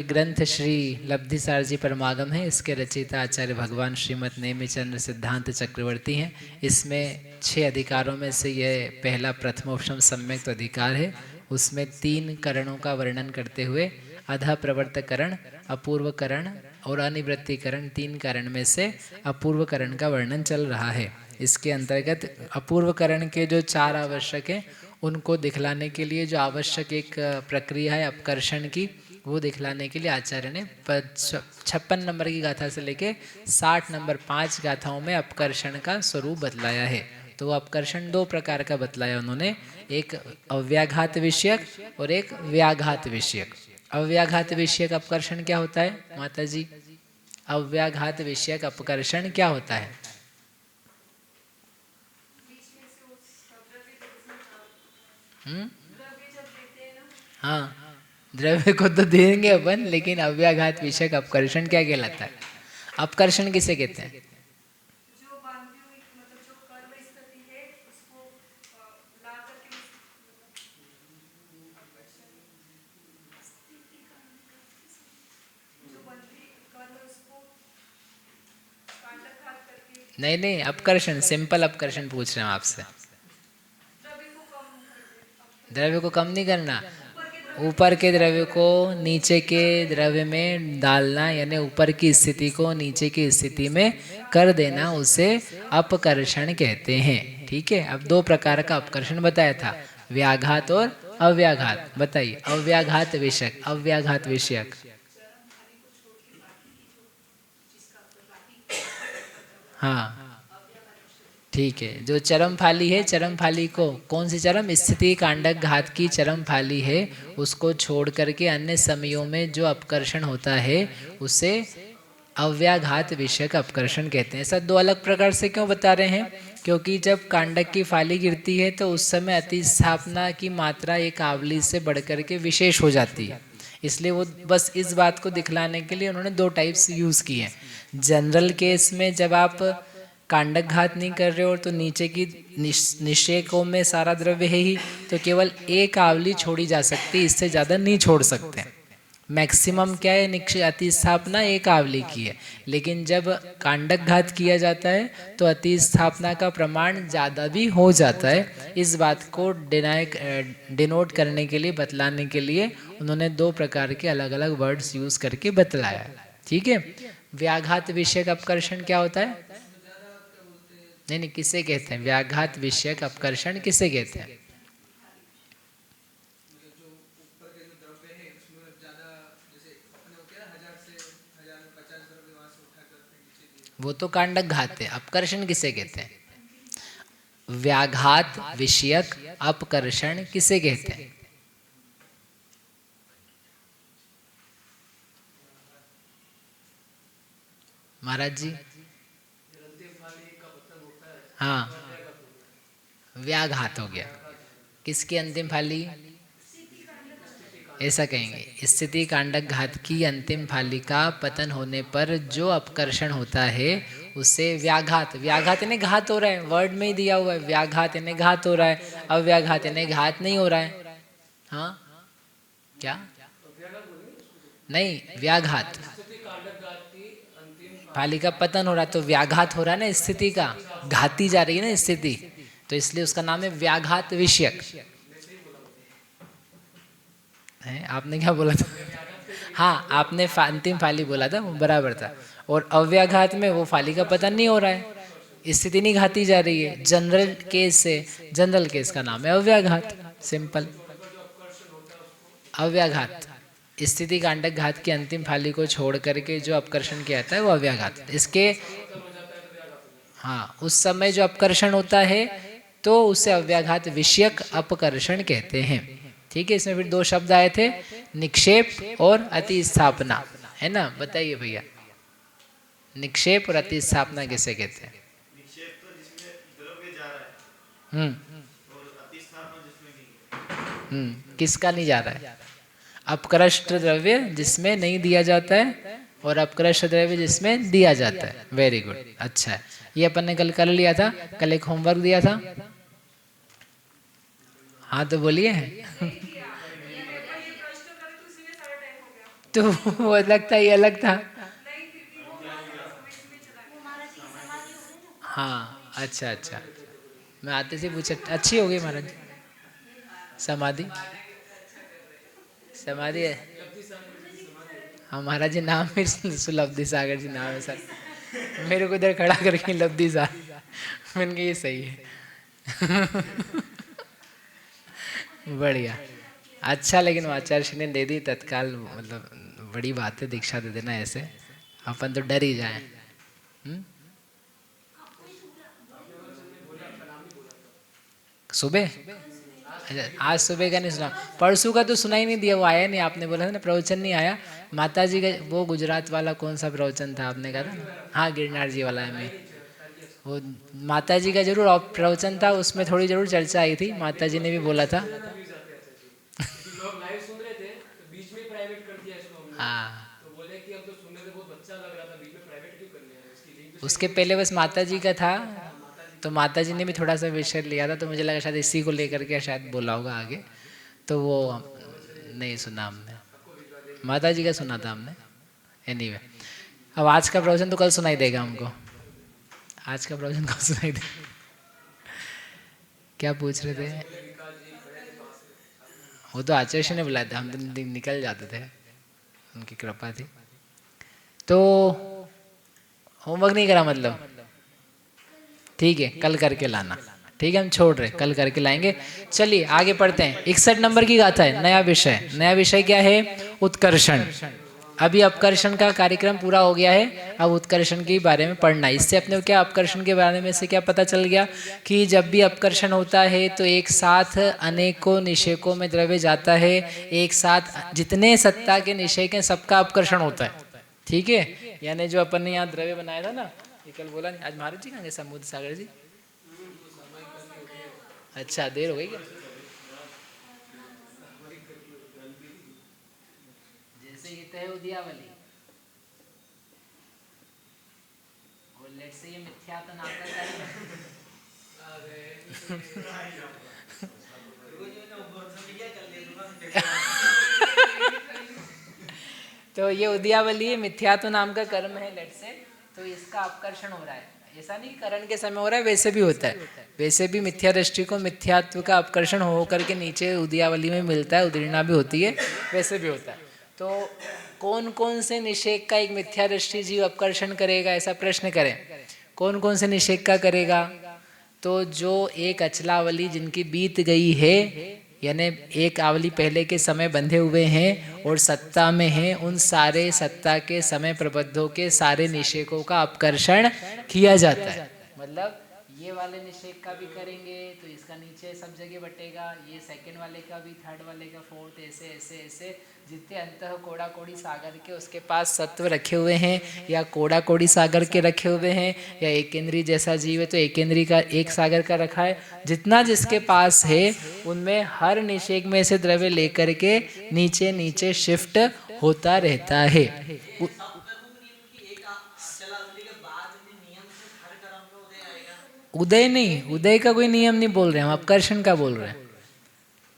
ग्रंथ श्री लब्धिसार जी परमागम है। इसके रचयिता आचार्य भगवान श्रीमद नेमिचंद्र सिद्धांत चक्रवर्ती हैं। इसमें 6 अधिकारों में से यह पहला प्रथमोपशम सम्यक्त अधिकार है। उसमें 3 करणों का वर्णन करते हुए अधा प्रवर्तकरण, अपूर्वकरण और अनिवृत्तिकरण 3 करण में से अपूर्वकरण का वर्णन चल रहा है। इसके अंतर्गत अपूर्वकरण के जो 4 आवश्यक हैं उनको दिखलाने के लिए जो आवश्यक एक प्रक्रिया है अपकर्षण की, वो दिखलाने के लिए आचार्य ने 56 नंबर की गाथा से लेके 60 नंबर 5 गाथाओं में अपकर्षण का स्वरूप बतलाया है। तो वो अपकर्षण 2 प्रकार का बतलाया उन्होंने, एक अव्याघात विषयक और एक व्याघात विषयक। अव्याघात विषयक अपकर्षण क्या होता है माता जी? अव्याघात विषयक अपकर्षण क्या होता है? हाँ, द्रव्य को तो देंगे अपन, लेकिन अव्याघात विषयक अपकर्षण क्या कहलाता है? अपकर्षण किसे कहते हैं? नहीं नहीं, अपकर्षण, सिंपल अपकर्षण पूछ रहे हैं आपसे। द्रव्य को कम नहीं करना, ऊपर के द्रव्य को नीचे के द्रव्य में डालना, यानी ऊपर की स्थिति को नीचे की स्थिति में कर देना, उसे अपकर्षण कहते हैं। ठीक है, अब 2 प्रकार का अपकर्षण बताया था, व्याघात और अव्याघात। बताइए, अव्याघात विषयक, अव्याघात विषयक। हाँ ठीक है, जो चरम फाली है, चरम फाली को, कौन सी चरम? स्थिति कांडक घात की चरम फाली है, उसको छोड़ करके अन्य समयों में जो अपकर्षण होता है उसे अव्याघात विषयक अपकर्षण कहते हैं। ऐसा 2 अलग प्रकार से क्यों बता रहे हैं? क्योंकि जब कांडक की फाली गिरती है तो उस समय अतिस्थापना की मात्रा एक आवली से बढ़कर के विशेष हो जाती है, इसलिए वो बस इस बात को दिखलाने के लिए उन्होंने 2 टाइप्स यूज़ किए हैं। जनरल केस में जब आप कांडक घात नहीं कर रहे हो तो नीचे की निषेकों में सारा द्रव्य है ही, तो केवल एक आवली छोड़ी जा सकती, इससे ज़्यादा नहीं छोड़ सकते। मैक्सिमम क्या है, निक्षे अतिस्थापना एक आवली की है। लेकिन जब कांडक घात किया जाता है तो अतिस्थापना का प्रमाण ज़्यादा भी हो जाता है। इस बात को डिनोट करने के लिए, बतलाने के लिए उन्होंने 2 प्रकार के अलग अलग वर्ड्स यूज़ करके बतलाया। ठीक है, व्याघात विषयक अपकर्षण क्या होता है? नहीं नहीं, किसे कहते हैं व्याघात विषयक अपकर्षण? किसे कहते हैं? वो तो कांडक घात है, अपकर्षण किसे कहते हैं? व्याघात विषयक अपकर्षण किसे कहते हैं? महाराज जी? हाँ, व्याघात हो गया। किसकी अंतिम फाली? ऐसा कहेंगे, स्थिति कांडक घात की अंतिम फाली का पतन होने पर जो अपकर्षण होता है उसे व्याघात, व्याघात यानी घात हो रहा है, वर्ड में ही दिया हुआ है, व्याघात यानी घात हो रहा है, अव्याघात यानी घात नहीं हो रहा है। हाँ क्या? नहीं, व्याघात, फाली का पतन हो रहा है तो व्याघात हो रहा है ना, स्थिति का घाती जा रही है ना स्थिति, तो इसलिए उसका नाम है व्याघात विषयक है। आपने क्या बोला था? हाँ, आपने अंतिम फाली बोला था, वो बराबर था। और अव्याघात में वो फाली का पतन नहीं हो रहा है, स्थिति नहीं घाती जा रही है। जनरल केस से, जनरल केस का नाम है अव्याघात, सिंपल। अव्याघात, स्थिति कांडक घात की अंतिम फाली को छोड़ करके जो अपकर्षण किया जाता है वो अव्याघात। इसके हाँ, उस समय जो अपकर्षण होता है तो उसे अव्याघात विषयक अपकर्षण कहते हैं। ठीक है, इसमें फिर 2 शब्द आए थे, निक्षेप और अतिस्थापना, है ना? बताइए भैया, निक्षेप और अतिस्थापना किसे कहते हैं? निक्षेप तो जिसमें द्रव्य जा रहा है, और अतिस्थापना जिसमें नहीं। किसका नहीं जा रहा है? अपकृष्ट द्रव्य जिसमें नहीं दिया जाता है और अपकृष्ट द्रव्य जिसमें दिया जाता है। वेरी गुड, अच्छा है। ये अपन ने कल कर लिया था, कल एक होमवर्क दिया था। हाँ तो बोलिए। तो वो अलग था, ये अलग था। हाँ अच्छा अच्छा, मैं आते से पूछा, अच्छी हो गई महाराज समाधि। समाधि है। हाँ महाराज जी नाम मेरे सुलब्धि सागर जी नाम है सर, मेरे को इधर खड़ा करके लब्धि सागर, मैंने कहा ये सही है। बढ़िया, अच्छा, लेकिन वो आचार्य श्री ने दे दी तत्काल, मतलब बड़ी बात है, दीक्षा दे देना ऐसे, अपन तो डर ही जाए। सुबह, अच्छा आज सुबह का नहीं सुना, परसों का तो सुना ही नहीं दिया, वो आया नहीं, आपने बोला था ना प्रवचन नहीं आया। माता जी का वो गुजरात वाला कौन सा प्रवचन था आपने कहा था ना, हाँ गिरनार जी वाला है, मैं वो माता जी का जरूर प्रवचन था, उसमें थोड़ी जरूर चर्चा आई थी, माता जी ने भी बोला था। हाँ, उसके पहले बस माता जी का था, तो माता जी ने भी थोड़ा सा विषय लिया था, तो मुझे लगा शायद इसी को लेकर के शायद बोला होगा आगे, तो वो नहीं सुना हमने। माता जी का सुना था हमने। एनीवे, अब आज का प्रवचन तो कल सुनाई देगा हमको, आज का प्रवचन कल सुनाई देगा। क्या पूछ रहे थे? वो तो आचार्य ने बुलाया था, हम तो निकल जाते थे, उनकी कृपा थी। तो होमवर्क नहीं करा मतलब, ठीक है कल करके लाना, ठीक है हम छोड़ रहे, कल करके लाएंगे। चलिए आगे पढ़ते हैं, 61 नंबर की गाथा है, नया विषय। नया विषय क्या है? उत्कर्षण। अभी अपकर्षण का कार्यक्रम पूरा हो गया है, अब उत्कर्षण के बारे में पढ़ना है। इससे अपने को क्या अपकर्षण के बारे में से क्या पता चल गया कि जब भी अपकर्षण होता है तो एक साथ अनेकों निषेकों में द्रव्य जाता है, एक साथ जितने सत्ता के निषेक हैं सबका अपकर्षण होता है, ठीक है। यानी जो अपन ने यहाँ द्रव्य बनाया था ना, ये कल बोला नहीं, आज महाराज जी कहाँ समुद्र सागर जी? अच्छा देर हो गई क्या? जैसे ये तय उद्यावली और लेट से ये मिथ्यात्व नाम का तो ये उद्यावली है, मिथ्यात्व नाम का कर्म है लेट से, तो इसका अपकर्षण हो रहा है। ऐसा नहीं करण के समय हो रहा है, वैसे भी होता है, वैसे भी मिथ्या दृष्टि को मिथ्यात्व का अपकर्षण हो करके नीचे उद्यावली में मिलता है, उदीर्णा भी होती है, वैसे भी होता है। तो कौन कौन से निषेक का एक मिथ्या दृष्टि जीव अपकर्षण करेगा, ऐसा प्रश्न करें, कौन कौन से निषेक का करेगा? तो जो एक अचलावली जिनकी बीत गई है, यानी एक आवली पहले के समय बंधे हुए हैं और सत्ता में हैं, उन सारे सत्ता के समय प्रबद्धों के सारे निषेकों का अपकर्षण किया जाता है। मतलब ये वाले निषेक का भी करेंगे तो इसका नीचे सब जगह बटेगा, ये सेकंड वाले का भी, थर्ड वाले का, फोर्थ, ऐसे ऐसे ऐसे जितने अंतः कोड़ा कोड़ी सागर के उसके पास सत्व रखे हुए हैं, या कोड़ा कोड़ी सागर के रखे हुए हैं, या एकेंद्री जैसा जीव है तो एकेंद्री का एक सागर का रखा है, जितना जिसके पास है उनमें हर निषेक में से द्रव्य लेकर के नीचे नीचे शिफ्ट होता रहता है। उदय नहीं, उदय का कोई नियम नहीं बोल रहे हम, अपकर्षण का बोल रहे हैं।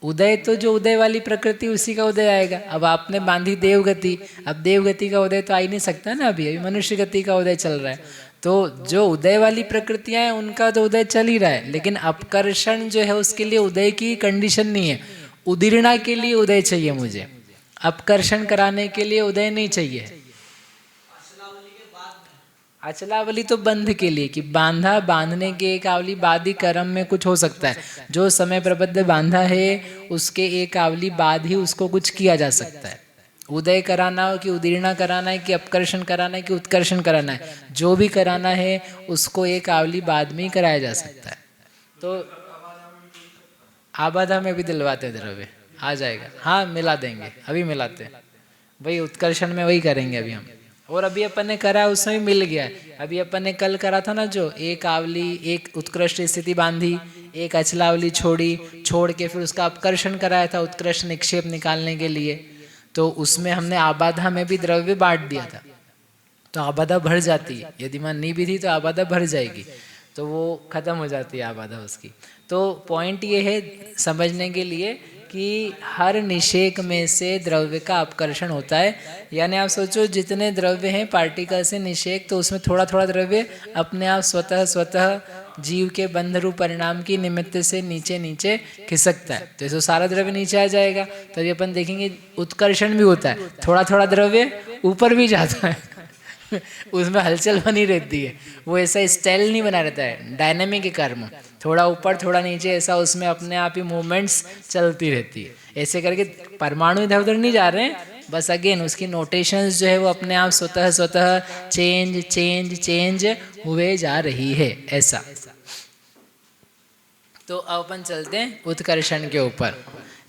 उदय तो जो उदय वाली प्रकृति उसी का उदय आएगा। अब आपने बांधी देवगति, अब देवगति का उदय तो आ ही नहीं सकता ना, अभी मनुष्य गति का उदय चल रहा है, तो जो उदय वाली प्रकृतियां हैं उनका तो उदय चल ही रहा है, लेकिन अपकर्षण जो है उसके लिए उदय की कंडीशन नहीं है। उदीर्णा के लिए उदय चाहिए मुझे, अपकर्षण कराने के लिए उदय नहीं चाहिए। अचलावली तो बंध के लिए, कि बांधा, बांधने के एक आवली बाद ही कर्म में कुछ हो सकता है, जो समय प्रबद्ध बांधा है उसके एक आवली बाद ही उसको कुछ किया जा सकता है। उदय कराना हो कि उदीर्णा कराना है कि अपकर्षण कराना है कि उत्कर्षण कराना है, जो भी कराना है उसको एक आवली बाद में ही कराया जा सकता है। तो आबादा में भी दिलवाते द्रव्य आ जाएगा, हाँ मिला देंगे, अभी मिलाते हैं वही उत्कर्षण में, वही करेंगे अभी हम। और अभी अपन ने करा उसमें भी मिल गया है। अभी अपन ने कल करा था ना, जो एक आवली एक उत्कृष्ट स्थिति बांधी, एक अचलावली छोड़ी, छोड़ के फिर उसका अपकर्षण कराया था उत्कृष्ट निक्षेप निकालने के लिए, तो उसमें हमने आबाधा में भी द्रव्य बांट दिया था, तो आबाधा भर जाती है, यदि मान नहीं भी थी तो आबाधा भर जाएगी, तो वो खत्म हो जाती है आबाधा उसकी। तो पॉइंट ये है समझने के लिए कि हर निषेक में से द्रव्य का अपकर्षण होता है। यानी आप सोचो जितने द्रव्य हैं पार्टिकल से निषेक, तो उसमें थोड़ा थोड़ा द्रव्य अपने आप स्वतः जीव के बंध रूप परिणाम की निमित्त से नीचे नीचे खिसकता है। तो सारा द्रव्य नीचे आ जाएगा। तभी अपन देखेंगे उत्कर्षण भी होता है, थोड़ा थोड़ा द्रव्य ऊपर भी जाता है उसमें हलचल बनी रहती है। वो ऐसा स्टाइल नहीं बना रहता है, डायनेमिक कर्म, थोड़ा ऊपर थोड़ा नीचे, ऐसा उसमें अपने आप ही मूवमेंट्स चलती रहती है। ऐसे करके परमाणु इधर उधर नहीं जा रहे हैं, बस अगेन उसकी नोटेशंस जो है वो अपने आप स्वतः चेंज हुए जा रही है ऐसा। तो अब अपन चलते हैं उत्कर्षण के ऊपर।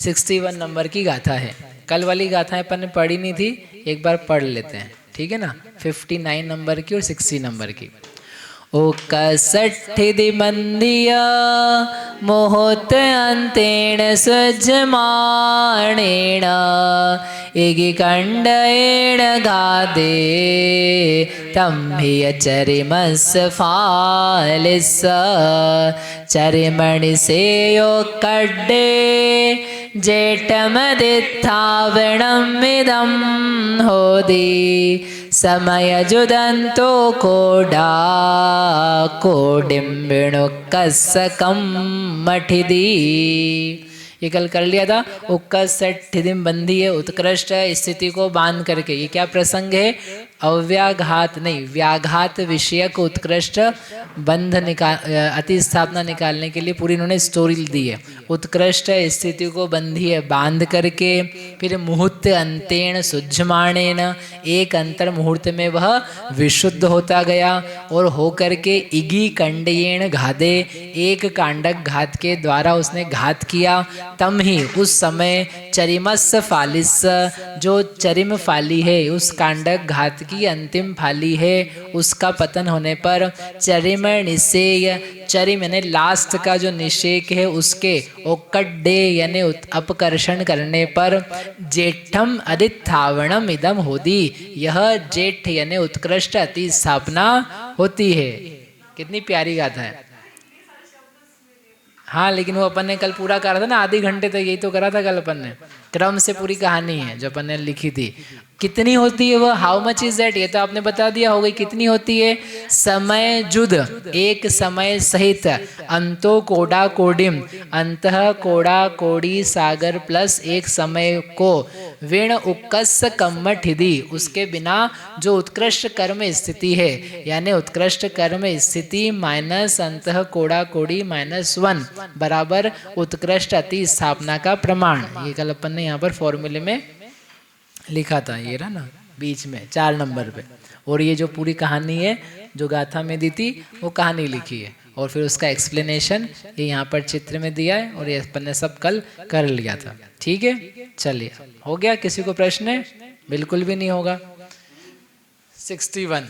61 नंबर की गाथा है। कल वाली गाथाएं अपन ने पढ़ी नहीं थी, एक बार पढ़ लेते हैं, ठीक है ना। 59 नंबर की और 60 नंबर की। उक्कसठिदि मंदिया मोहोत अंतेण सज्जमाणेण इगि कंडेण गादे तम हि चरिमस फालिस चरिमणि सेयो कड्डे जेठमदित्थावणमिदं होदि समयजुदन्तो कोडा कोडिम्बिणुक्कसकं मठिदी। ये कल कर लिया था। उक्कसठिदिम बंधी है, उत्कृष्ट स्थिति को बांध करके। ये क्या प्रसंग है? अव्याघात नहीं, व्याघात विषयक उत्कृष्ट बंध अति स्थापना निकालने के लिए पूरी इन्होंने स्टोरी दी है। उत्कृष्ट स्थिति को बंधी है बांध करके, फिर मुहूर्त अंतेण सुज्जमाणेन, एक अंतर मुहूर्त में वह विशुद्ध होता गया और हो करके इगी कंडयेण घादे, एक कांडक घात के द्वारा उसने घात किया। तम ही उस समय चरिमस फालिस, जो चरिम फाली है उस कांडक घात की अंतिम फाली है, उसका पतन होने पर चरिम निषेय, चरिम यानी लास्ट का जो निषेक है उसके ओकड्डे यानी अपकर्षण करने पर जेठम अधित्थावणम इदम होदी, यह जेठ यानी उत्कृष्ट अति स्थापना होती है। कितनी प्यारी गाथा है। हाँ, लेकिन वो अपन ने कल पूरा करा था ना, आधे घंटे तक यही तो करा था कल अपन ने। क्रम से पूरी कहानी है जो अपन ने लिखी थी। कितनी होती है वह? How much is that? ये तो आपने बता दिया हो गई। कितनी होती है? समय जुद, एक समय सहित, अंतो कोडा कोडिम, अंतः कोडा कोडी सागर प्लस एक समय को, विण उक्कस कम्मठिदी, उसके बिना जो उत्कृष्ट कर्म स्थिति है, यानी उत्कृष्ट कर्म स्थिति माइनस अंतः कोडा कोडी -1 बराबर उत्कृष्ट अति स्थापना का प्रमाण। ये कल अपन ने यहाँ पर फॉर्मूले में लिखा था, ये रहा ना बीच में 4 नंबर पे। और ये जो पूरी कहानी है जो गाथा में दी थी वो कहानी लिखी है, और फिर उसका एक्सप्लेनेशन ये यहाँ पर चित्र में दिया है, और ये अपन ने सब कल कर लिया था। ठीक है, चलिए हो गया। किसी को प्रश्न है? बिल्कुल भी नहीं होगा। 61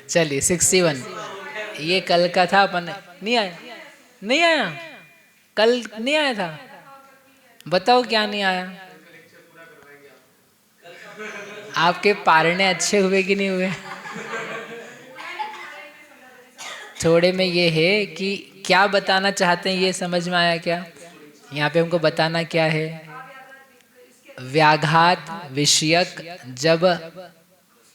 चलिए 61 ये कल का था। अपन नहीं आया, नहीं आया कल, नहीं आया था। बताओ क्या नहीं आया? आपके पारने अच्छे हुए कि नहीं हुए? थोड़े में ये है कि क्या बताना चाहते हैं, ये समझ में आया क्या? यहाँ पे हमको बताना क्या है? व्याघात विषयक जब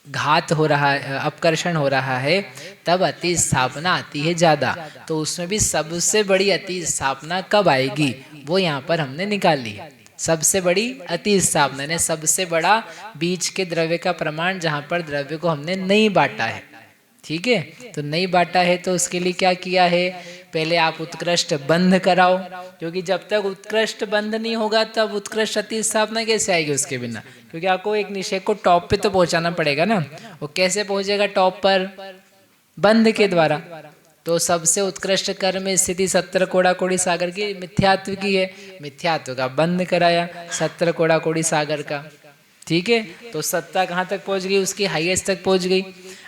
घात हो रहा है, अपकर्षण हो रहा है, तब अति स्थापना आती है ज़्यादा। तो उसमें भी सबसे बड़ी अति स्थापना कब आएगी, वो यहाँ पर हमने निकाली है। सबसे बड़ी अति स्थापना ने सबसे बड़ा बीच के द्रव्य का प्रमाण, जहाँ पर द्रव्य को हमने नहीं बांटा है। ठीक है, तो नहीं बांटा है तो उसके लिए क्या किया है? पहले आप उत्कृष्ट बंध कराओ, क्योंकि जब तक उत्कृष्ट बंध नहीं होगा तब उत्कृष्ट अति स्थापना कैसे आएगी उसके बिना? क्योंकि आपको एक निषेक को टॉप पे तो पहुंचाना पड़ेगा ना। वो कैसे पहुंचेगा टॉप पर? बंध के द्वारा। तो सबसे उत्कृष्ट कर्म स्थिति 17 कोड़ा कोड़ी सागर की मिथ्यात्व की है। मिथ्यात्व का बंध कराया 17 कोड़ा कोड़ी सागर का। ठीक है, तो सत्ता कहाँ तक पहुँच गई, उसकी हाईएस्ट तक पहुँच गई।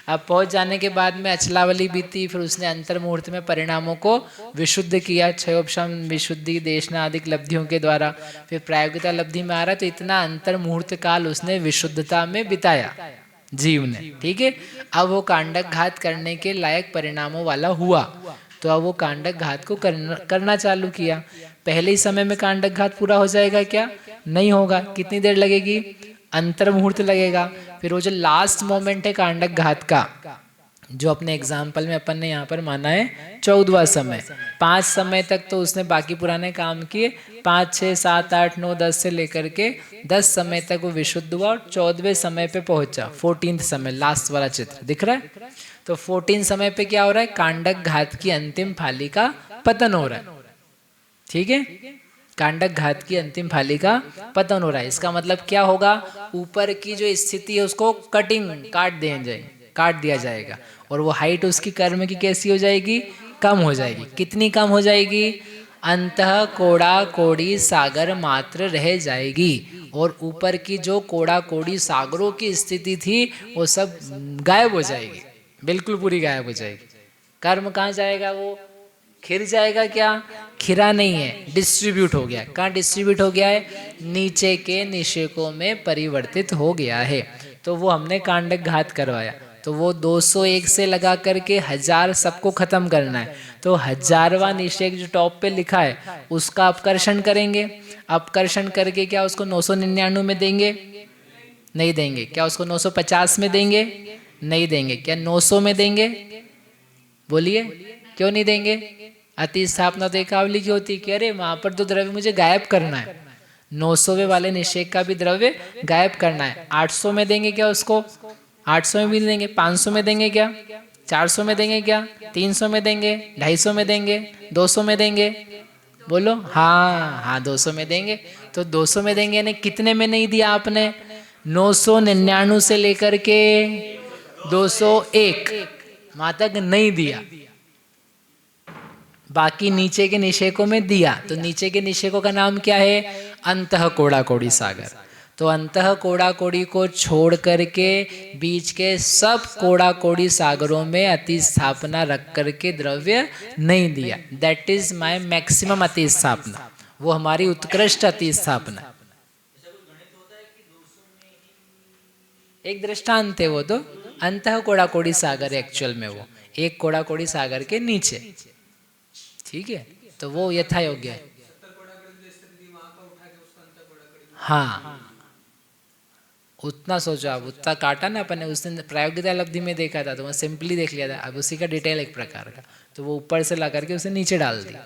अब पहुँच जाने के बाद में अचलावली बीती, फिर उसने अंतर मुहूर्त में परिणामों को विशुद्ध किया, क्षयोपशम विशुद्धि देशनादिक लब्धियों के द्वारा। फिर प्रायोगिकता लब्धि में आ रहा है, तो इतना अंतर मुहूर्त काल उसने विशुद्धता में बिताया जीव ने। ठीक है, अब वो कांडक घात करने के लायक परिणामों वाला हुआ, तो अब वो कांडक घात को करना चालू किया। पहले ही समय में कांडक घात पूरा हो जाएगा क्या? नहीं होगा। कितनी देर लगेगी? अंतर मुहूर्त लगेगा। फिर वो जो लास्ट मोमेंट है कांडक घात का, जो अपने एग्जाम्पल में अपन ने यहाँ पर माना है 14वां समय, 5 समय तक तो उसने बाकी पुराने काम किए, 5, 6, 7, 8, 9, 10 से लेकर के 10 समय तक वो विशुद्ध हुआ और 14वें समय पे पहुंचा, 14th समय, लास्ट वाला चित्र दिख रहा है। तो 14 समय पे क्या हो रहा है? कांडक घात की अंतिम फाली का पतन हो रहा है। ठीक है, कांडक घात की अंतिम फाली का पतन हो रहा है। इसका मतलब क्या होगा? ऊपर की जो स्थिति है उसको काट दिया जाएगा, और वो हाइट उसकी कर्म की कैसी हो जाएगी? कम हो जाएगी। कितनी कम हो जाएगी? अंतः कोड़ा कोड़ी सागर मात्र रह जाएगी, और ऊपर की जो कोड़ा कोड़ी सागरों की स्थिति थी वो सब गायब हो जाएगी, बिल्कुल पूरी गायब हो जाएगी। कर्म कहाँ जाएगा? वो खिर जाएगा क्या? खिरा नहीं है, डिस्ट्रीब्यूट हो गया। कहाँ डिस्ट्रीब्यूट हो गया है? नीचे के निषेकों में परिवर्तित हो गया है। तो वो हमने कांडक घात करवाया, तो वो 201 से लगा करके 1000 सबको खत्म करना है। तो 1000वां निषेक जो टॉप पे लिखा है उसका अपकर्षण करेंगे। अपकर्षण करके क्या उसको 999 में देंगे? नहीं देंगे। क्या उसको 950 में देंगे? नहीं देंगे। क्या 900 में देंगे? बोलिए, क्यों नहीं देंगे? अति स्थापना तो एकावली की होती है कि अरे वहां पर तो द्रव्य मुझे गायब करना है, 900वें वाले निषेक का भी द्रव्य गायब करना है। 800 में देंगे क्या उसको? 800 में भी देंगे। 500 में देंगे क्या? 400 में देंगे क्या? 300 में देंगे? 250 में देंगे? 200 में देंगे? बोलो। हाँ हाँ, 200 में देंगे। तो 200 में देंगे यानी कितने में नहीं दिया आपने? 999 से लेकर के 201 वहां तक नहीं दिया, बाकी नीचे के निषेकों में दिया। तो नीचे के निषेकों का नाम क्या है? अंतः कोड़ा कोड़ी सागर। तो अंतः कोड़ा कोड़ी को छोड़ करके बीच के सब कोड़ा कोड़ी सागरों में अति स्थापना रख करके द्रव्य नहीं दिया। दैट इज माय मैक्सिमम अति स्थापना, वो हमारी उत्कृष्ट अति स्थापना। एक दृष्टांत है वो, तो अंतः कोड़ा कोड़ी सागर एक्चुअल में वो एक कोड़ा कोड़ी सागर के नीचे। ठीक है, तो वो यथा योग्य है। हाँ, उतना सोचो आप, उतना काटा ना अपन ने उस दिन प्रायोगिकता लब्धि में देखा था, तो वहाँ सिंपली देख लिया था। अब उसी का डिटेल एक प्रकार का, तो वो ऊपर से ला करके उसे नीचे डाल दिया।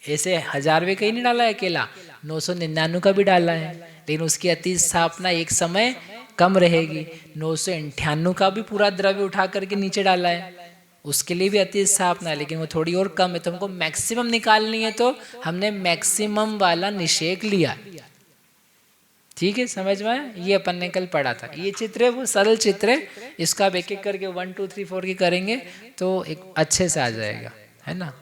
ऐसे 1000वें का ही नहीं डाला है अकेला, 999 का भी डाला है, लेकिन उसकी अति स्थापना एक समय कम रहेगी। 998 का भी पूरा द्रव्य उठा करके नीचे डाला है, उसके लिए भी अति स्थापना है, लेकिन वो थोड़ी और कम है। तो हमको मैक्सिमम निकालनी है, तो हमने मैक्सिमम वाला निषेक लिया। ठीक है, समझ में आया? ये अपन ने कल पढ़ा था। ये चित्र है, वो सरल चित्र है, इसका आप एक एक करके 1 2 3 4 की करेंगे तो एक अच्छे से आ जाएगा, है ना।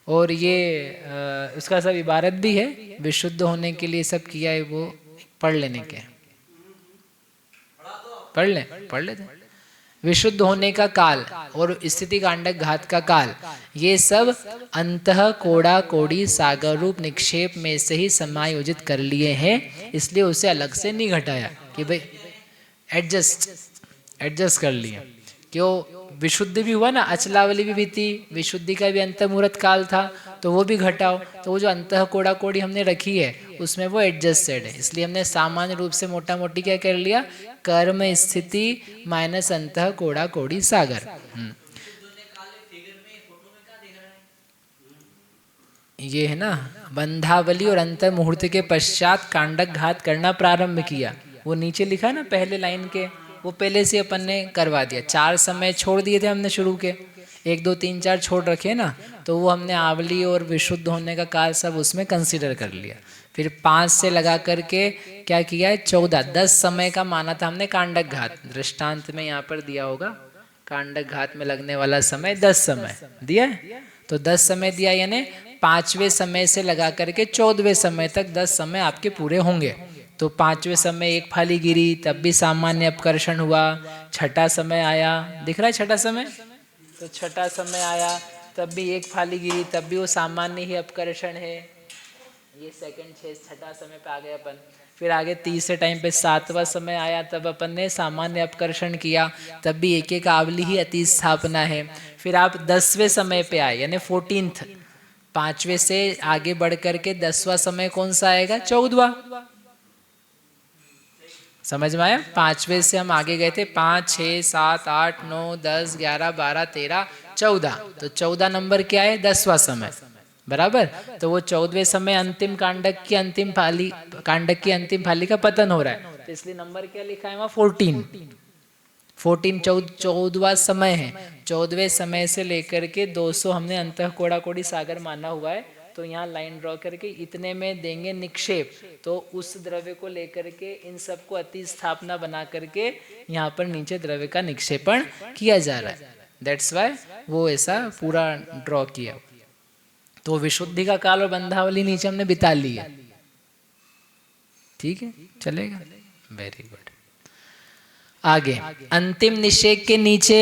और ये उसका सब इबारत भी है, विशुद्ध होने के लिए सब किया है, वो पढ़ लेने के, पढ़ लेते। विशुद्ध होने का काल और स्थिति कांडक घात का काल, ये सब अंतः कोड़ा कोड़ी सागर रूप निक्षेप में से ही समायोजित कर लिए हैं, इसलिए उसे अलग से नहीं घटाया कि भाई एडजस्ट कर लिए। क्यों? विशुद्धि भी हुआ ना, अचलावली भी थी, विशुद्धि का भी अंत मुहूर्त काल था, तो वो भी घटाओ। तो वो जो अंतः कोड़ा कोड़ी हमने रखी है उसमें वो एडजस्टेड है, इसलिए हमने सामान्य रूप से मोटा मोटी क्या कर लिया? कर्म स्थिति माइनस अंतः कोड़ा कोड़ी सागर। ये है ना, बंधावली और अंत मुहूर्त के पश्चात कांडक घात करना प्रारंभ किया। वो नीचे लिखा ना पहले लाइन के, वो पहले से अपन ने करवा दिया। 4 समय छोड़ दिए थे हमने शुरू के, 1 2 3 4 छोड़ रखे ना, तो वो हमने आवली और विशुद्ध होने का काल सब उसमें कंसीडर कर लिया। फिर 5 से लगा करके क्या किया है? 14 10 समय का माना था हमने कांडक घात। दृष्टांत में यहाँ पर दिया होगा, कांडक घात में लगने वाला समय 10 समय दिया है, तो 10 समय दिया, यानी 5वें समय से लगा करके 14वें समय तक 10 समय आपके पूरे होंगे। तो 5वें समय एक फाली गिरी तब भी सामान्य अपकर्षण हुआ, छठा समय आया, दिख रहा है छठा समय, तो छठा समय आया तब भी एक फाली गिरी तब भी वो सामान्य ही अपकर्षण है। ये सेकंड छठा समय पे आ गए अपन। फिर आगे तीसरे टाइम पे 7वां समय आया तब अपन ने सामान्य अपकर्षण किया, तब भी एक एक आवली ही अति स्थापना है। फिर आप 10वें समय पे आए यानी 14th, 5वें से आगे बढ़ करके 10वां समय कौन सा आएगा? 14वां। समझ में आया? 5वें से हम आगे गए थे 5, 6, 7, 8, 9, 10, 11, 12, 13, 14, तो 14 नंबर क्या है? 10वां समय, बराबर। तो वो 14वें समय अंतिम कांडक की अंतिम फाली का पतन हो रहा है, तो इसलिए नंबर क्या लिखा है वहाँ? 14। 14वां समय है। 14वें समय से लेकर के 200 हमने अंतः कोड़ा कोड़ी सागर माना हुआ है, तो यहाँ लाइन ड्रॉ करके इतने में देंगे निक्षेप, तो उस द्रव्य को लेकर के इन सबको अति स्थापना बना करके यहाँ पर नीचे द्रव्य का निक्षेपण किया जा रहा है। दैट्स वाई वो ऐसा पूरा ड्रॉ किया। तो विशुद्धि का काल और बंधावली नीचे हमने बिता ली है। ठीक है, चलेगा, वेरी गुड। आगे अंतिम निषेक के नीचे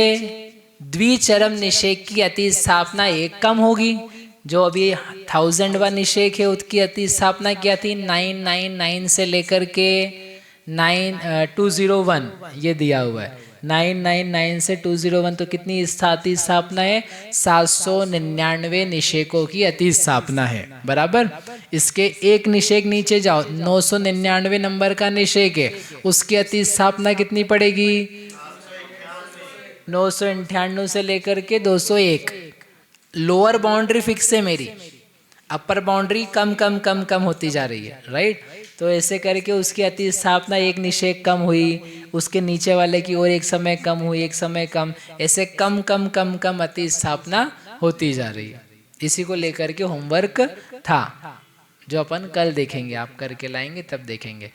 द्विचरम निषेक की अति स्थापना एक कम होगी। जो अभी 1000वां निषेक है उसकी अति स्थापना क्या थी? 999 से लेकर के 201, ये दिया हुआ है 999 से 201, तो कितनी अति स्थापना है? 799 निषेकों की अति स्थापना है, बराबर। इसके एक निषेक नीचे जाओ, 999 नंबर का निषेक है, उसकी अति स्थापना कितनी पड़ेगी? 998 से लेकर के 201। लोअर बाउंड्री फिक्स है मेरी, अपर बाउंड्री कम कम कम कम होती जा रही है, राइट। तो ऐसे करके उसकी अति स्थापना एक निषेक कम हुई, उसके नीचे वाले की ओर एक समय कम हुई, एक समय कम, ऐसे कम कम कम कम अति स्थापना होती जा रही है। इसी को लेकर के होमवर्क था जो अपन कल देखेंगे, आप करके लाएंगे तब देखेंगे।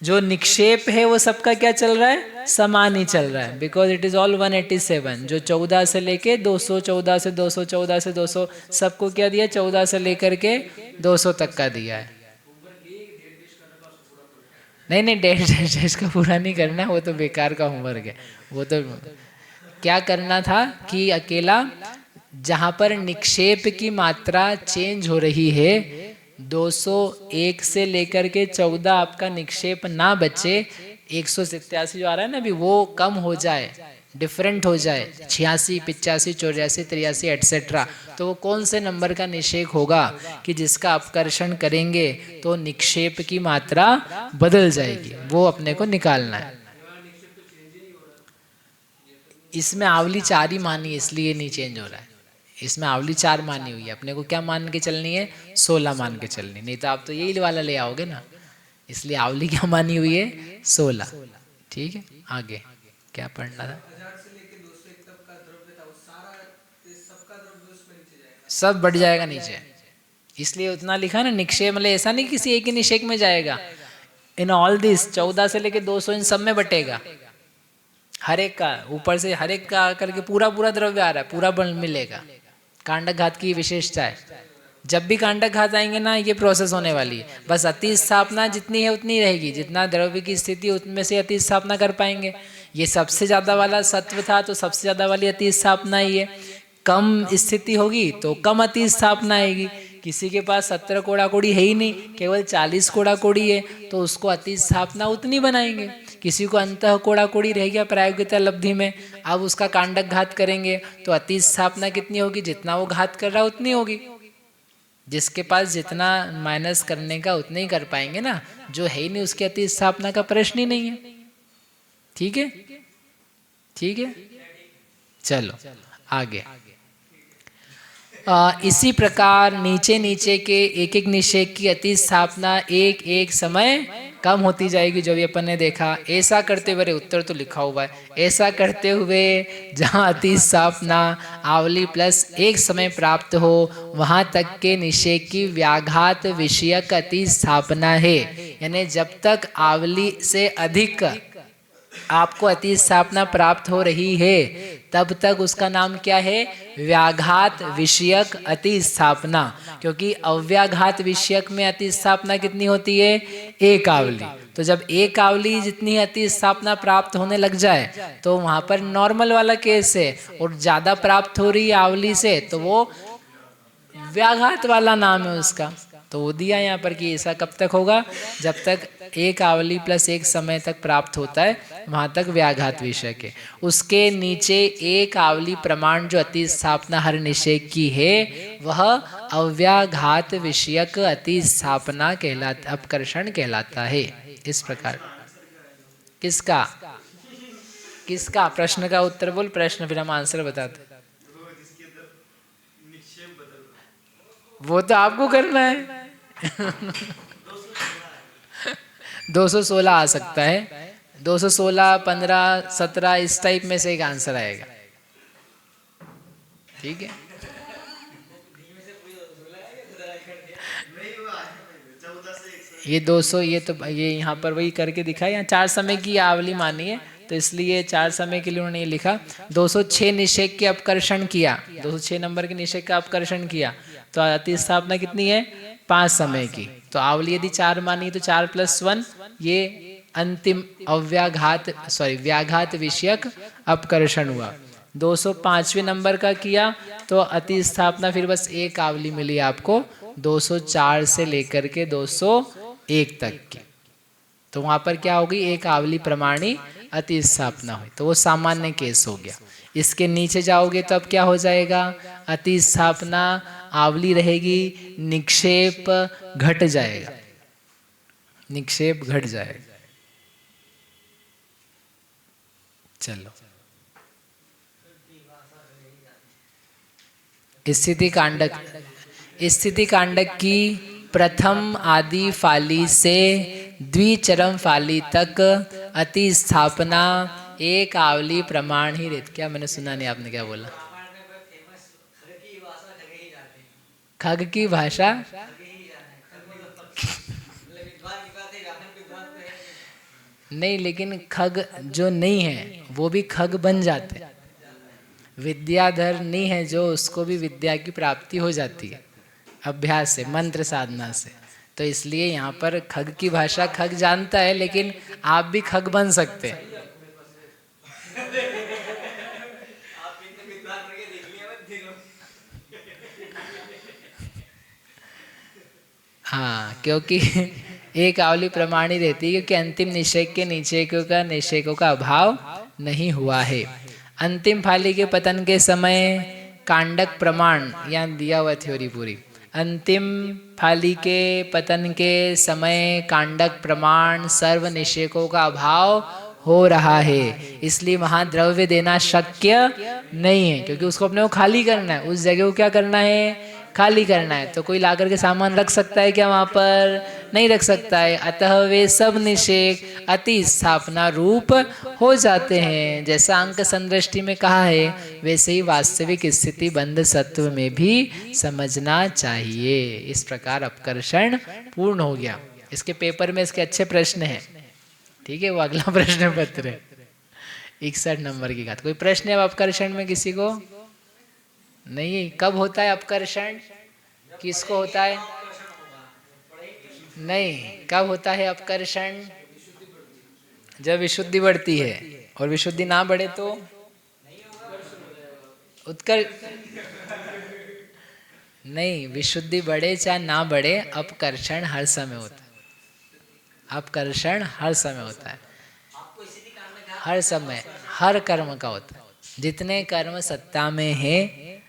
जो निक्षेप है वो सबका क्या चल रहा है? समान ही चल रहा है, बिकॉज इट इज ऑल 187। जो 14 से लेके 200, 14 से 200, 14 से 200, सबको क्या दिया? 14 से लेकर के 200 तक का दिया है। नहीं, डेढ़ का पूरा नहीं करना, वो तो बेकार का होमवर्क है। वो तो क्या करना था कि अकेला जहाँ पर निक्षेप की मात्रा चेंज हो रही है, 201 से लेकर के 14 आपका निक्षेप ना बचे, 187 जो आ रहा है ना अभी, वो कम हो जाए, डिफरेंट हो जाए, 86, 85, 84, 83 एटसेट्रा, तो वो कौन से नंबर का निषेक होगा कि जिसका अपकर्षण करेंगे तो निक्षेप की मात्रा बदल जाएगी, वो अपने को निकालना है। इसमें आवली 4 ही मानी, इसलिए नहीं चेंज हो रहा है। इसमें आवली 4 मानी हुई है, अपने को क्या मान के चलनी है? 16 मान के चलनी, नहीं तो आप तो यही वाला ले आओगे ना, इसलिए आवली क्या मानी हुई है? 16। ठीक है, आगे क्या पढ़ना था? सब बढ़ जाएगा नीचे, इसलिए उतना लिखा ना निक्षेप, मतलब ऐसा नहीं किसी एक ही निषेक में जाएगा, इन ऑल दिस 14 से लेके 200 इन सब में बटेगा, हर एक का, ऊपर से हर एक का करके पूरा पूरा द्रव्य आ रहा है, पूरा बल मिलेगा। कांडक घात की विशेषता है, जब भी कांडक घात आएंगे ना ये प्रोसेस होने वाली है, बस अति स्थापना जितनी है उतनी रहेगी, जितना द्रव्य की स्थिति उतने से अति स्थापना कर पाएंगे। ये सबसे ज़्यादा वाला सत्व था तो सबसे ज़्यादा वाली अति स्थापना ही है, कम स्थिति होगी तो कम अति स्थापना आएगी। किसी के पास 17 कोड़ा कोड़ी है ही नहीं, केवल 40 कोड़ा कोड़ी है, तो उसको अति स्थापना उतनी बनाएंगे। किसी को अंतः कोड़ा कोड़ी रह गया प्रायोगिकता लब्धि में, अब उसका कांडक घात करेंगे तो अति स्थापना कितनी होगी? जितना वो घात कर रहा है उतनी होगी। जिसके पास जितना माइनस करने का उतना ही कर पाएंगे ना, जो है ही नहीं उसकी अति स्थापना का प्रश्न ही नहीं है। ठीक है, ठीक है, चलो आगे। इसी प्रकार नीचे नीचे के एक एक निषेक की अति स्थापना एक एक समय कम होती जाएगी, जो भी अपन ने देखा। ऐसा करते हुए, उत्तर तो लिखा हुआ है, ऐसा करते हुए जहाँ अति स्थापना आवली प्लस एक समय प्राप्त हो वहाँ तक के निषेक की व्याघात विषयक अति स्थापना है। यानी जब तक आवली से आपको अति स्थापना प्राप्त हो रही है तब तक उसका नाम क्या है? व्याघात विषयक अति स्थापना। क्योंकि अव्याघात विषयक में अति स्थापना कितनी होती है? एक आवली। तो जब एक आवली जितनी अति स्थापना प्राप्त होने लग जाए तो वहां पर नॉर्मल वाला केस है, और ज्यादा प्राप्त हो रही है आवली से तो वो व्याघात वाला नाम है उसका। तो वो दिया यहाँ पर कि ऐसा कब तक होगा? जब तक एक आवली प्लस एक समय तक प्राप्त होता है वहां तक व्याघात विषयक है। उसके नीचे एक आवली प्रमाण जो अति स्थापना हर निषेक की है वह अव्याघात विषयक अति स्थापना कहलाता, अपकर्षण कहलाता है। इस प्रकार किसका किसका प्रश्न का उत्तर बोल, प्रश्न फिर हम आंसर बताते। वो तो आपको करना है। 216 आ सकता है, 216, 15, 17 इस टाइप में से एक आंसर आएगा। ठीक है, ये 200, ये तो ये यहाँ पर वही करके दिखा है। यहाँ 4 समय की आवली मानी है तो इसलिए 4 समय के लिए उन्होंने ये लिखा। 206 निषेक के अपकर्षण किया, 206 नंबर के निषेक का अपकर्षण किया तो अति स्थापना कितनी है? 5 समय की। तो आवली यदि 4 मानी तो 4 + 1 ये अंतिम अव्याघात व्याघात विषयक अपकर्षण हुआ। 205वें नंबर का किया तो अति स्थापना फिर बस एक आवली मिली आपको 204 से लेकर के 201 तक की। तो वहां पर क्या होगी? एक आवली प्रमाणी अति स्थापना हुई, तो वो सामान्य केस हो गया। इसके नीचे जाओगे तो अब क्या हो जाएगा? अति स्थापना आवली रहेगी, निक्षेप घट जाएगा, निक्षेप घट जाएगा। चलो, स्थिति कांडक, स्थिति कांडक की प्रथम आदि फाली से द्विचरम फाली तक अति स्थापना एक आवली प्रमाण ही रहती। क्या मैंने सुना नहीं, आपने क्या बोला? खग की भाषा नहीं, लेकिन खग जो नहीं है वो भी खग बन जाते। विद्याधर नहीं है जो, उसको भी विद्या की प्राप्ति हो जाती है अभ्यास से, मंत्र साधना से। तो इसलिए यहाँ पर खग की भाषा खग जानता है, लेकिन आप भी खग बन सकते हैं। हाँ, क्योंकि एक आवली प्रमाणी रहती है, क्योंकि अंतिम निषेक के नीचे का निषेकों का अभाव नहीं हुआ है। अंतिम फाली के पतन के समय कांडक प्रमाण, यहाँ दिया हुआ थ्योरी पूरी। अंतिम फाली के पतन के समय कांडक प्रमाण सर्व निषेकों का अभाव हो रहा है, इसलिए वहाँ द्रव्य देना शक्य नहीं है, क्योंकि उसको अपने को खाली करना है। उस जगह को क्या करना है? खाली करना है। तो कोई लाकर के सामान रख सकता है क्या वहाँ पर? नहीं रख सकता है। अतः वे सब निषेक अति स्थापना रूप हो जाते हैं। जैसा अंक संदृष्टि में कहा है वैसे ही वास्तविक स्थिति बंध सत्व में भी समझना चाहिए। इस प्रकार अपकर्षण पूर्ण हो गया। इसके पेपर में इसके अच्छे प्रश्न हैं, ठीक है, वो अगला प्रश्न पत्र है 61 नंबर की बात। कोई प्रश्न है अपकर्षण में किसी को? नहीं। कब होता है अपकर्षण? किसको होता है? नहीं, कब होता है अपकर्षण? जब विशुद्धि बढ़ती है, और विशुद्धि ना बढ़े तो उत्कर नहीं, विशुद्धि बढ़े चाहे ना बढ़े अपकर्षण हर समय होता है। अपकर्षण हर समय होता है, हर समय, हर कर्म का होता है। जितने कर्म सत्ता में है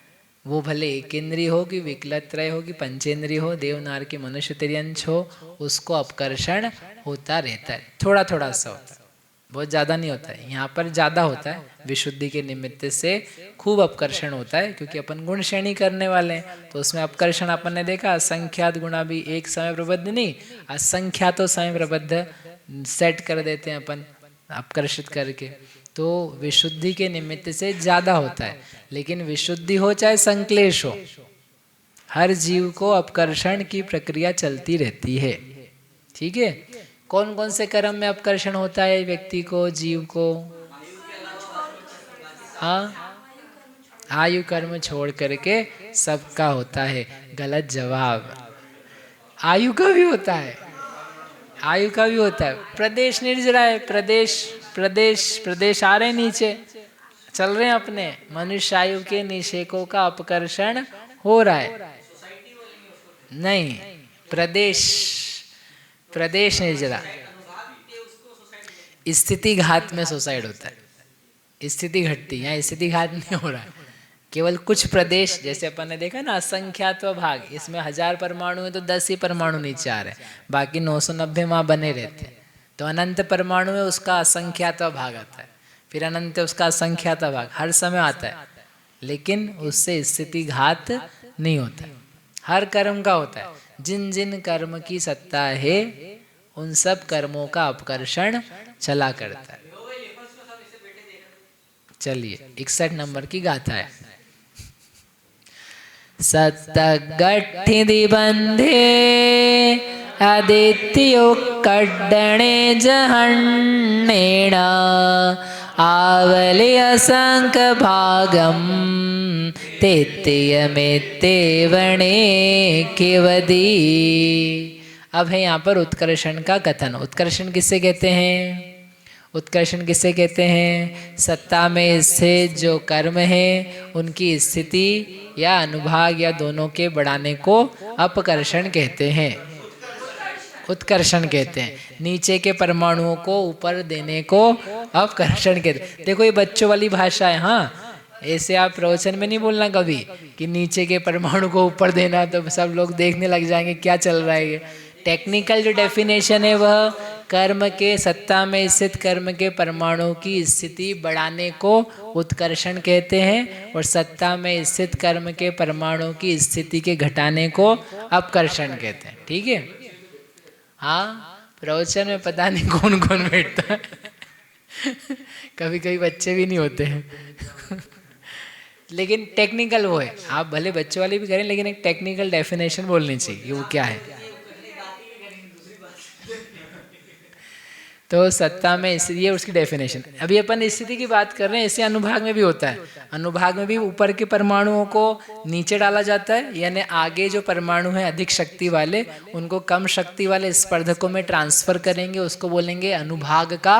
वो भले एक इंद्रिय हो कि विकलत्रय हो कि पंचेंद्रिय हो, देवनार की मनुष्य तिर्यंश हो, उसको अपकर्षण होता रहता है। थोड़ा थोड़ा सा होता है, बहुत ज़्यादा नहीं होता है। यहाँ पर ज़्यादा होता है, विशुद्धि के निमित्त से खूब अपकर्षण होता है, क्योंकि अपन गुण श्रेणी करने वाले हैं। तो उसमें अपकर्षण अपन ने देखा, असंख्यात गुणा भी एक समय प्रबद्ध नहीं, असंख्यातों समय प्रबद्ध सेट कर देते हैं अपन अपकर्षित करके। तो विशुद्धि के निमित्त से ज़्यादा होता है। लेकिन विशुद्धि हो चाहे संक्लेश हो, हर जीव को अपकर्षण की प्रक्रिया चलती रहती है, ठीक है। कौन कौन से कर्म में अपकर्षण होता है व्यक्ति को, जीव को? हाँ, आयु कर्म छोड़ करके सबका होता है। गलत जवाब। आयु का भी होता है, आयु का भी होता है। प्रदेश निर्जरा है, प्रदेश प्रदेश प्रदेश आ रहे नीचे, चल रहे हैं अपने। मनुष्य आयु के निषेकों का अपकर्षण हो रहा है। नहीं, प्रदेश, प्रदेश निर्जरा। स्थिति घात में सुसाइड होता है, स्थिति घटती, यहाँ स्थिति घात नहीं हो रहा है। केवल कुछ प्रदेश, जैसे अपन ने देखा ना असंख्यात्व भाग, इसमें 1000 परमाणु है तो 10 ही परमाणु नीचे आ रहे हैं, बाकी 990 वहाँ बने रहते हैं। तो अनंत परमाणु में उसका असंख्यात्व भाग आता है, फिर अनंत उसका असंख्यात्व भाग हर समय आता है, लेकिन उससे स्थिति घात नहीं होता। हर कर्म का होता है। जिन जिन कर्म की सत्ता है उन सब कर्मों का अपकर्षण चला करता है। चलिए 61 नंबर की गाथा है। सत्तगठिधि बंधे आदित्योक्कड्डणे जहन्नेण आवलि असंक भागम तेत्यमेत्येवणे किवदी। अब है यहाँ पर उत्कर्षण का कथन। उत्कर्षण किसे कहते हैं? उत्कर्षण किसे कहते हैं? सत्ता में स्थित जो कर्म है उनकी स्थिति या अनुभाग या दोनों के बढ़ाने को अपकर्षण कहते हैं, उत्कर्षण कहते हैं। नीचे के परमाणुओं को ऊपर देने को अपकर्षण कहते हैं। देखो ये बच्चों वाली भाषा है, हाँ, ऐसे आप प्रवचन में नहीं बोलना कभी कि नीचे के परमाणु को ऊपर देना, तो सब लोग देखने लग जाएंगे क्या चल रहा है ये। टेक्निकल जो डेफिनेशन है वह कर्म के, सत्ता में स्थित कर्म के परमाणु की स्थिति बढ़ाने को उत्कर्षण कहते हैं, और सत्ता में स्थित कर्म के परमाणु की स्थिति के घटाने को अपकर्षण कहते हैं। ठीक है, हाँ, प्रवचन में पता नहीं कौन कौन बैठता है कभी कभी बच्चे भी नहीं होते हैं लेकिन टेक्निकल वो है, आप भले बच्चों वाली भी करें लेकिन एक टेक्निकल डेफिनेशन बोलनी चाहिए वो क्या है। तो सत्ता में इसलिए उसकी डेफिनेशन। अभी अपन स्थिति की बात कर रहे हैं, ऐसे अनुभाग में भी होता है। अनुभाग में भी ऊपर के परमाणुओं को नीचे डाला जाता है, यानी आगे जो परमाणु हैं अधिक शक्ति वाले उनको कम शक्ति वाले स्पर्धकों में ट्रांसफर करेंगे, उसको बोलेंगे अनुभाग का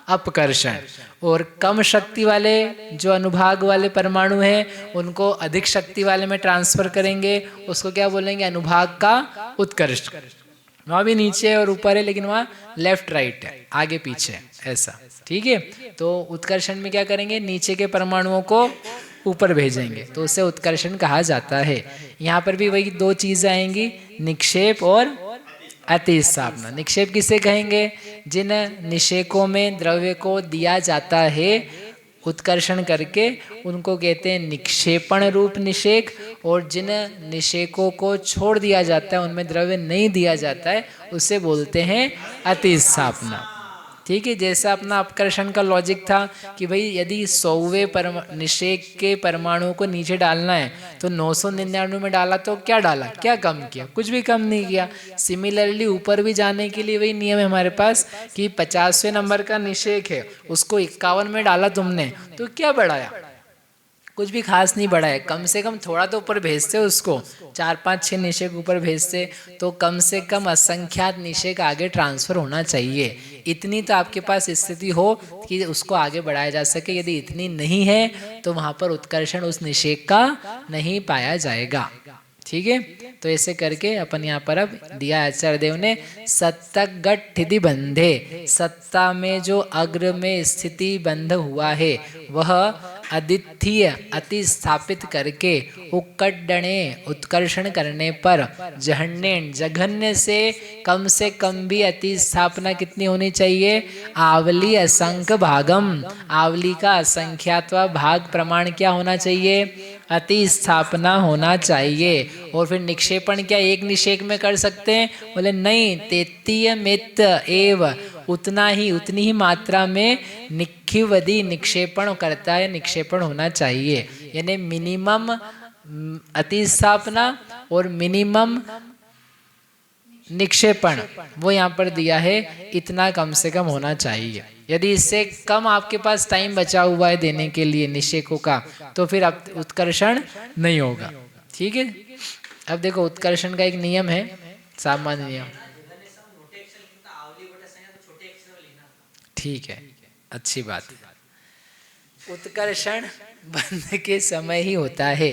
अपकर्षण। और कम शक्ति वाले जो अनुभाग वाले परमाणु हैं उनको अधिक शक्ति वाले में ट्रांसफर करेंगे, उसको क्या बोलेंगे? अनुभाग का उत्कर्षण। वहाँ भी नीचे और ऊपर है लेकिन वहाँ लेफ्ट राइट है, आगे पीछे ऐसा। ठीक है, तो उत्कर्षण में क्या करेंगे? नीचे के परमाणुओं को ऊपर भेजेंगे, तो उसे उत्कर्षण कहा जाता है। यहाँ पर भी वही दो चीजें आएंगी, निक्षेप और अतिस्थापना। निक्षेप किसे कहेंगे? जिन निषेकों में द्रव्य को दिया जाता है उत्कर्षण करके, उनको कहते हैं निक्षेपण रूप निषेक। और जिन निषेकों को छोड़ दिया जाता है, उनमें द्रव्य नहीं दिया जाता है, उसे बोलते हैं अतिस्थापना। ठीक है, जैसा अपना अपकर्षण का लॉजिक था कि भाई यदि 100वें निषेक के परमाणु को नीचे डालना है तो 999 में डाला तो क्या डाला? क्या कम किया? कुछ भी कम नहीं किया। सिमिलरली ऊपर भी जाने के लिए वही नियम है हमारे पास कि 50वें नंबर का निषेक है, उसको 51 में डाला तुमने तो क्या बढ़ाया? कुछ भी खास नहीं बढ़ा है। कम से कम थोड़ा तो ऊपर भेजते उसको, 4 5 6 निषेक ऊपर भेजते तो कम से कम असंख्यात निषेक आगे ट्रांसफर होना चाहिए। इतनी तो आपके पास स्थिति हो कि उसको आगे बढ़ाया जा सके। यदि इतनी नहीं है तो वहाँ पर उत्कर्षण उस निषेक का नहीं पाया जाएगा। ठीक है, तो ऐसे करके अपन यहाँ पर अब दिया आचार्य देव ने सत्तगठिधि बंधे, सत्ता में जो अग्र में स्थिति बंध हुआ है वह अदित्य अति स्थापित करके उक्कड्डणे उत्कर्षण करने पर जहन्नेन जघन्य से कम भी अति स्थापना कितनी होनी चाहिए? आवली असंख्य भागम, आवली का असंख्यात्व भाग प्रमाण क्या होना चाहिए? अति स्थापना होना चाहिए। और फिर निक्षेपण क्या एक निषेक में कर सकते हैं? बोले नहीं, तेत्यमित एव, उतना ही उतनी ही मात्रा में निक्षिवदी निक्षेपण करता है, निक्षेपण होना चाहिए। यानी मिनिमम अति स्थापना और मिनिमम निक्षेपण वो यहाँ पर दिया है, इतना कम से कम होना चाहिए। यदि इससे कम आपके पास टाइम बचा हुआ है देने के लिए निषेकों का, तो फिर अब उत्कर्षण नहीं होगा। ठीक है, अब देखो उत्कर्षण का एक नियम है, सामान्य नियम। ठीक है, अच्छी बात। उत्कर्षण बंध के समय ही होता है,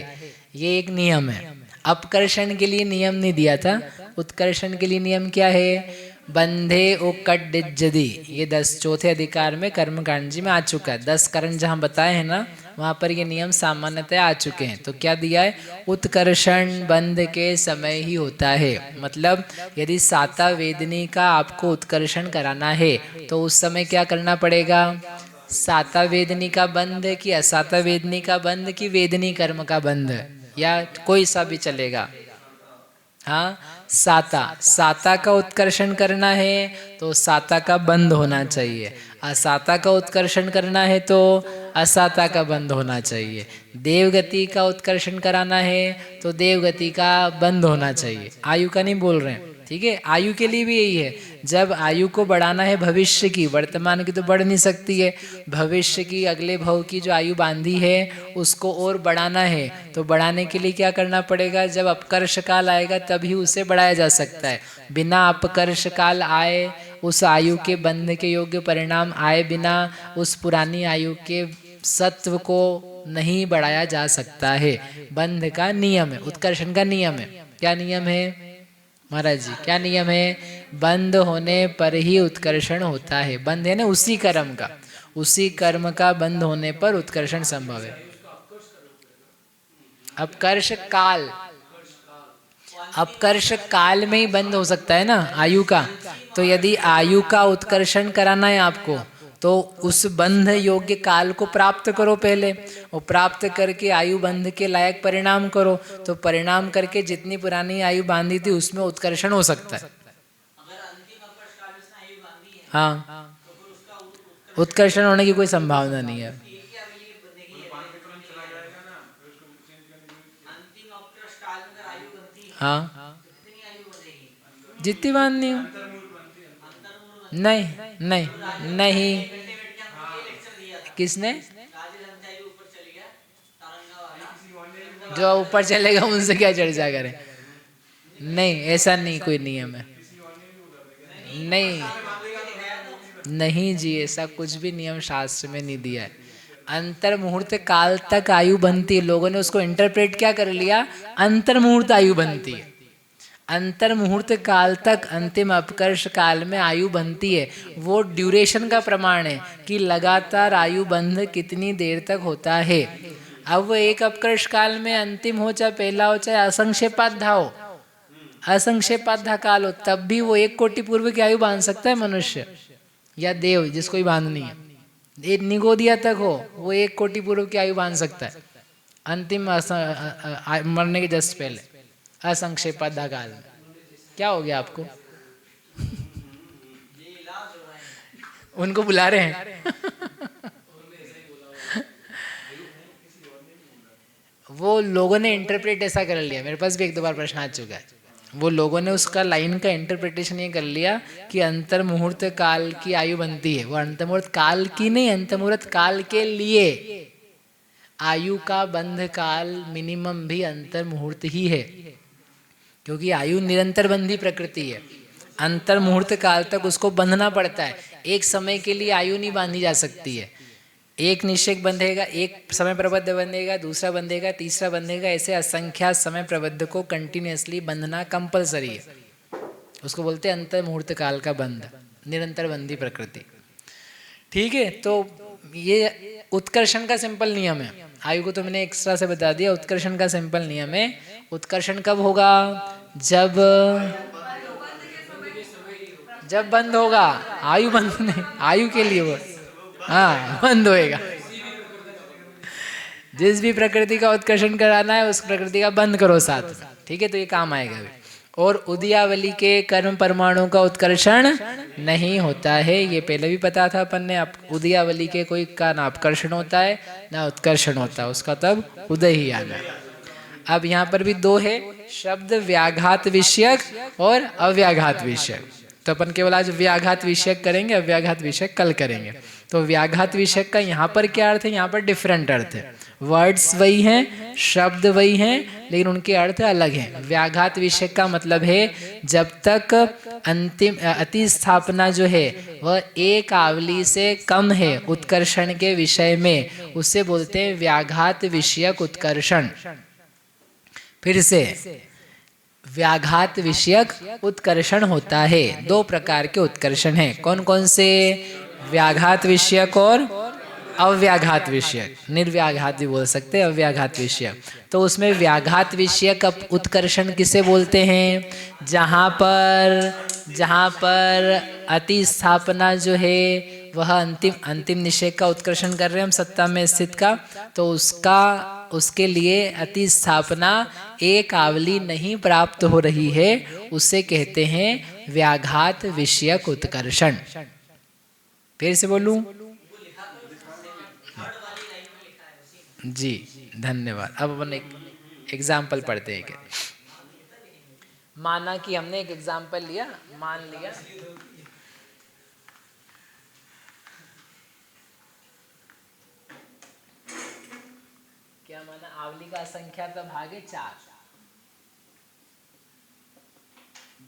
ये एक नियम है। अपकर्षण के लिए नियम नहीं दिया था, उत्कर्षण के लिए नियम क्या है? बंधे उक्कडिज्जति, ये 10 चौथे अधिकार में कर्मकांड जी में आ चुका है। 10 करण जहाँ बताए हैं ना, वहाँ पर ये नियम सामान्यतः आ चुके हैं। तो क्या दिया है? उत्कर्षण बंध के समय ही होता है। मतलब यदि साता वेदनी का आपको उत्कर्षण कराना है तो उस समय क्या करना पड़ेगा? साता वेदनी का बंध कि असाता वेदनी का बंध कि वेदनी कर्म का बंध, या कोई सा भी चलेगा। हाँ, साता का उत्कर्षण करना है तो साता का बंध होना चाहिए, असाता का उत्कर्षण करना है तो असाता का बंध होना चाहिए, देवगति का उत्कर्षण कराना है तो देवगति का बंध होना चाहिए। आयु का नहीं बोल रहे हैं, ठीक है। आयु के लिए भी यही है, जब आयु को बढ़ाना है भविष्य की, वर्तमान की तो बढ़ नहीं सकती है, भविष्य की अगले भव की जो आयु बांधी है उसको और बढ़ाना है, तो बढ़ाने के लिए क्या करना पड़ेगा? जब अपकर्ष काल आएगा तभी उसे बढ़ाया जा सकता है। बिना अपकर्ष काल आए, उस आयु के बंध के योग्य परिणाम आए बिना, उस पुरानी आयु के सत्व को नहीं बढ़ाया जा सकता है। बंध का नियम है, उत्कर्षण का नियम है। क्या नियम है महाराज जी? क्या नियम है? बंध होने पर ही उत्कर्षण होता है। बंध है ना उसी कर्म का, उसी कर्म का बंध होने पर उत्कर्षण संभव है। अपकर्ष काल, अपकर्ष काल में ही बंद हो सकता है ना आयु का। तो यदि आयु का उत्कर्षण कराना है आपको तो उस बंध योग्य काल को प्राप्त करो पहले, और प्राप्त करके आयु बंध के लायक परिणाम करो, तो परिणाम करके जितनी पुरानी आयु बांधी थी उसमें उत्कर्षण हो सकता है। हाँ, उत्कर्षण होने की कोई संभावना नहीं है। हाँ, जितनी बांधनी हो। नहीं नहीं नहीं, किसने? जो ऊपर चलेगा उनसे क्या चर्चा करें? नहीं, ऐसा नहीं कोई नियम है। नहीं नहीं जी, ऐसा कुछ भी नियम शास्त्र में नहीं दिया है। अंतर मुहूर्त काल तक आयु बनती है, लोगों ने उसको इंटरप्रेट क्या कर लिया? अंतर मुहूर्त आयु बनती है। अंतर मुहूर्त काल तक, अंतिम अपकर्ष काल में आयु बनती है, वो ड्यूरेशन का प्रमाण है कि लगातार आयु बंध कितनी देर तक होता है। अब वो एक अपकर्ष काल में अंतिम हो, चाहे पहला हो, चाहे असंक्षेपाधा हो, असंक्षेपाधा काल हो, तब भी वो 1 कोटि पूर्व की आयु बांध सकता है मनुष्य या देव, जिसको ही बांधनी है। एक निगोदिया तक हो, वो 1 कोटि पूर्व की आयु बांध सकता है अंतिम मरने के जस्ट पहले, असंक्षेपाधा काल में। क्या हो गया आपको? उनको बुला रहे हैं। वो लोगों ने इंटरप्रेट ऐसा कर लिया, मेरे पास भी 1-2 बार प्रश्न आ चुका है। वो लोगों ने उसका लाइन का इंटरप्रिटेशन ये कर लिया कि अंतर मुहूर्त काल की आयु बनती है। वो अंतर मुहूर्त काल की नहीं, अंतर मुहूर्त काल के लिए आयु का बंध काल मिनिमम भी अंतर मुहूर्त ही है, क्योंकि आयु निरंतर बंधी प्रकृति है। अंतर मुहूर्त काल तक उसको बंधना पड़ता है। एक समय के लिए आयु नहीं बांधी जा सकती है। एक निश्चय बंधेगा, एक समय प्रबद्ध बंधेगा, दूसरा बंधेगा, तीसरा बंधेगा, ऐसे असंख्यात समय प्रबद्ध को कंटिन्यूअसली बंधना कंपलसरी है। उसको बोलते हैं अंतर मुहूर्त काल का बंध, निरंतर बंधी प्रकृति। ठीक है, तो ये उत्कर्षण का सिंपल नियम है। आयु को तो मैंने एक्स्ट्रा से बता दिया। उत्कर्षण का सिंपल नियम है। उत्कर्षण कब होगा? जब बंद होगा। आयु बंद नहीं, आयु के लिए वो हाँ बंद होएगा। जिस भी प्रकृति का उत्कर्षण कराना है उस प्रकृति का बंद करो साथ में, ठीक है, तो ये काम आएगा भी। और उदयावली के कर्म परमाणु का उत्कर्षण नहीं होता है, ये पहले भी पता था अपन ने। उदयावली के कोई का ना अपकर्षण होता है ना उत्कर्षण होता है, उसका तब उदय ही आना। अब यहाँ पर भी दो है शब्द, व्याघात विषयक और अव्याघात विषयक। तो अपन केवल आज व्याघात विषयक करेंगे, अव्याघात विषयक कल करेंगे। तो व्याघात विषयक का यहाँ पर क्या अर्थ है, यहाँ पर डिफरेंट अर्थ है। वर्ड्स वही हैं, शब्द वही हैं, लेकिन उनके अर्थ अलग हैं। व्याघात विषयक का मतलब है जब तक अंतिम अति स्थापना जो है वह एक आवली से कम है उत्कर्षण के विषय में, उसे बोलते हैं व्याघात विषयक उत्कर्षण। फिर से व्याघात विषयक उत्कर्षण होता है। दो प्रकार के उत्कर्षण हैं। कौन कौन से? व्याघात विषयक और अव्याघात विषयक। निर्व्याघात भी बोल सकते हैं, अव्याघात विषयक। तो उसमें व्याघात विषयक उत्कर्षण किसे बोलते हैं? जहाँ पर अति स्थापना जो है वह अंतिम निषेध का उत्कर्षण कर रहे हैं हम, सत्ता में स्थित का, तो उसके लिए अति स्थापना एक आवली नहीं प्राप्त हो रही है, उसे कहते हैं व्याघात विषयक उत्कर्षण। फिर से बोलूं? जी धन्यवाद। अब अपन एक एग्जाम्पल पढ़ते हैं। माना कि हमने एक एग्जाम्पल लिया, मान लिया क्या माना, आवली का संख्या तो भागे 4,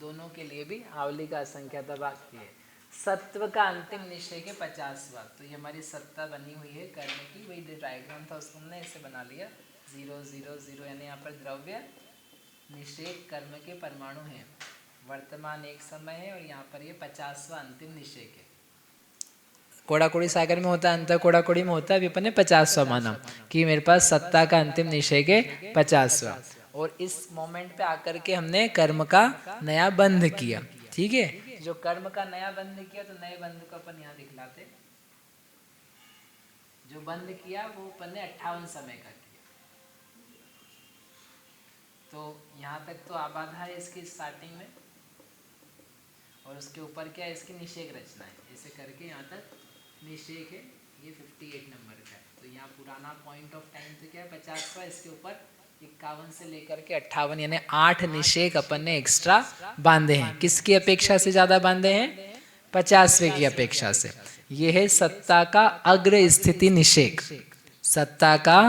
दोनों के लिए भी आवली का संख्या तो भाग है। सत्व का अंतिम निश्चय के 50वां, तो ये हमारी सत्ता बनी हुई है करने की, वही डायग्राम था उसको हमने ऐसे बना लिया 0 0 0, यानी यहाँ पर द्रव्य निषेध कर्म के परमाणु हैं। वर्तमान एक समय है और यहाँ पर ये 50वां अंतिम निषेध है। कोड़ा कोड़ी सागर में होता है, अंतर कोड़ा कोड़ी में होता है। अभी अपन ने 50वां माना कि मेरे पास सत्ता का अंतिम निषेध है 50वां, और इस मोमेंट पे आकर के हमने कर्म का नया बंध किया। ठीक है, जो कर्म का नया बंध किया, तो नए बंध को अपन यहाँ दिखलाते। जो बंध किया वो अपन ने 58 समय का किया। तो यहाँ तक तो आबाधा है इसकी स्टार्टिंग में, और उसके ऊपर क्या है, इसकी निषेध रचना है। ऐसे करके यहाँ तक निषेध है, ये 58 नंबर का है। तो यहाँ पुराना पॉइंट ऑफ टाइम तो क्या है 50वां, इसके ऊपर 51 से लेकर के 58, यानी 8 निषेध अपन ने एक्स्ट्रा बांधे हैं। किसकी अपेक्षा से ज्यादा बांधे हैं? 50वें की अपेक्षा से। यह है सत्ता का अग्र स्थिति निषेध। सत्ता का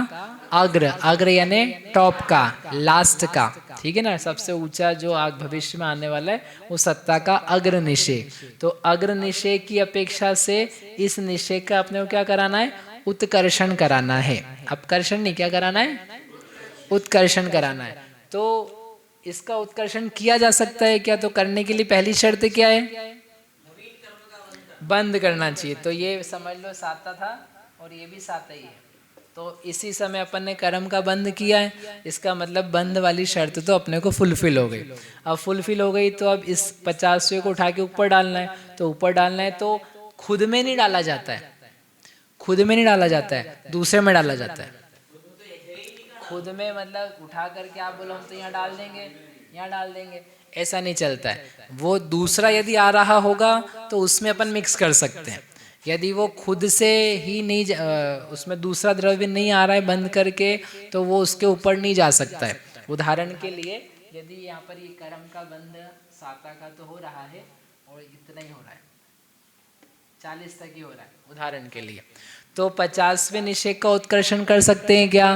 अग्र यानी टॉप का, लास्ट का, ठीक है ना, सबसे ऊंचा जो आग भविष्य में आने वाला है वो सत्ता का अग्र निषेध। तो अग्र निषेध की अपेक्षा से इस निषेध का अपने को क्या कराना है? उत्कर्षण कराना है। अपकर्षण नहीं, क्या कराना है? उत्कर्षण कराना है। तो इसका उत्कर्षण किया जा सकता है क्या? तो करने के लिए पहली शर्त क्या है? बंद करना चाहिए। तो ये समझ लो साता था और ये भी साता ही है। तो इसी समय अपन ने कर्म का बंद किया है, इसका मतलब बंद वाली शर्त तो अपने को फुलफिल हो गई। अब फुलफिल हो गई तो अब इस 50वें को उठा के ऊपर डालना है। तो ऊपर डालना है तो खुद में नहीं डाला जाता है, खुद में नहीं डाला जाता है, दूसरे में डाला जाता है। खुद में मतलब उठा करके आप बोलो हम तो यहाँ डाल देंगे, यहाँ डाल देंगे, ऐसा नहीं चलता है। वो दूसरा यदि आ रहा होगा तो उसमें अपन मिक्स कर सकते हैं। यदि वो खुद से ही नहीं उसमें दूसरा द्रव्य नहीं आ रहा है बंद करके, तो वो उसके ऊपर नहीं जा सकता है। उदाहरण के लिए यदि यहाँ पर ये कर्म का बंध साता का तो हो रहा है और इतना ही हो रहा है, 40 तक ही हो रहा है उदाहरण के लिए, तो 50वें निषेध का उत्कर्षण कर सकते हैं क्या?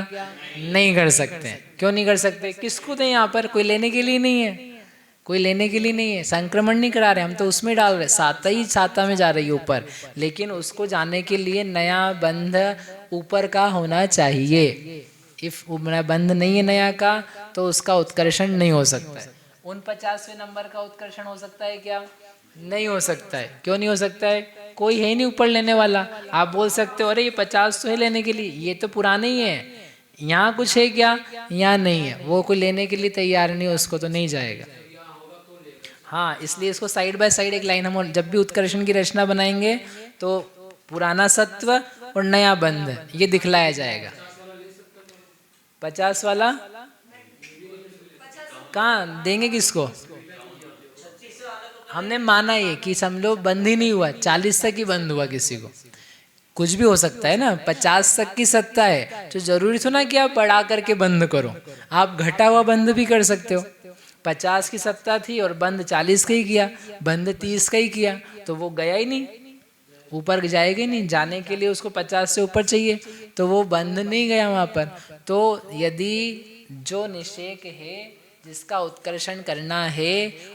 नहीं कर सकते हैं। क्यों नहीं कर सकते? किसको दें? यहाँ पर कोई लेने के लिए नहीं है, कोई लेने के लिए नहीं है, संक्रमण नहीं करा रहे हम, तो उसमें डाल रहे, साता ही साता में जा रही है ऊपर, लेकिन उसको जाने के लिए नया बंध ऊपर का होना चाहिए। इफ बंध नहीं है नया का तो उसका उत्कर्षण नहीं हो सकता है। उन 50वें नंबर का उत्कर्षण हो सकता है क्या? नहीं हो सकता है। क्यों नहीं हो सकता है? कोई है नहीं ऊपर लेने वाला। आप बोल सकते हो अरे ये 50 तो है लेने के लिए, ये तो पुराने ही है, यहाँ कुछ है क्या? यहाँ नहीं है, वो कोई लेने के लिए तैयार नहीं है, उसको तो नहीं जाएगा। हाँ, इसलिए इसको साइड बाय साइड एक लाइन हम जब भी उत्कर्षण की रचना बनाएंगे तो पुराना सत्व और नया बंध ये दिखलाया जाएगा। 50 वाला कहाँ देंगे? किसको? हमने माना ये कि समझ लो बंद ही नहीं हुआ, 40 तक ही बंद हुआ किसी को। कुछ भी हो सकता है ना, 50 तक की सत्ता है, तो जरूरी तो ना कि आप बढ़ा करके बंद करो, आप घटा हुआ बंद भी कर सकते हो। 50 की सत्ता थी और बंद 40 का ही किया, बंद 30 का ही किया, तो वो गया ही नहीं, ऊपर जाएगा ही नहीं, जाने के लिए उसको 50 से ऊपर चाहिए, तो वो बंद नहीं गया वहाँ पर। तो यदि जो निषेक है जिसका उत्कर्षण करना है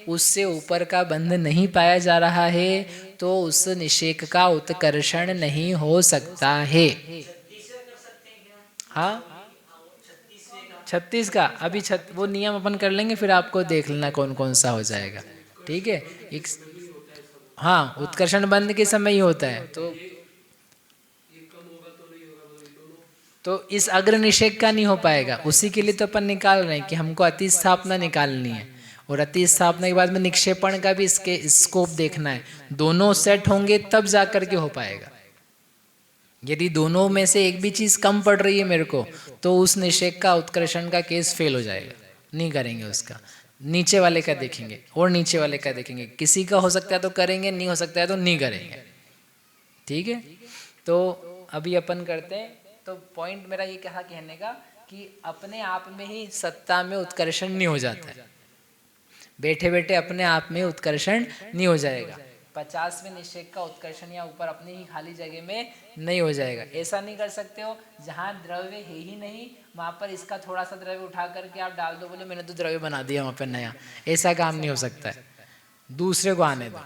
उससे ऊपर का बंध नहीं पाया जा रहा है, तो उस निषेक का उत्कर्षण नहीं हो सकता है। हाँ 36 का अभी वो नियम अपन कर लेंगे, फिर आपको देख लेना कौन कौन सा हो जाएगा। ठीक है, एक हाँ उत्कर्षण बंद के समय ही होता है। तो इस अग्र निषेक का नहीं हो पाएगा, उसी के लिए तो अपन निकाल रहे हैं कि हमको अति स्थापना निकालनी है, और अति स्थापना के बाद में निक्षेपण का भी इसके स्कोप देखना है, दोनों सेट होंगे तब जा करके हो पाएगा। यदि दोनों में से एक भी चीज कम पड़ रही है मेरे को, तो उस निषेक का उत्कर्षण का केस फेल हो जाएगा, नहीं करेंगे उसका। नीचे वाले का देखेंगे और नीचे वाले का देखेंगे, किसी का हो सकता है तो करेंगे, नहीं हो सकता है तो नहीं करेंगे। ठीक है, तो अभी अपन करते हैं। तो पॉइंट मेरा ये कहा कहने का कि अपने आप में ही सत्ता में उत्कर्षण नहीं हो जाता है, बैठे बैठे अपने आप में उत्कर्षण नहीं हो जाएगा। 50वें निषेक का उत्कर्षण या ऊपर अपनी ही खाली जगह में नहीं हो जाएगा। ऐसा नहीं कर सकते हो जहाँ द्रव्य है ही नहीं वहाँ पर इसका थोड़ा सा द्रव्य उठा करके आप डाल दो, बोले मैंने तो द्रव्य बना दिया वहाँ पर नया, ऐसा काम नहीं हो सकता है। दूसरे को आने दो,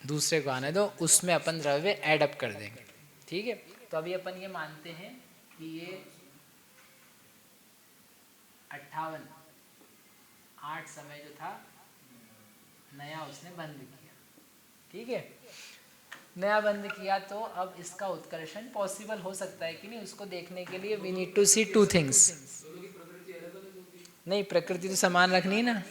दूसरे को आने दो, उसमें अपन द्रव्य एडअप कर देंगे। ठीक है, तो अभी अपन ये मानते हैं कि ये 58 8 समय जो था नया उसने बंद किया। ठीक है, नया बंद किया, तो अब इसका उत्कर्षण पॉसिबल हो सकता है कि नहीं, उसको देखने के लिए we need to see two things. नहीं, प्रकृति तो समान रखनी है ना।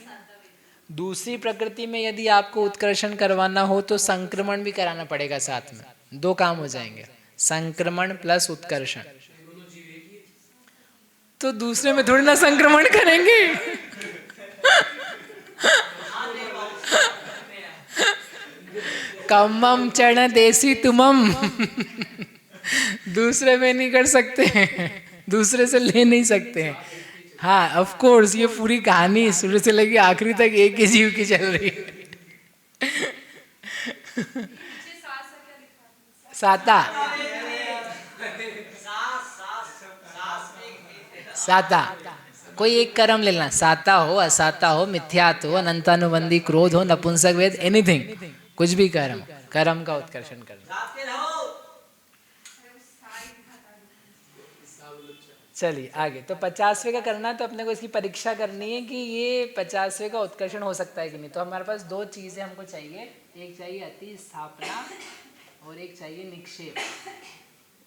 दूसरी प्रकृति में यदि आपको उत्कर्षण करवाना हो तो संक्रमण भी कराना पड़ेगा साथ में, दो काम हो जाएंगे, संक्रमण प्लस उत्कर्षण। तो दूसरे में थोड़ी ना संक्रमण करेंगे कमम चढ़ देसी तुमम दूसरे में नहीं कर सकते हैं, दूसरे से ले नहीं सकते हैं। हाँ ऑफ कोर्स, ये पूरी कहानी शुरू से लेके आखिरी तक एक ही जीव की चल रही है। साता साता कोई एक कर्म ले लेना, साता हो, असाता हो, मिथ्यात हो, अनंतानुबंधी क्रोध हो, नपुंसक वेद, एनीथिंग, कुछ भी कर्म, कर्म का उत्कर्षण करना। चलिए आगे, तो 50वें का करना है तो अपने को इसकी परीक्षा करनी है कि ये 50वें का उत्कर्षण हो सकता है कि नहीं। तो हमारे पास दो चीजें हमको चाहिए, एक चाहिए अति स्थापना और एक चाहिए निक्षेप।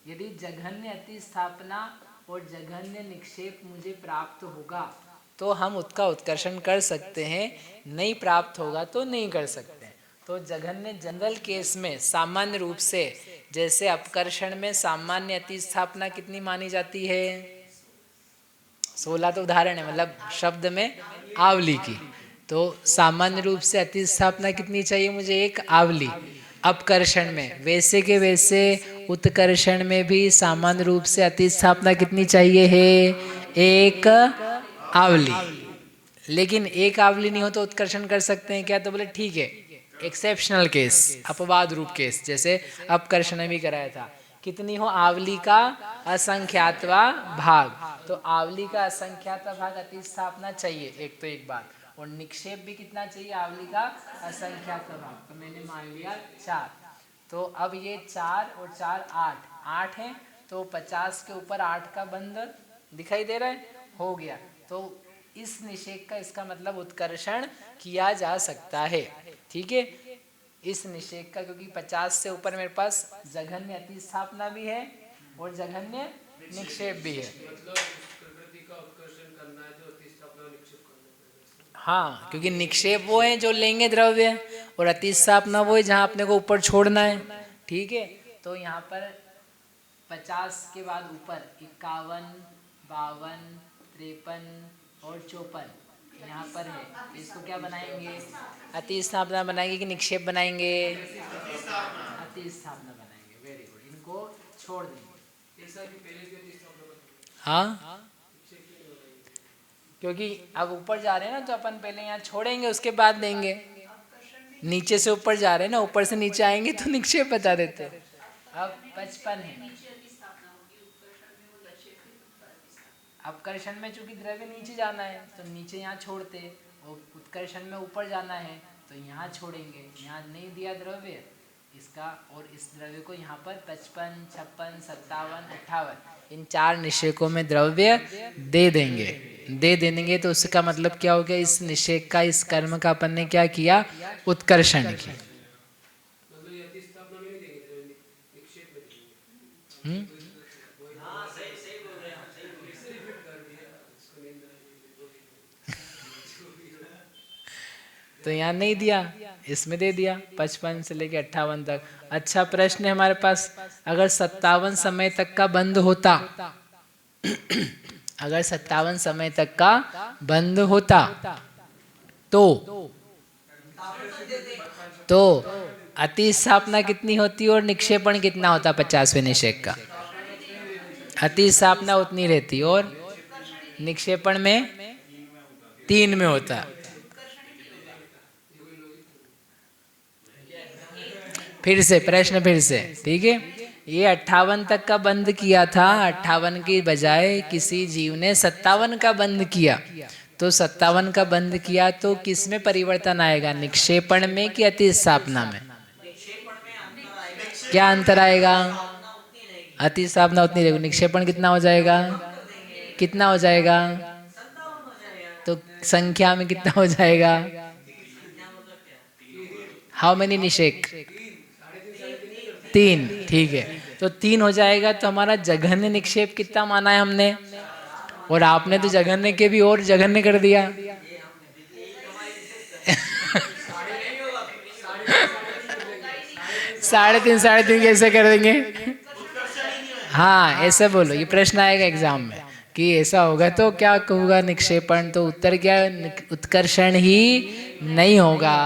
यदि जघन्य अति स्थापना और जघन्य निक्षेप मुझे प्राप्त होगा तो हम उसका उत्कर्षण कर सकते हैं, नहीं प्राप्त होगा तो नहीं कर सकते। तो जघन्य जनरल केस में सामान्य रूप से, जैसे अपकर्षण में सामान्य अति स्थापना कितनी मानी जाती है, 16 तो उदाहरण है, मतलब शब्द में आवली की। तो सामान्य रूप से अति स्थापना कितनी चाहिए मुझे, एक आवली। अपकर्षण में वैसे के वैसे उत्कर्षण में भी सामान्य रूप से अति स्थापना कितनी चाहिए है, एक आवली। लेकिन एक आवली नहीं हो तो उत्कर्षण कर सकते हैं क्या, तो बोले ठीक है, एक्सेप्शनल केस, अपवाद रूप केस, जैसे अपकर्षण में भी कराया था, कितनी हो आवली का असंख्यातवा भाग। तो आवली का असंख्यातवा भाग अति स्थापना चाहिए, एक तो एक बात, और निक्षेप भी कितना चाहिए, आवली का असंख्यातवा भाग। तो मैंने मान लिया 4। तो अब ये 4 और 4 8 है, तो 50 के ऊपर 8 का बंध दिखाई दे रहा है, हो गया। तो इस निषेक का इसका मतलब उत्कर्षण किया जा सकता है। ठीक है, इस निषेक का, क्योंकि 50 से ऊपर मेरे पास जघन्य अति स्थापना भी है और जघन्य निक्षेप भी है। हाँ, क्योंकि निक्षेप वो है जो लेंगे द्रव्य, और अति स्थापना वो है जहाँ अपने को ऊपर छोड़ना है। ठीक है, तो यहाँ पर 50 के बाद ऊपर 51, 52, 53 और 54 यहाँ पर है, इसको क्या बनाएंगे, अति स्थापना बनाएंगे कि निक्षेप बनाएंगे, अति स्थापना बनाएंगे। वेरी गुड, इनको छोड़ देंगे। हाँ, क्योंकि अब ऊपर जा रहे हैं ना, तो अपन पहले यहाँ छोड़ेंगे, उसके बाद देंगे। नीचे से ऊपर जा रहे हैं ना, ऊपर से नीचे आएंगे तो निक्षेप बता देते। अब 55 है। अपकर्षण में चूंकि द्रव्य नीचे जाना है तो नीचे यहाँ छोड़ते, और उत्कर्षण में ऊपर जाना है तो यहाँ छोड़ेंगे। यहाँ नहीं दिया द्रव्य इसका, और इस द्रव्य को यहाँ पर 55, 56, 57, 58 इन 4 निषेकों में द्रव्य दे देंगे तो उसका मतलब क्या हो गया, इस निषेक का, इस कर्म का अपन ने क्या किया, उत्कर्षण किया। तो यहाँ नहीं दिया, इसमें दे दिया 55 से लेके 58 तक। अच्छा प्रश्न है हमारे पास, अगर 57 समय तक का बंद होता अगर 57 समय तक का बंद होता तो अति स्थापना कितनी होती और निक्षेपण कितना होता 50वें निषेक का? अति स्थापना उतनी रहती और निक्षेपण में 3 में होता। फिर से प्रश्न, फिर से, ठीक है। ये 58 तक का बंद किया था, 58 की बजाय किसी जीव ने 57 का बंद किया, तो 57 का बंद किया तो किस में परिवर्तन आएगा, निक्षेपण में कि अति स्थापना में? क्या अंतर आएगा? अति स्थापना उतनी रहेगी, निक्षेपण कितना हो जाएगा, कितना हो जाएगा? तो संख्या में कितना हो जाएगा? How many निषेक? 3, ठीक है। तो 3 हो जाएगा, तो हमारा जघन्य निक्षेप कितना माना है हमने, और आपने तो जघन्य के भी और जघन्य कर दिया। साढ़े तीन कैसे कर देंगे? हाँ ऐसे बोलो, ये प्रश्न आएगा एग्जाम में कि ऐसा होगा तो क्या होगा निक्षेपण, तो उत्तर क्या, उत्कर्षण ही नहीं होगा,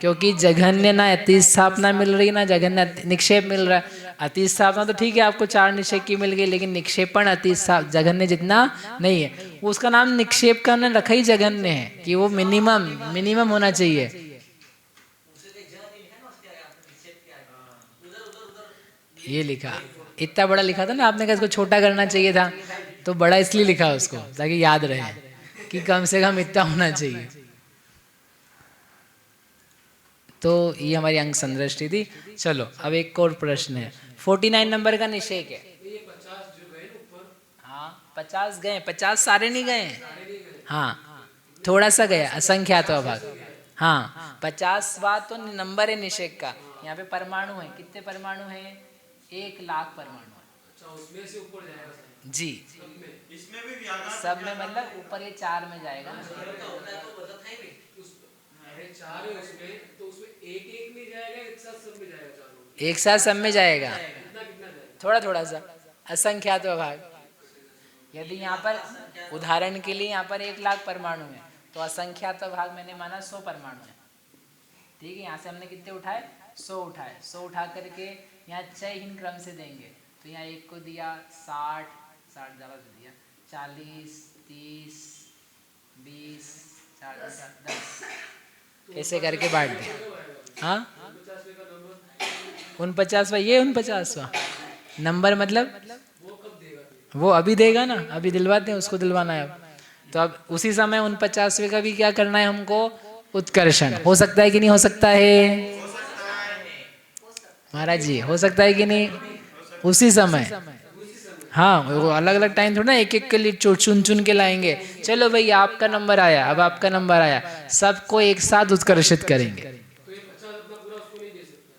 क्योंकि जघन्य ना अति स्थापना मिल रही ना जघन्य निक्षेप मिल रहा है। अति स्थापना तो ठीक है आपको 4 निषेक की मिल गई, लेकिन निक्षेपण अति जघन्य जितना नहीं है। उसका नाम निक्षेप का ने रखा ही जघन्य है कि वो मिनिमम होना चाहिए। ये लिखा, इतना बड़ा लिखा था ना आपने, कहा इसको छोटा करना चाहिए था, तो बड़ा इसलिए लिखा उसको ताकि याद रहे कि कम से कम इतना होना चाहिए। तो ये हमारी अंक संदृष्टि थी। चलो अब एक और प्रश्न है, 49 नंबर का निषेक है। हाँ 50 गए, 50 सारे नहीं गए, हाँ थोड़ा सा गया, असंख्यात अभाग। हाँ 50वां तो नंबर है निषेक का। यहाँ पे परमाणु है, कितने परमाणु है? 1,00,000 परमाणु है। उसमें से ऊपर जाएगा जी, इसमें भी सब में, मतलब ऊपर ये 4 में जाएगा। 4 है उसमें, तो उसमें एक में जाएगा, एक साथ सब में जाएगा? एक साथ सब में जाएगा, थोड़ा सा असंख्यात भाग। यदि यहाँ पर उदाहरण के लिए यहाँ पर 1,00,000 परमाणु है, तो असंख्यात भाग मैंने माना 100 परमाणु है, ठीक है। यहाँ से हमने कितने उठाए? 100 उठाए। 100 उठा करके यहाँ चयहीन क्रम से देंगे, तो यहाँ एक को दिया 60 ज़्यादा से दिया, 40, 30, 20, 40, 10 ऐसे करके बांट दें। हाँ 49वां, ये 49वां नंबर, मतलब वो अभी देगा ना, अभी दिलवाते हैं, उसको दिलवाना है अब। तो अब उसी समय 49वें का भी क्या करना है हमको? उत्कर्षण। हो सकता है कि नहीं हो सकता है महाराज जी? हो सकता है कि नहीं? उसी समय, हाँ वो अलग अलग टाइम थोड़ा ना, एक एक के लिए चुन के लाएंगे। चलो भाई आपका नंबर आया, अब आपका नंबर आया, सबको एक साथ उत्कर्षित करेंगे।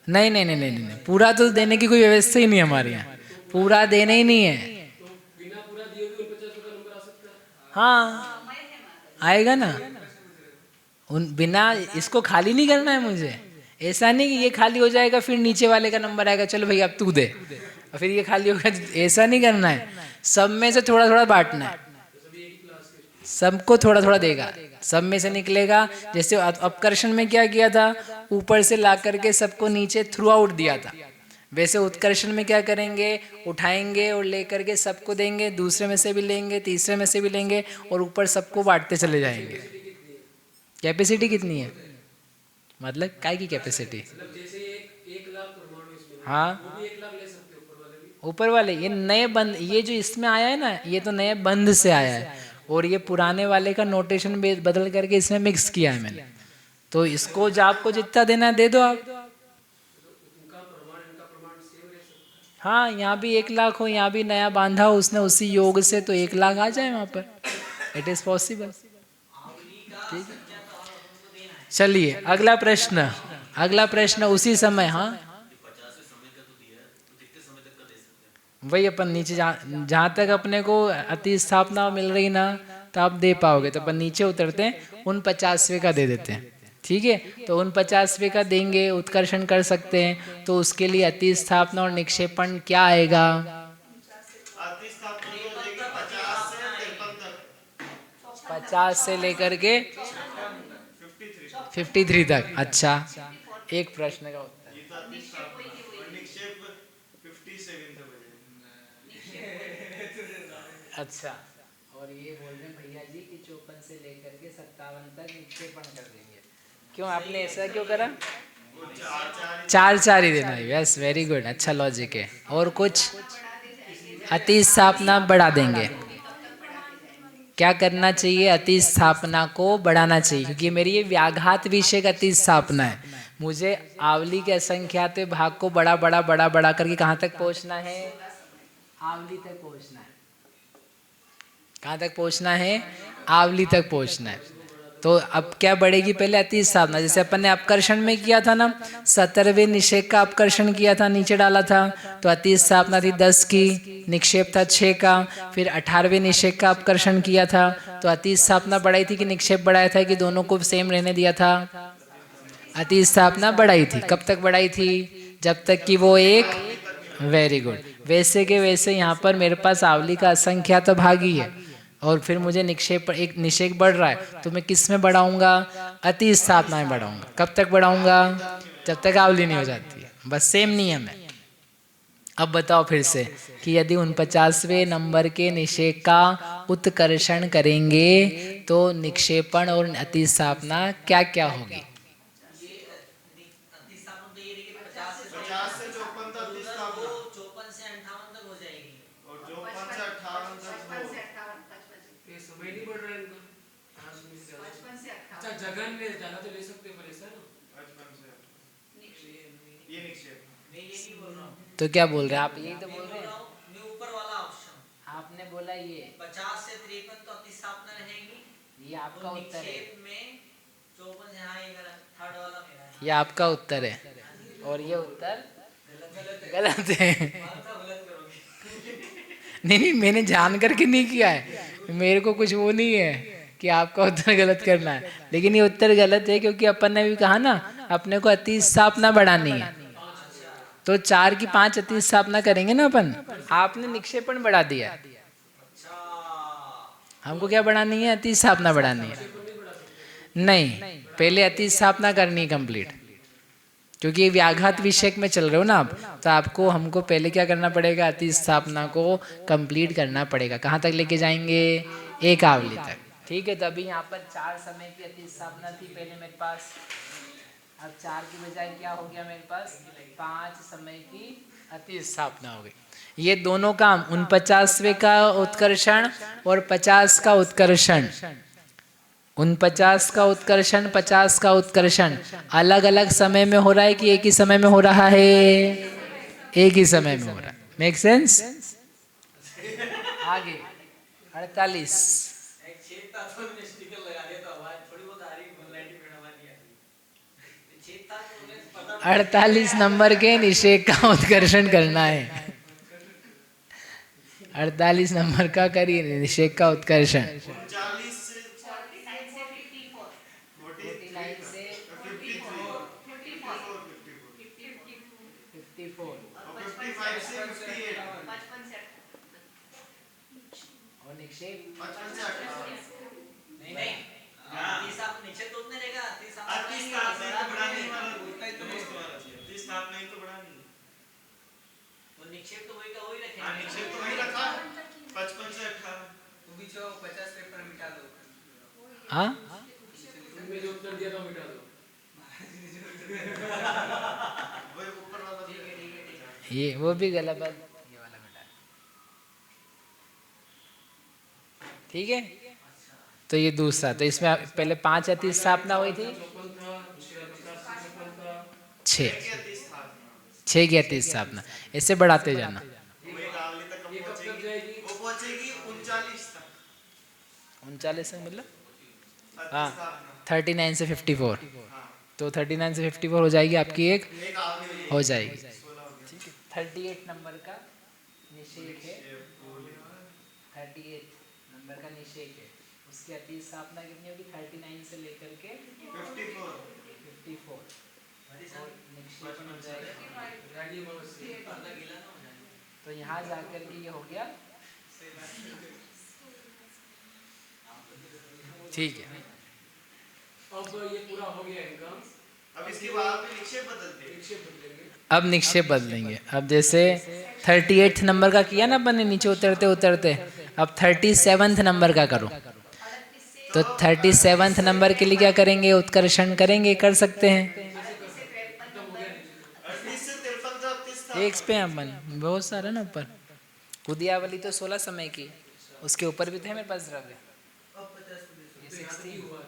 नहीं, पूरा तो देने की कोई व्यवस्था ही नहीं हमारे यहाँ, पूरा देना ही नहीं है। हाँ आएगा ना, बिना इसको खाली नहीं करना है मुझे। ऐसा नहीं कि ये खाली हो जाएगा फिर नीचे वाले का नंबर आएगा, चलो भाई अब तू दे, और फिर ये खाली होगा, ऐसा नहीं करना है। सब में से थोड़ा थोड़ा बांटना है, सबको थोड़ा थोड़ा देगा, सब में से निकलेगा। जैसे अपकर्षण में क्या किया था, ऊपर से ला करके सबको नीचे थ्रू आउट दिया था, वैसे उत्कर्षण में क्या करेंगे, उठाएंगे और लेकर के सबको देंगे, दूसरे में से भी लेंगे, तीसरे में से भी लेंगे और ऊपर सबको बांटते चले जाएंगे। कैपेसिटी कितनी है, मतलब काय की कैपेसिटी? हाँ ऊपर वाले, ये नए बंद, ये जो इसमें आया है ना, ये तो नए बंद से आया है और ये पुराने वाले का नोटेशन बदल करके इसमें मिक्स किया है मैंने। तो इसको जो आपको जितना देना है दे दो आप। हाँ यहाँ भी 1 लाख हो, यहाँ भी नया बांधा हो उसने उसी योग से, तो 1 लाख आ जाए वहाँ पर, इट इज पॉसिबल। ठीक है, चलिए अगला प्रश्न, अगला प्रश्न उसी समय। हाँ वही अपन नीचे जहाँ तक अपने को अति स्थापना मिल रही ना, तो आप दे पाओगे, तो अपन नीचे उतरते हैं, उन 50वें का दे देते हैं। ठीक है, तो उन 50वें का देंगे, उत्कर्षण कर सकते हैं, तो उसके लिए अति स्थापना और निक्षेपण क्या आएगा? 50 से लेकर के 53 तक। अच्छा, एक प्रश्न का उत्तर। अच्छा, और ये बोल रहे हैं भैया जी कि 54 से लेकर के 57 तक निक्षेपण कर देंगे। क्यों आपने ऐसा क्यों करा? 4 ही देना है। यस वेरी गुड, अच्छा लॉजिक है। और कुछ? अति स्थापना बढ़ा देंगे। क्या करना चाहिए? अति स्थापना को बढ़ाना चाहिए, क्योंकि मेरी ये व्याघात विषय का अति स्थापना है। मुझे आवली के असंख्यात भाग को बड़ा बड़ा बड़ा बड़ा करके कहाँ तक पहुँचना है? आवली तक पहुँचना है। कहाँ तक पहुँचना है? आवली तक पहुँचना है। तो अब क्या बढ़ेगी? पहले अति स्थापना, जैसे अपन ने अपकर्षण में किया था ना, 17वें निषेक का अपकर्षण किया था, नीचे डाला था, तो अति स्थापना थी 10 की, निक्षेप था 6 का। फिर 18वें निषेक का अपकर्षण किया था, तो अति स्थापना बढ़ाई थी कि निक्षेप बढ़ाया था, कि दोनों को सेम रहने दिया था? अति स्थापना बढ़ाई थी। कब तक बढ़ाई थी? जब तक कि वो एक, वेरी गुड, वैसे के वैसे यहाँ पर मेरे पास आवली का असंख्यात भाग ही है, और फिर मुझे निक्षेप, एक निषेक बढ़ रहा है, तो मैं किस में बढ़ाऊंगा? अति स्थापना में बढ़ाऊंगा। कब तक बढ़ाऊंगा? जब तक आवली नहीं हो जाती है। बस सेम नियम है। अब बताओ फिर से कि यदि 49वें नंबर के निषेक का उत्कर्षण करेंगे तो निक्षेपण और अति स्थापना क्या क्या होगी? तो क्या बोल रहे हैं आप? यही तो बोल रहे हैं। ऊपर वाला ऑप्शन आपने बोला, ये 50 से 53 तो अति स्थापना रहेगी। ये आपका उत्तर है। में 54 से, हाँ ये थर्ड वाला मेरा है। ये आपका उत्तर है, और ये उत्तर गलत है। नहीं, मैंने जान करके नहीं किया है, मेरे को कुछ वो नहीं है कि आपका उत्तर गलत करना है, लेकिन ये उत्तर गलत है, क्योंकि अपन ने भी कहा ना, अपने को अति स्थापना बढ़ानी है, तो 4 की 5 अति स्थापना करेंगे ना अपन। आपने निक्षेपण बढ़ा दिया, हमको क्या बढ़ानी है? अति स्थापना बढ़ानी है। नहीं, पहले अति स्थापना करनी है कंप्लीट, क्योंकि ये व्याघात विषय में चल रहे हो ना आप, तो आपको, हमको पहले क्या करना पड़ेगा? अति स्थापना को कंप्लीट करना पड़ेगा। कहाँ तक लेके जाएंगे? एक आवली तक। ठीक है, तो अभी यहाँ पर 4 समय की अति स्थापना थी पहले मेरे पास, अब 4 की बजाय क्या हो गया मेरे पास? 5 समय की अति स्थापना हो गई। ये दोनों काम, 49वें का उत्कर्षण और 50 का उत्कर्षण, 49 का उत्कर्षण, 50 का उत्कर्षण अलग अलग समय में हो रहा है कि एक ही समय में हो रहा है? एक ही समय में हो रहा है। Make sense? आगे 48, 48 नंबर के निषेक का उत्कर्षण करना है। 48 नंबर का करिए निषेक का उत्कर्षण। 54 और निक्षेप 55 से 58। नहीं, निक्षेप तो उतने रहेगा। निक्षेप तो वही रखा 55 से 18 वो भी 50 पेपर मिटा दो। हाँ उनमें जो उत्तर दिया था मिटा दो। वही ऊपर वाला ये वो भी गलत बात, ये वाला बेटा ठीक है। तो ये दूसरा, तो इसमें पहले 5 अति स्थापना हुई थी, 6 की अति स्थापना, इससे बढ़ाते जाना। वही डालने तक कब पहुंचेगी? वो पहुंचेगी 39 तक। 39 से मतलब अति हाँ स्थापना। 39 से 54, हाँ, तो 39 से 54 हो जाएगी आपकी एक एक आवली हो जाएगी। 16 हो गया। ठीक है, 38 नंबर का निषेक है, 38 नंबर का निषेक है, उसकी अति स्थापना कितनी होगी? 39 से लेकर के 54 54 और निक्षेपण हो जाएगा। तो यहाँ जाकर के ये हो गया, ठीक है। अब ये पूरा हो गया इनका। अब इसके बाद भी निक्षेप बदलते हैं। अब निक्षेप बदलेंगे। अब जैसे 38 नंबर का किया ना अपन ने नीचे उतरते उतरते, अब 37 नंबर का करो। तो 37 नंबर के लिए क्या करेंगे? उत्कर्षण करेंगे, कर सकते हैं। 38 से 53 तक अति स्थापना। एक पे अपन बहुत सारा ना ऊपर, उदयावली तो 16 समय की, उसके ऊपर भी थे मेरे पास द्रव्य। ये 16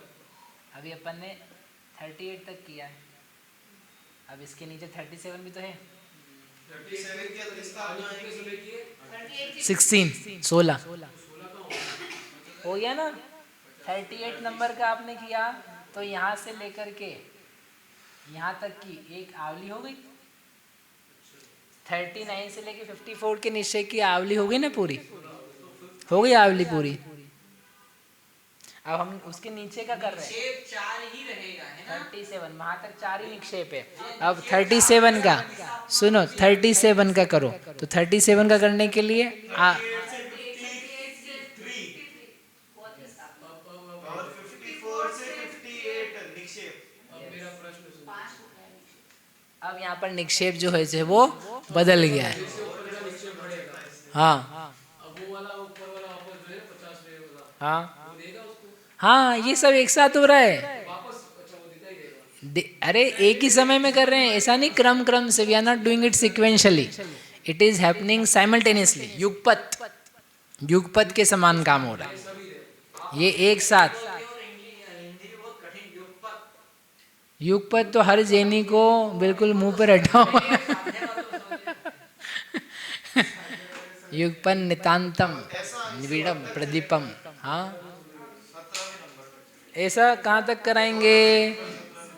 अभी अपन ने 38 तक किया है, अब इसके नीचे 37 भी तो है। 37 की अति स्थापना आएगी। 16 हो गया ना। 38 नंबर का आपने किया तो यहाँ से लेकर के यहाँ तक की एक आवली हो गई। 39 से लेके 54 के निश्चय की आवली हो गई ना, पूरी हो गई आवली पूरी। अब हम उसके नीचे का कर रहे हैं, निक्षेप 4 ही रहेगा है ना। 37 वहां तक 4 ही निक्षेप है। अब 37 का सुनो, 37 का करो। तो 37 का करने के लिए 38 से 53 और 54 से 58 निक्षेप। अब मेरा प्रश्न सुनो। अब यहाँ पर निक्षेप जो है वो बदल गया है। हाँ अब वो वाला ऊपर वाला वापस जो है 50 रहेगा, हाँ वो देगा उसको हाँ, ये सब एक साथ हो रहा है। वापस। अच्छा वो देता ही देगा। अरे एक ही समय में कर रहे हैं, ऐसा नहीं क्रम से। We are not doing it sequentially, it is happening simultaneously. युगपत के समान काम हो रहा है ये एक साथ। युगपत तो हर जैनी को बिल्कुल मुंह पे रटा हुआ है। युगपन नितांतम निविड़म प्रदीपम। हाँ, ऐसा कहाँ तक कराएंगे?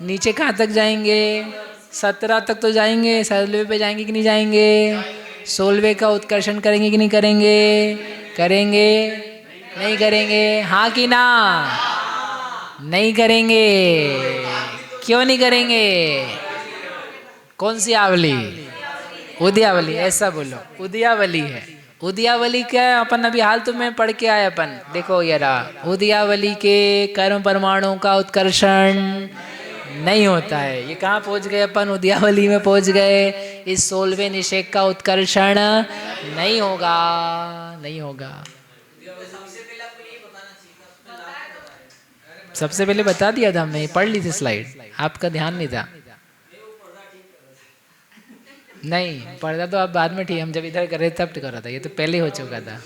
नीचे कहाँ तक जाएंगे? 17 तक तो जाएंगे। 16वें पे जाएंगे कि नहीं जाएंगे? 16वें का उत्कर्षण करेंगे कि नहीं करेंगे? करेंगे नहीं करेंगे? हाँ कि ना? नहीं करेंगे। क्यों नहीं करेंगे? कौन सी आवली? उदयावली। ऐसा बोलो, उदयावली है। उदयावली क्या है? अपन अभी हाल तो में पढ़ के आए अपन। देखो ये रहा, उदयावली के कर्म परमाणुओं का उत्कर्षण नहीं होता है। ये कहाँ पहुंच गए अपन? उदयावली में पहुंच गए। इस 16वें निषेक का उत्कर्षण नहीं होगा, नहीं होगा। सबसे पहले बता दिया था हमने, पढ़ ली थी स्लाइड, आपका ध्यान नहीं था। नहीं, पर्दा तो आप बाद में ठीक, हम जब इधर कर रहे तब कर रहा था, ये तो पहले हो चुका था।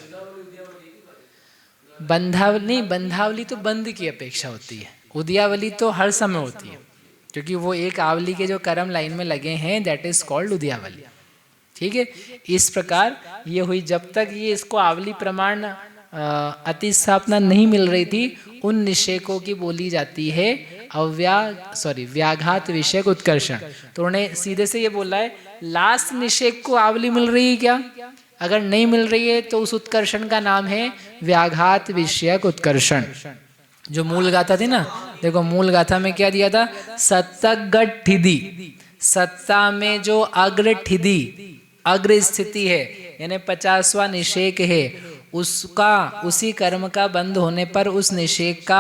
बंधावली नहीं, बंधावली तो बंद की अपेक्षा होती है, उदयावली तो हर समय होती है, क्योंकि वो एक आवली के जो कर्म लाइन में लगे हैं, दैट इज कॉल्ड उदयावली। ठीक है, इस प्रकार ये हुई। जब तक ये इसको आवली प्रमाण अति स्थापना नहीं मिल रही थी, उन निषेकों की बोली जाती है व्याघात विषयक उत्कर्षण। तो उन्होंने सीधे से ये बोला है, लास्ट निषेक को आवली मिल रही है क्या? अगर नहीं मिल रही है तो उस उत्कर्षण का नाम है व्याघात विषयक उत्कर्षण। जो मूल गाथा थी ना, देखो मूल गाथा में क्या दिया था? सत्तगट ठिदी, सत्ता में जो अग्र ठिदी, अग्र स्थिति है, यानी 50वां निषेक है, उसका उसी कर्म का बंद होने पर उस निषेक का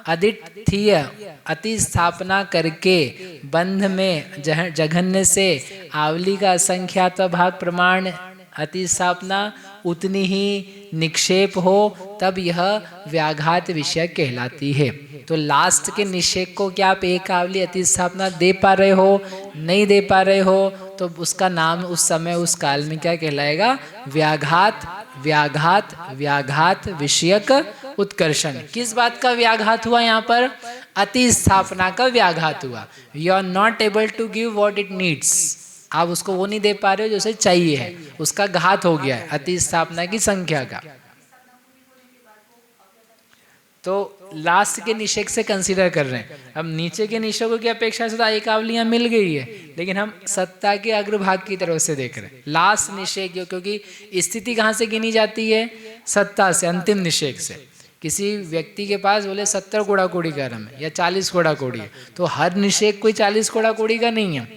अदिठीय अति स्थापना करके बंध में जघन्य से आवली का असंख्यात भाग प्रमाण अति स्थापना उतनी ही निक्षेप हो, तब यह व्याघात विषय कहलाती है। तो लास्ट के निषेक को क्या आप एक आवली अति स्थापना दे पा रहे हो, नहीं दे पा रहे हो, तो उसका नाम उस समय उस काल में क्या कहलाएगा? व्याघात। व्याघात व्याघात विषयक उत्कर्षण। किस बात का व्याघात हुआ यहाँ पर? अति स्थापना का व्याघात हुआ। You are not able to give what it needs. आप उसको वो नहीं दे पा रहे हो जो उसे चाहिए है, उसका घात हो गया है अति स्थापना की संख्या का। तो लास्ट के निषेक से कंसीडर कर रहे हैं। अब नीचे के निषेकों की अपेक्षा से तो एक आवलियां मिल गई है, लेकिन हम सत्ता के अग्रभाग की तरफ से देख रहे हैं। लास्ट निषेक, क्योंकि स्थिति कहाँ से गिनी जाती है? सत्ता से, अंतिम निषेक से। किसी व्यक्ति के पास बोले 70 कोड़ा कोड़ी कर्म है या 40 कोड़ा कोड़ी है, तो हर निषेक कोई 40 कोड़ा कोड़ी का नहीं है,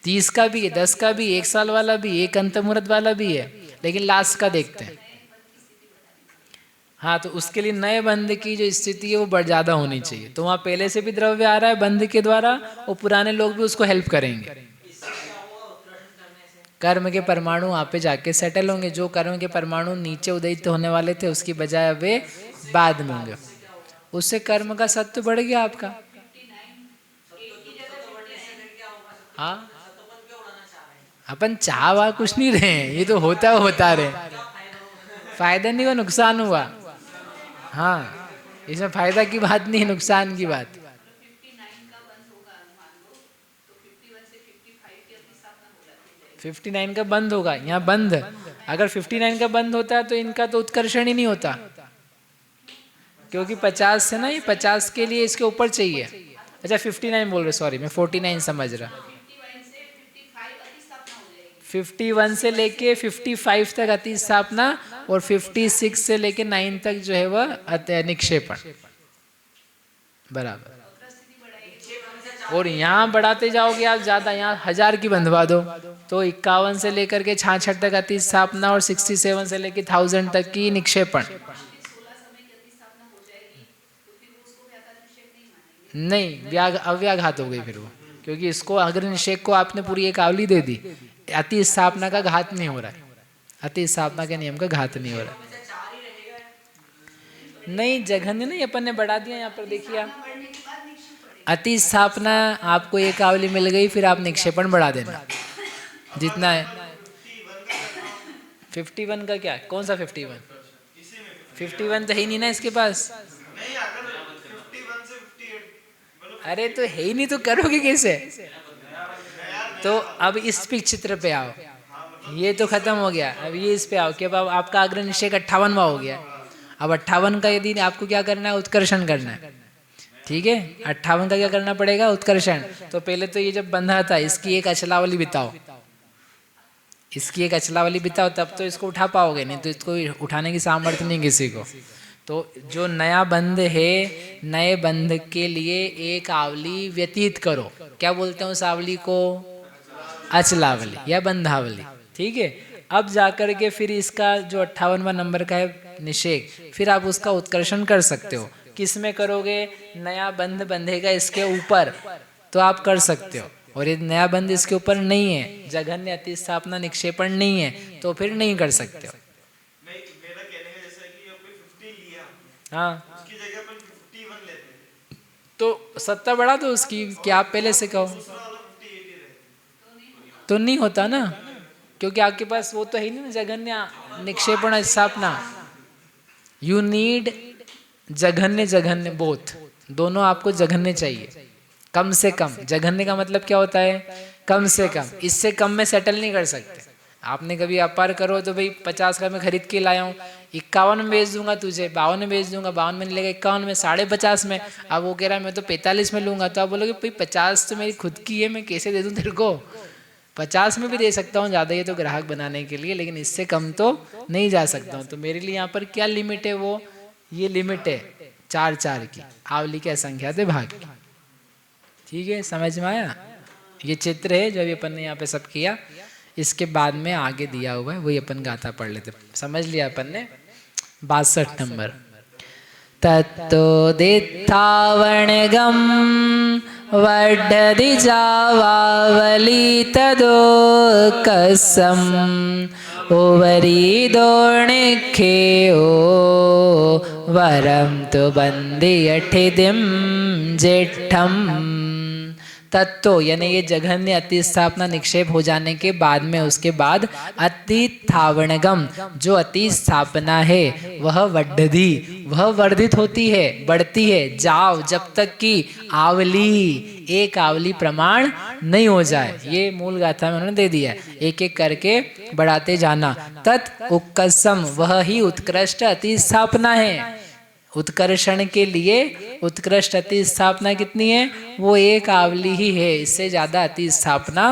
30 का भी है, 10 का भी, 1 साल वाला भी, एक अंतमुहूर्त वाला भी है, लेकिन लास्ट का देखते हैं। हाँ, तो उसके लिए नए बंध की जो स्थिति है वो बढ़ ज़्यादा होनी चाहिए। तो वहाँ पहले से भी द्रव्य आ रहा है बंध के द्वारा, और पुराने लोग भी उसको हेल्प करेंगे। कर्म के परमाणु वहाँ पे जाके सेटल होंगे। जो कर्म के परमाणु नीचे उदित होने वाले थे, उसकी बजाय अब वे बाद में होंगे। उससे कर्म का सत्व बढ़ गया आपका। हाँ, अपन चाह कुछ नहीं रहे हैं, ये तो होता रहे। फायदा नहीं हुआ, नुकसान हुआ। हाँ, इसमें फायदा की बात नहीं है, नुकसान की बात। 59 का बंद होगा, यहाँ बंद। अगर 59 का बंद होता है तो इनका तो उत्कर्षण ही नहीं होता, क्योंकि 50 से ना, ये 50 के लिए इसके ऊपर चाहिए। अच्छा 59 बोल रहे, सॉरी मैं 49 समझ रहा। 51 से लेके 55 तक अति स्थापना, और 56 से लेके 9 तक जो है वह निक्षेपण, बराबर। और यहाँ बढ़ाते जाओगे आप ज़्यादा, यहाँ 1000 की बंधवा दो तो 51 से लेकर के 66 तक अति स्थापना, और 67 से लेके 1000 तक की निक्षेपण। नहीं, अव्याघात हो गई फिर वो, क्योंकि इसको अग्र निषेक को आपने पूरी एक आवली दे दी। अति स्थापना का घात नहीं हो रहा है, अति स्थापना के नियम का घात नहीं हो रहा है। नहीं, जघन्य नहीं, अपन ने बढ़ा दिया। यहाँ पर देखिए, अति स्थापना आपको एक आवली मिल गई, फिर आप निक्षेपण बढ़ा देना जितना है। 51 का क्या, कौन सा 51? 51 तो है ही नहीं ना इसके पास। अरे तो है ही नहीं, तो करोगे कैसे? तो अब इस चित्र पे आओ, ये तो खत्म हो गया। अब ये इस पे आओ कि अब आपका अग्र निषेक 58वां हो गया। अब 58 का यदि आपको क्या करना है? उत्कर्षण करना है, ठीक है। 58 का क्या करना पड़ेगा? उत्कर्षण। तो पहले तो ये जब बंधा था, इसकी एक अचलावली बिताओ, इसकी एक अचलावली बिताओ, तब तो इसको उठा पाओगे, नहीं तो इसको उठाने की सामर्थ्य नहीं किसी को। तो जो नया बंध है, नए बंध के लिए एक आवली व्यतीत करो। क्या बोलते हैं उस आवली को? अचलावली या बंधावली, ठीक है। अब जाकर के फिर इसका जो 58वां नंबर का है निषेक, फिर आप उसका उत्कर्षण कर सकते हो। किस में करोगे? नया बंध बंधेगा इसके ऊपर तो आप कर सकते हो, और ये नया बंध इसके ऊपर नहीं है, जघन्य अति स्थापना निक्षेपण नहीं है, तो फिर नहीं कर सकते हो। मेरा कहने का जैसा कि आपने 50 लिया, हाँ, उसकी जगह अपन 51 लेते हैं, तो सत्ता बढ़ा दो उसकी, क्या आप पहले से कहो तो नहीं होता ना, क्योंकि आपके पास वो तो है नहीं ना, जघन्य निक्षेपण स्थापना। यू नीड जघन्य जघन्य बोथ, दोनों आपको जघन्य चाहिए, कम से कम। जघन्य का मतलब क्या होता है? कम से कम, इससे कम में सेटल नहीं कर सकते। आपने कभी व्यापार करो तो भाई 50 का मैं खरीद के लाया हूँ, 51 में बेच दूंगा तुझे, 52 में बेच दूंगा, 52 में लेगा, 51 में, 50.5 में। अब वो कह रहा है मैं तो 45 में लूंगा, तो आप बोलोगे भाई 50 तो मेरी खुद की है, मैं कैसे दे दूँ तेरे को? 50 में भी दे सकता हूँ ज़्यादा, ये तो ग्राहक बनाने के लिए, लेकिन इससे कम तो नहीं जा सकता हूँ। तो मेरे लिए यहाँ पर क्या लिमिट है? वो ये लिमिट है 4 की, आवली के असंख्या से भाग की, ठीक है। समझ में आया? ये चित्र है जो अभी अपन ने यहाँ पे सब किया, इसके बाद में आगे दिया हुआ है वही अपन गाथा पढ़ लेते। समझ लिया अपन ने? 62 नंबर। तत्तोदित्थावणगम वड्ढदि जावावली तदोकसम ओवरी दोणिखे ओ वरम तो बंदी अठिदिम जेठम। तत्तो यानी ये जघन्य अति स्थापना निक्षेप हो जाने के बाद में उसके बाद अति थावणगम जो अति स्थापना है वह वड्ढधि वह वर्धित होती है बढ़ती है जाव जब तक कि आवली एक आवली प्रमाण नहीं हो जाए। ये मूल गाथा में उन्होंने दे दिया एक एक करके बढ़ाते जाना। तत् उक्कसम वह ही उत्कृष्ट अति स्थापना है। उत्कर्षण के लिए उत्कृष्ट अति स्थापना कितनी है? वो एक आवली ही है, इससे ज्यादा अति स्थापना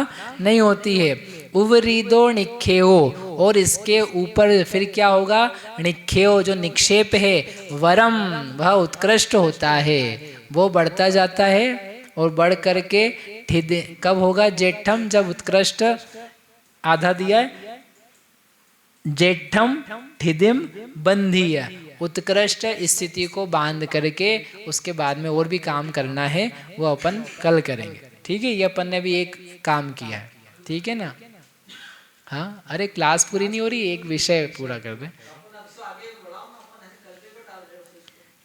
नहीं होती है। उवरीदो निक्षेओ और इसके ऊपर फिर क्या होगा? निक्षेओ जो निक्षेप है वरम वह उत्कृष्ट होता है वो बढ़ता जाता है और बढ़ करके कब होगा? जेठम जब उत्कृष्ट आधा दिया है जेठम ठिदिम बंधीय उत्कृष्ट स्थिति को बांध करके उसके बाद में और भी काम करना है वो अपन कल करेंगे। ठीक है, ये अपन ने भी एक काम किया है। ठीक है ना? हाँ, अरे क्लास पूरी नहीं हो रही, एक विषय पूरा कर दे।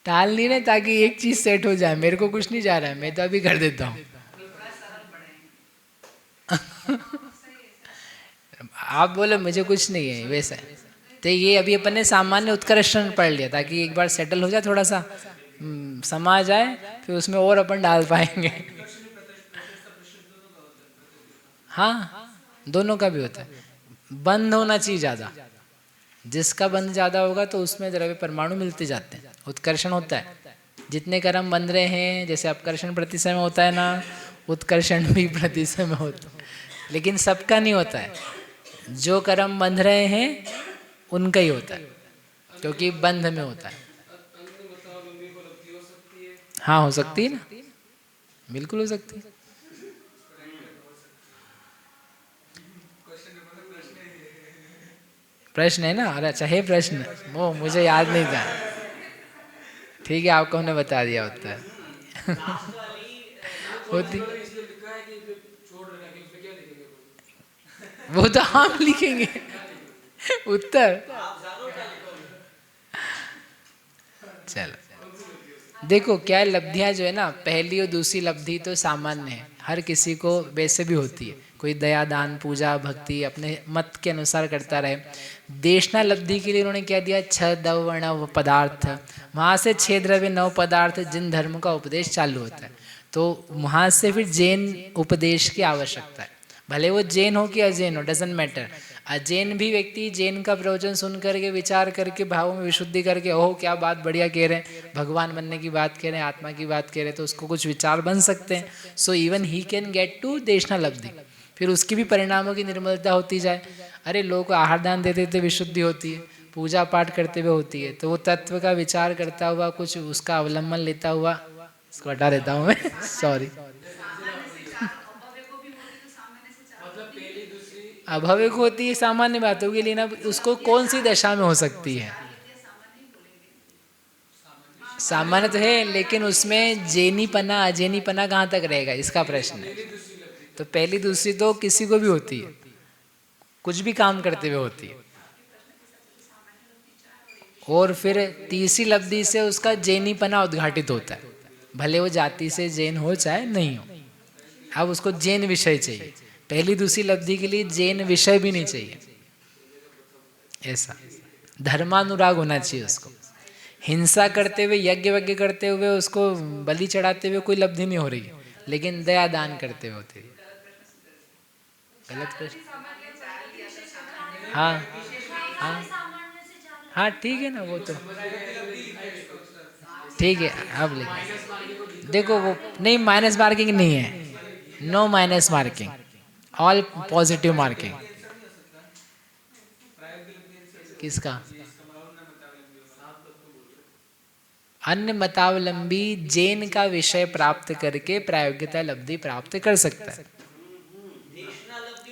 टाल नहीं रहे ताकि एक चीज सेट हो जाए। मेरे को कुछ नहीं जा रहा है, मैं तो अभी कर देता हूँ। आप बोले मुझे कुछ नहीं है वैसा। तो ये अभी अपन ने सामान्य उत्कर्षण पढ़ लिया ताकि एक बार सेटल हो जाए, थोड़ा सा समा जाए, फिर उसमें और अपन डाल पाएंगे। हाँ, दोनों का भी होता है। बंद होना चाहिए ज़्यादा, जिसका बंद ज़्यादा होगा तो उसमें द्रव्य परमाणु मिलते जाते हैं, उत्कर्षण होता है। जितने कर्म बंध रहे हैं, जैसे अपकर्षण प्रतिशय में होता है ना, उत्कर्षण भी प्रतिशय में होता है, लेकिन सबका नहीं होता है। जो कर्म बंध रहे हैं उनका ही होता है, क्योंकि बंध में होता है। हाँ, हो सकती है ना, बिल्कुल हो सकती है। प्रश्न है ना? अरे अच्छा है प्रश्न, वो मुझे याद नहीं था। ठीक है, आपको हमने बता दिया होता है। होती वो तो हम लिखेंगे उत्तर। चलो देखो क्या लब्धियां जो है ना, पहली और दूसरी लब्धि तो सामान्य है, हर किसी को वैसे भी होती है। कोई दया दान पूजा भक्ति अपने मत के अनुसार करता रहे। देशना लब्धि के लिए उन्होंने क्या दिया? 6 द्रव्य पदार्थ, वहाँ से 6 द्रव्य 9 पदार्थ जिन धर्म का उपदेश चालू होता है, तो वहाँ से फिर जैन उपदेश की आवश्यकता है। भले वो जैन हो कि अजैन हो, डजेंट मैटर। अजैन भी व्यक्ति जैन का प्रवचन सुन करके विचार करके भावों में विशुद्धि करके ओह क्या बात बढ़िया कह रहे हैं, भगवान बनने की बात कह रहे हैं, आत्मा की बात कह रहे हैं, तो उसको कुछ विचार बन सकते हैं। So even he can get to देशना लब्धि। फिर उसकी भी परिणामों की निर्मलता होती जाए। अरे लोग आहार दान देते देते विशुद्धि होती है, पूजा पाठ करते हुए होती है, तो वो तत्व का विचार करता हुआ कुछ उसका अवलंबन लेता हुआ, इसको हटा देता हूँ मैं, सॉरी। अभविक होती है सामान्य बातों के लिए ना, उसको कौन सी दशा में हो सकती है? सामान्य तो है, लेकिन उसमें जेनीपना अजेनीपना कहाँ तक रहेगा, इसका प्रश्न है। तो पहली दूसरी तो किसी को भी होती है, कुछ भी काम करते हुए होती है। और फिर तीसरी लब्धि से उसका जैनीपना उद्घाटित होता है, भले वो जाति से जैन हो चाहे नहीं हो। अब उसको जैन विषय चाहिए, पहली दूसरी लब्धि के लिए जैन विषय भी नहीं चाहिए। ऐसा धर्मानुराग होना चाहिए उसको। हिंसा करते हुए यज्ञ वज्ञ करते हुए उसको बलि चढ़ाते हुए कोई लब्धि नहीं हो रही है, लेकिन दया दान करते हुए होती है। गलत प्रश्न। हाँ हाँ हाँ, ठीक है ना, वो तो ठीक है। अब लिखो, देखो वो नहीं, माइनस मार्किंग नहीं है, no minus marking, all positive marking. किसका? अन्य मतावलंबी जैन का विषय प्राप्त करके प्रायोगिकता लब्धि प्राप्त कर सकता है।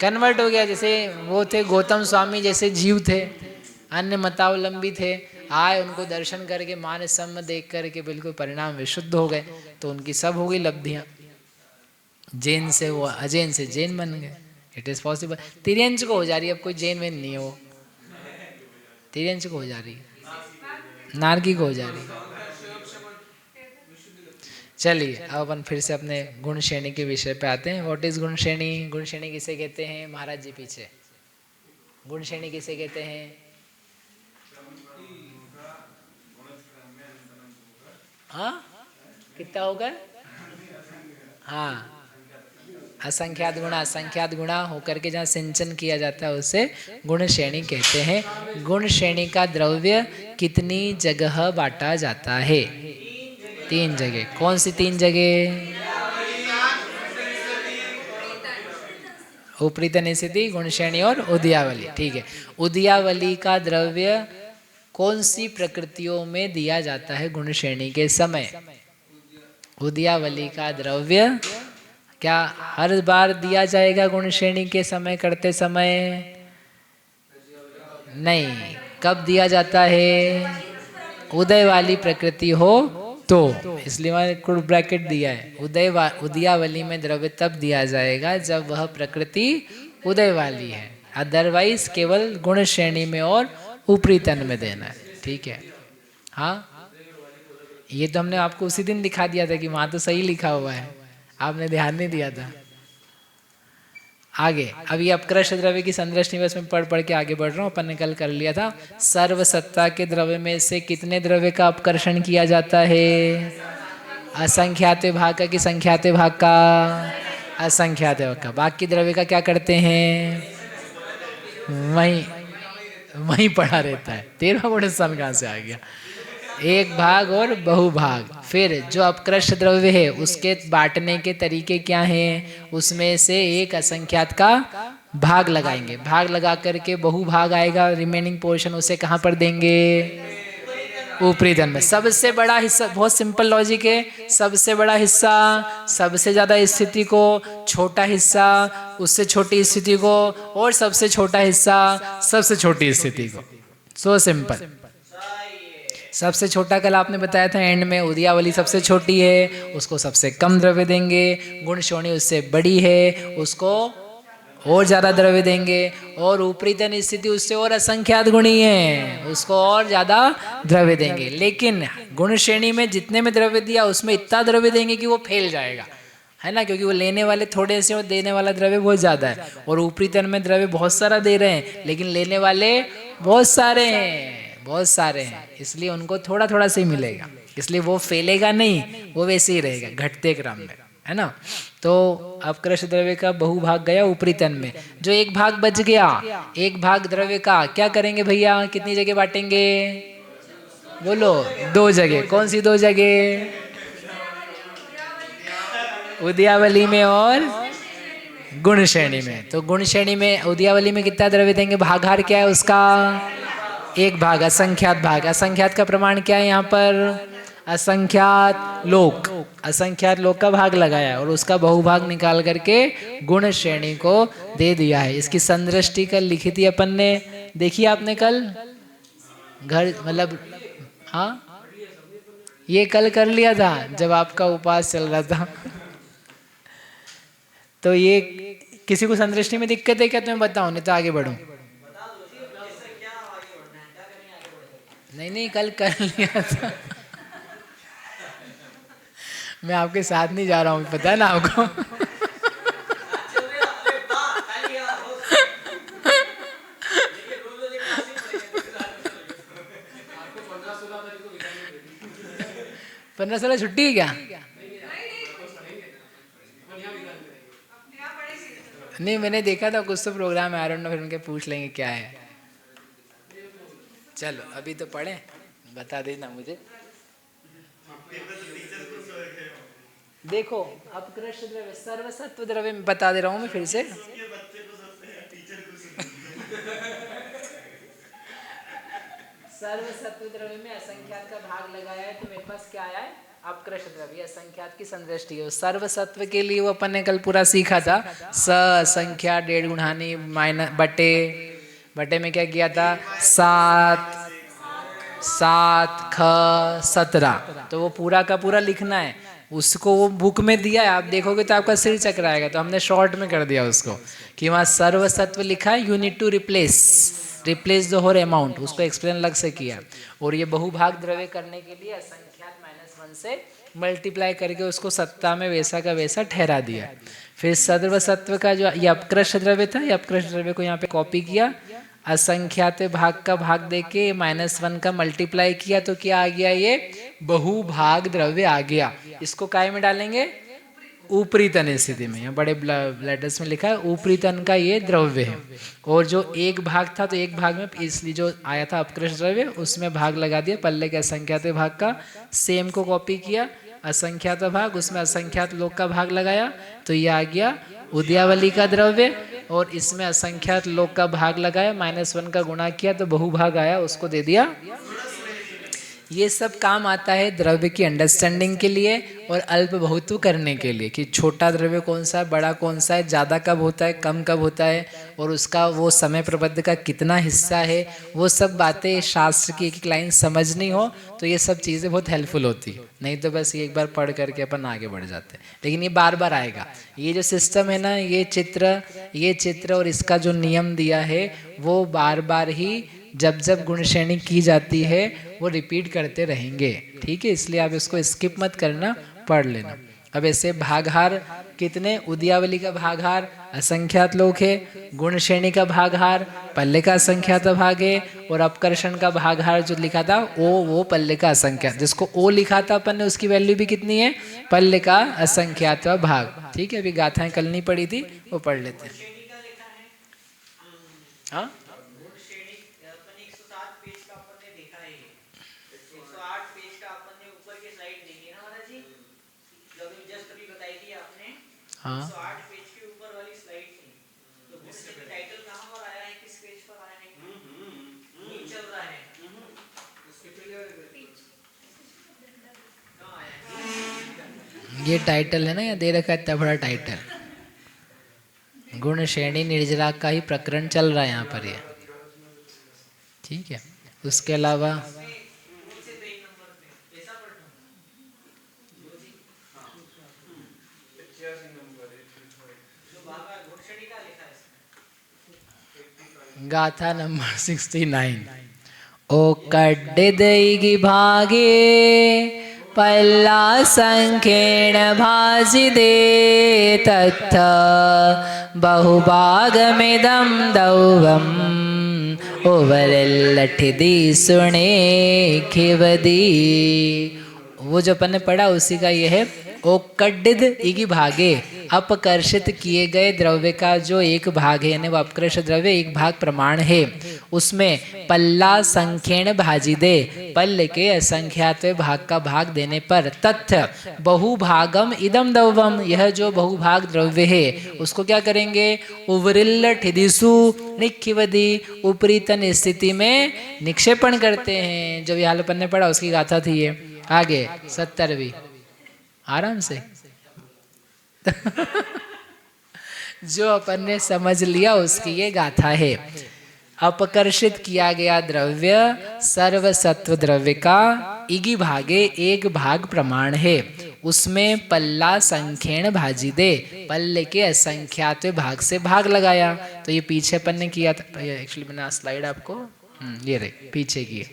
कन्वर्ट हो गया, जैसे वो थे गौतम स्वामी जैसे जीव थे, अन्य मतावलंबी थे, आए उनको दर्शन करके मान सम्म देख करके बिल्कुल परिणाम विशुद्ध हो गए, तो उनकी सब हो गई लब्धियां। जैन से वो अजैन से जैन बन गए। It is possible. तिर्यंच को हो जा रही है, अब कोई जैन वैन नहीं है वो, तिर्यंच को हो जा रही है, नारकी को हो जा रही है। चलिए अब अपन फिर से अपने गुण श्रेणी के विषय पे आते हैं। व्हाट इज गुण श्रेणी? गुण श्रेणी किसे कहते हैं? महाराज जी पीछे, गुण श्रेणी किसे कहते हैं? हाँ कितना होकर? हाँ असंख्यात गुणा, असंख्यात गुणा होकर के जहाँ सिंचन किया जाता है उसे गुण श्रेणी कहते हैं। गुण श्रेणी का द्रव्य कितनी जगह बांटा जाता है? 3 जगह। कौन सी 3 जगह? उपरीतन स्थिति, गुण श्रेणी और उदयावली। ठीक है, उदयावली का द्रव्य कौन सी प्रकृतियों में दिया जाता है गुण श्रेणी के समय? उदयावली का द्रव्य क्या हर बार दिया जाएगा गुण श्रेणी के समय करते समय? नहीं। कब दिया जाता है? उदय वाली प्रकृति हो तो, इसलिए मैंने कुल ब्रैकेट दिया है। उदयावली में द्रव्य तब दिया जाएगा जब वह प्रकृति उदय वाली है, अदरवाइज केवल गुण श्रेणी में और ऊपरी तन में देना है। ठीक है, हाँ ये तो हमने आपको उसी दिन दिखा दिया था कि वहां तो सही लिखा हुआ है, आपने ध्यान नहीं दिया था। आगे अब ये अपकृष्ट द्रव्य की संदृष्टि में इसमें पढ़ के आगे बढ़ रहा हूँ। अपन ने कल कर लिया था सर्व सत्ता के द्रव्य में से कितने द्रव्य का अपकर्षण किया जाता है? असंख्यात भाग का कि संख्यात भाग का? असंख्यात भाग का। बाकी द्रव्य का क्या करते हैं? वहीं पड़ा रहता है। 13वां गुण स्थान कहाँ से आ गया? एक भाग और बहुभाग। फिर जो अपकृष्ट द्रव्य है उसके बांटने के तरीके क्या हैं? उसमें से एक असंख्यात का भाग लगाएंगे, भाग लगा करके बहुभाग आएगा, रिमेनिंग पोर्शन उसे कहाँ पर देंगे? ऊपरी तन में। सबसे बड़ा हिस्सा, बहुत सिंपल लॉजिक है, सबसे बड़ा हिस्सा सबसे ज्यादा स्थिति को, छोटा हिस्सा उससे छोटी स्थिति को, और सबसे छोटा हिस्सा सबसे छोटी स्थिति को। So simple. सबसे छोटा कल आपने बताया था एंड में, उदयावली सबसे छोटी है, उसको सबसे कम द्रव्य देंगे। गुण श्रेणी उससे बड़ी है, उसको और ज़्यादा द्रव्य देंगे। और ऊपरी तन स्थिति उससे और असंख्यात गुणी है, उसको और ज़्यादा द्रव्य देंगे। लेकिन गुण श्रेणी में जितने में द्रव्य दिया उसमें इतना द्रव्य देंगे कि वो फैल जाएगा, है ना, क्योंकि वो लेने वाले थोड़े से और देने वाला द्रव्य बहुत ज़्यादा है। और ऊपरी तन में द्रव्य बहुत सारा दे रहे हैं लेकिन लेने वाले बहुत सारे हैं, बहुत सारे हैं, इसलिए उनको थोड़ा थोड़ा से ही मिलेगा, इसलिए वो फैलेगा नहीं, वो वैसे ही रहेगा घटते क्रम में, है ना। तो अपकृष्ट द्रव्य का बहुभाग गया ऊपरी तन में, जो एक भाग बच गया, एक भाग द्रव्य का क्या करेंगे भैया? कितनी जगह बांटेंगे? बोलो 2 जगह। कौन सी 2 जगह? उदयावली में और गुण श्रेणी में। तो गुण श्रेणी में उदयावली में कितना द्रव्य देंगे? भागाहार क्या है उसका? एक भाग, असंख्यात भाग। असंख्यात का प्रमाण क्या है यहाँ पर? असंख्यात लोक, असंख्यात लोक का भाग लगाया है और उसका बहुभाग निकाल करके गुण श्रेणी को दे दिया है। इसकी संदृष्टि कल लिखी थी अपन ने, देखी आपने कल घर, मतलब हाँ ये कल कर लिया था जब आपका उपवास चल रहा था। तो ये किसी को संदृष्टि में दिक्कत है क्या? तुम्हें बताओ, नहीं तो आगे बढ़ूं। नहीं कल कर लिया था। मैं आपके साथ नहीं जा रहा हूँ, पता है ना आपको। पंद्रह 16 छुट्टी है क्या? नहीं मैंने देखा था कुछ तो प्रोग्राम है, आई डोंट नो, फिर उनके पूछ लेंगे क्या है। चलो अभी तो पढ़े, बता देना मुझे। देखो अपकृष्ट द्रव्य, सर्वसत्व द्रव्य में बता दे रहा हूँ मैं फिर से। सर्वसत्व द्रव्य में असंख्यात का भाग लगाया है तो मेरे पास क्या आया है? अपकृष्ट द्रव्य, असंख्यात की संदृष्टि है। सर्वसत्व के लिए वो अपन ने कल पूरा सीखा था, स संख्या 1.5 गुणानी माइनस बटे में क्या किया था? 7 ख 17, तो वो पूरा का पूरा लिखना है। उसको वो बुक में दिया है, आप देखोगे तो आपका सिर चकराएगा, तो हमने शॉर्ट में कर दिया उसको कि वहाँ सर्वसत्व लिखा है, you need to replace replace the whole amount, उसको एक्सप्लेन अलग से किया। और ये बहुभाग द्रव्य करने के लिए असंख्यात -1 से मल्टीप्लाई करके उसको सत्ता में वैसा का वैसा ठहरा दिया। फिर सर्वसत्व का जो ये अपकृष्ट द्रव्य था, ये अपकृष्ट द्रव्य को यहाँ पे कॉपी किया, असंख्यात भाग का भाग देके -1 का मल्टीप्लाई किया, तो क्या आ गया, ये बहुभाग द्रव्य आ गया। इसको काय में डालेंगे, ऊपरी तन स्थिति में। यहाँ बड़े लेटर्स में लिखा है ऊपरी तन का ये द्रव्य है। और जो एक भाग था तो एक भाग में इसलिए जो आया था अपकृष्ट द्रव्य उसमें भाग लगा दिया, पल्ले के असंख्यात भाग का सेम को कॉपी किया, असंख्यात भाग उसमें असंख्यात लोग का भाग लगाया, तो ये आ गया उद्यावली का द्रव्य। और इसमें असंख्यात लोग का भाग लगाया, -1 का गुणा किया तो बहुभाग आया, उसको दे दिया। ये सब काम आता है द्रव्य की अंडरस्टैंडिंग के लिए और अल्प बहुत्व करने के लिए, कि छोटा द्रव्य कौन सा है, बड़ा कौन सा है, ज़्यादा कब होता है, कम कब होता है, और उसका वो समय प्रबंध का कितना हिस्सा है, वो सब बातें शास्त्र की एक एक लाइन समझनी हो तो ये सब चीज़ें बहुत हेल्पफुल होती। नहीं तो बस ये एक बार पढ़ करके अपन आगे बढ़ जाते हैं, लेकिन ये बार बार आएगा। ये जो सिस्टम है ना, ये चित्र और इसका जो नियम दिया है वो बार बार ही जब जब गुण श्रेणी की जाती है वो रिपीट करते रहेंगे, ठीक है। इसलिए आप इसको स्किप मत करना, पढ़ लेना। अब ऐसे भागहार कितने, उद्यावली का भागहार असंख्यात लोग है, गुण श्रेणी का भागहार पल्ले का असंख्यात भाग है, और अपकर्षण का भागहार जो लिखा था वो पल्ले का असंख्यात, जिसको ओ लिखा था अपन ने उसकी वैल्यू भी कितनी है, पल्ले का असंख्यात भाग, ठीक है। अभी गाथाएं कल नहीं पढ़ी थी, वो पढ़ लेते हैं। हाँ हाँ, 108 पेज के ऊपर वाली स्लाइड थी, तो उससे टाइटल कहाँ पर आया है, किस पेज पर आया है, नहीं चल रहा है, उसके पहले वाले पेज कहाँ आया है? ये टाइटल है ना, यहाँ दे रखा है इतना बड़ा टाइटल, गुण श्रेणी निर्जरा का ही प्रकरण चल रहा है यहाँ पर ये, ठीक है। उसके अलावा गाथा नंबर 69, ओ कड्डिदैगी भागे पल्ला संखेण भाजिदे तत्थ बहुभागमिदं दौवम् उवरिल्लठिदी सुणे खिवदी। वो जो अपन ने पढ़ा उसी का ये है, ओ कड्डिद इगी भागे, अपकर्षित किए गए द्रव्य का जो एक भाग है, यानी वो अपकर्ष द्रव्य एक भाग प्रमाण है, उसमें पल्ला संख्येण भाजी दे, पल्ल के असंख्यात भाग का भाग देने पर तथ्य बहुभागम इदम दौवम, यह जो बहुभाग द्रव्य है उसको क्या करेंगे, उवरिल्ल ठिदिसु निखिवदी, ऊपरी तन स्थिति में निक्षेपण करते हैं। जो विहालपन ने पढ़ा उसकी गाथा थी ये। आगे 70वीं, आराम से जो अपन ने समझ लिया उसकी ये गाथा है। अपकर्षित किया गया द्रव्य सर्वसत्व द्रव्य का इगी भागे एक भाग प्रमाण है, उसमें पल्ला संख्येण भाजी दे, पल्ले के असंख्यात भाग से भाग लगाया। तो ये पीछे अपन ने किया था, एक्चुअली मैंने स्लाइड आपको ये रही पीछे की,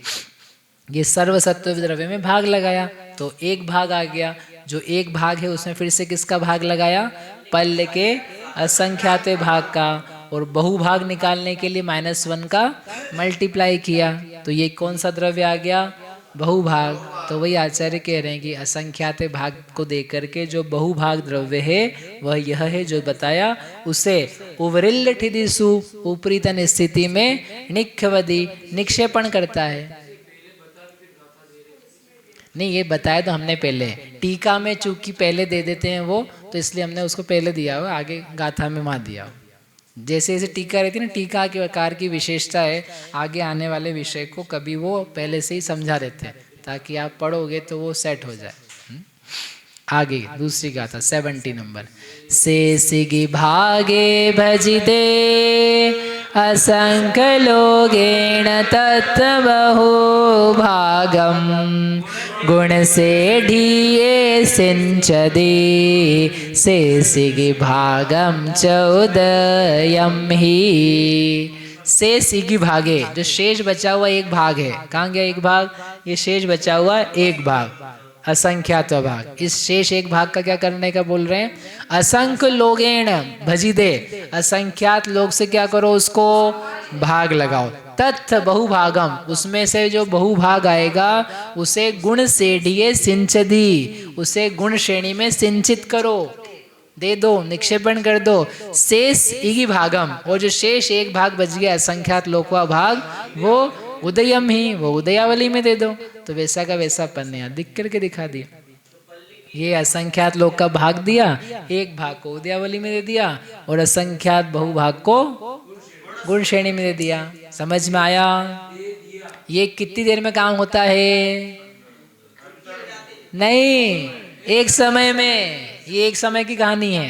ये सर्वसत्व द्रव्य में भाग लगाया तो एक भाग आ गया, जो एक भाग है उसमें फिर से किसका भाग लगाया, पल्ले के असंख्यात भाग का, और बहुभाग निकालने के लिए -1 का मल्टीप्लाई किया, तो ये कौन सा द्रव्य आ गया, बहुभाग। तो वही आचार्य कह रहे हैं कि असंख्यात भाग को देख करके जो बहुभाग द्रव्य है वह यह है जो बताया, उसे उवरिल्ल ठिदिसु ऊपरी तन स्थिति में निक्षवदी निक्षेपण करता है। नहीं, ये बताया तो हमने पहले, टीका में चूंकि पहले दे देते हैं वो, तो इसलिए हमने उसको पहले दिया हुआ, आगे गाथा में वहाँ दिया हो। जैसे जैसे टीका रहती है ना, टीका के आकार की विशेषता है, आगे आने वाले विषय को कभी वो पहले से ही समझा देते हैं ताकि आप पढ़ोगे तो वो सेट हो जाए। आगे दूसरी गाथा 70 नंबर, से सिगी भागे भजिते असंख्य लोगेण तत्र बहु भागम गुण से ढीये सिंचदे से सिगी भागम चौदयम ही। शेष इगी भागे, जो शेष बचा हुआ एक भाग है, कहाँ गया एक भाग, ये शेष बचा हुआ एक भाग, असंख्यात भाग। इस शेष एक भाग का क्या करने का बोल रहे हैं, असंख्य लोगेण भजी दे, असंख्यात लोग से क्या करो, उसको भाग लगाओ। तत् बहुभागम, उसमें से जो बहुभाग आएगा उसे गुण सेढ़िए सिंचदी, उसे गुण श्रेणी में सिंचित करो, दे दो, निक्षेपण कर दो। शेष इगी भागम, और जो शेष एक भाग बच गया असंख्यात लोकवा भाग, वो उदयम ही, वो उदयावली में दे दो। तो वैसा का वैसा अपन ने यहाँ दिख करके दिखा दिया। ये असंख्यात लोक का भाग दिया, एक भाग को उदयावली में दे दिया, और असंख्यात बहुभाग को गुण श्रेणी में दे दिया। समझ में आया? ये कितनी देर में काम होता है? नहीं, एक समय में। ये एक समय की कहानी है।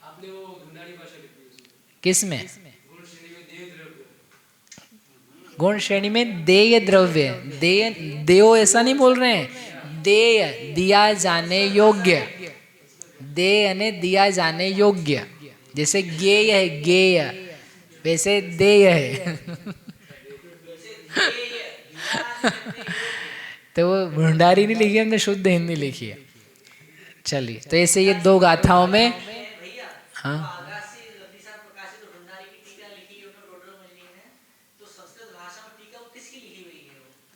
आपने वो गंधारी भाषा लिखी है। किस में? गुण श्रेणी में देय द्रव्य। गुण श्रेणी में देय द्रव्य, देय देयो ऐसा नहीं बोल रहे हैं, देय दिया जाने योग्य, देय यानी दिया जाने योग्य। जैसे गेय है गेय, वैसे देय है। तो वो भंडारी नहीं लिखी, हमने शुद्ध हिंदी लिखी है। चलिए, तो ऐसे ये दो गाथाओं में, हाँ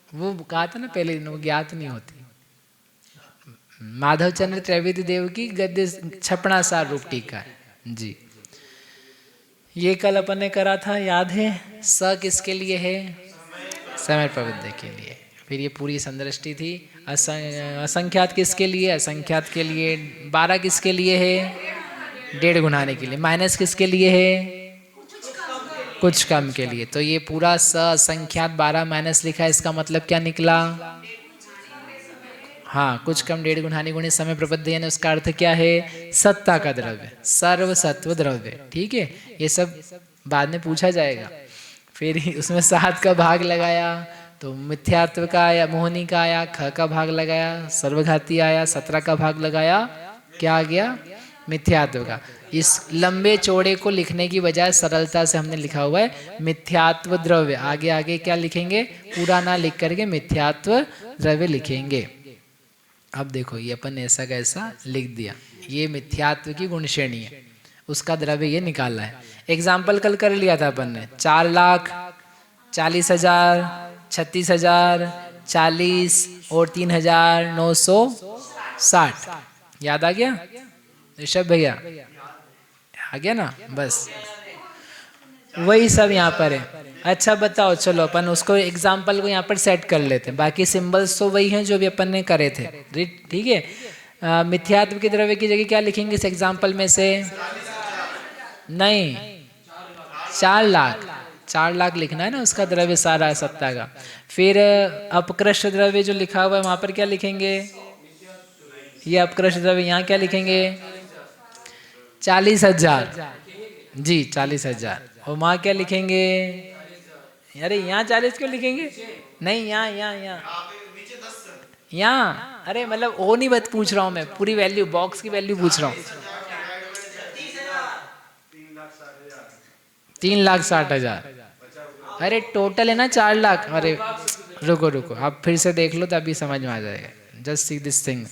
वो कहा था ना पहले दिन, वो ज्ञात नहीं होती। माधव चंद्र त्रिवेदी देव की गद्य छपना सार रूप टीका है जी। ये कल अपन ने करा था, याद है? स किसके लिए है? समय प्रबुद्ध के लिए। फिर ये पूरी संदृष्टि थी। असंख्यात किसके लिए? असंख्यात के लिए। 12 किसके लिए है? 1.5 गुणाने के लिए। माइनस किसके लिए है? कुछ कम के लिए। तो ये पूरा स असंख्यात 12 माइनस लिखा है, इसका मतलब क्या निकला? हाँ, कुछ कम 1.5 गुणाने गुणे समय प्रबुद्ध, यानी उसका अर्थ क्या है? सत्ता का द्रव्य, सर्व सत्व द्रव्य। ठीक है, ये सब बाद में पूछा जाएगा। फिर उसमें 7 का भाग लगाया तो मिथ्यात्व का आया, मोहनी का आया, ख का भाग लगाया, सर्वघाती आया, 17 का भाग लगाया, क्या आ गया? मिथ्यात्व का। इस लंबे चौड़े को लिखने की बजाय सरलता से हमने लिखा हुआ है मिथ्यात्व द्रव्य। आगे आगे क्या लिखेंगे? पूरा ना लिख करके मिथ्यात्व द्रव्य लिखेंगे। अब देखो, ये अपन ऐसा कैसा लिख दिया, ये मिथ्यात्व की गुण श्रेणी है, उसका द्रव्य ये निकालना है। एग्जाम्पल कल कर लिया था अपन ने, 4,40,000, 36,000, 40 और 3,960। याद आ गया ऋषभ भैया? आ गया ना? बस वही सब यहाँ पर है। अच्छा बताओ, चलो अपन उसको एग्जाम्पल को यहाँ पर सेट कर लेते हैं। बाकी सिंबल्स तो वही हैं जो भी अपन ने करे थे। ठीक है, मिथ्यात्व के द्रव्य की जगह क्या लिखेंगे इस एग्जाम्पल में से? नहीं, 4 लाख। 4 लाख लिखना है ना, उसका द्रव्य सारा सत्ता का। फिर अपकृष्ट द्रव्य जो लिखा हुआ है वहाँ पर क्या लिखेंगे? ये अपकृष्ट द्रव्य यहाँ क्या लिखेंगे? 40,000 जी, 40,000। और वहाँ क्या लिखेंगे? अरे यहाँ 40 क्यों लिखेंगे? नहीं, यहाँ अरे मतलब वो नहीं बात पूछ रहा हूँ मैं, पूरी वैल्यू, बॉक्स की वैल्यू पूछ रहा हूँ। 3,60,000। अरे टोटल है ना 4 लाख। अरे रुको, आप फिर से देख लो तभी समझ में आ जाएगा। Just see this thing.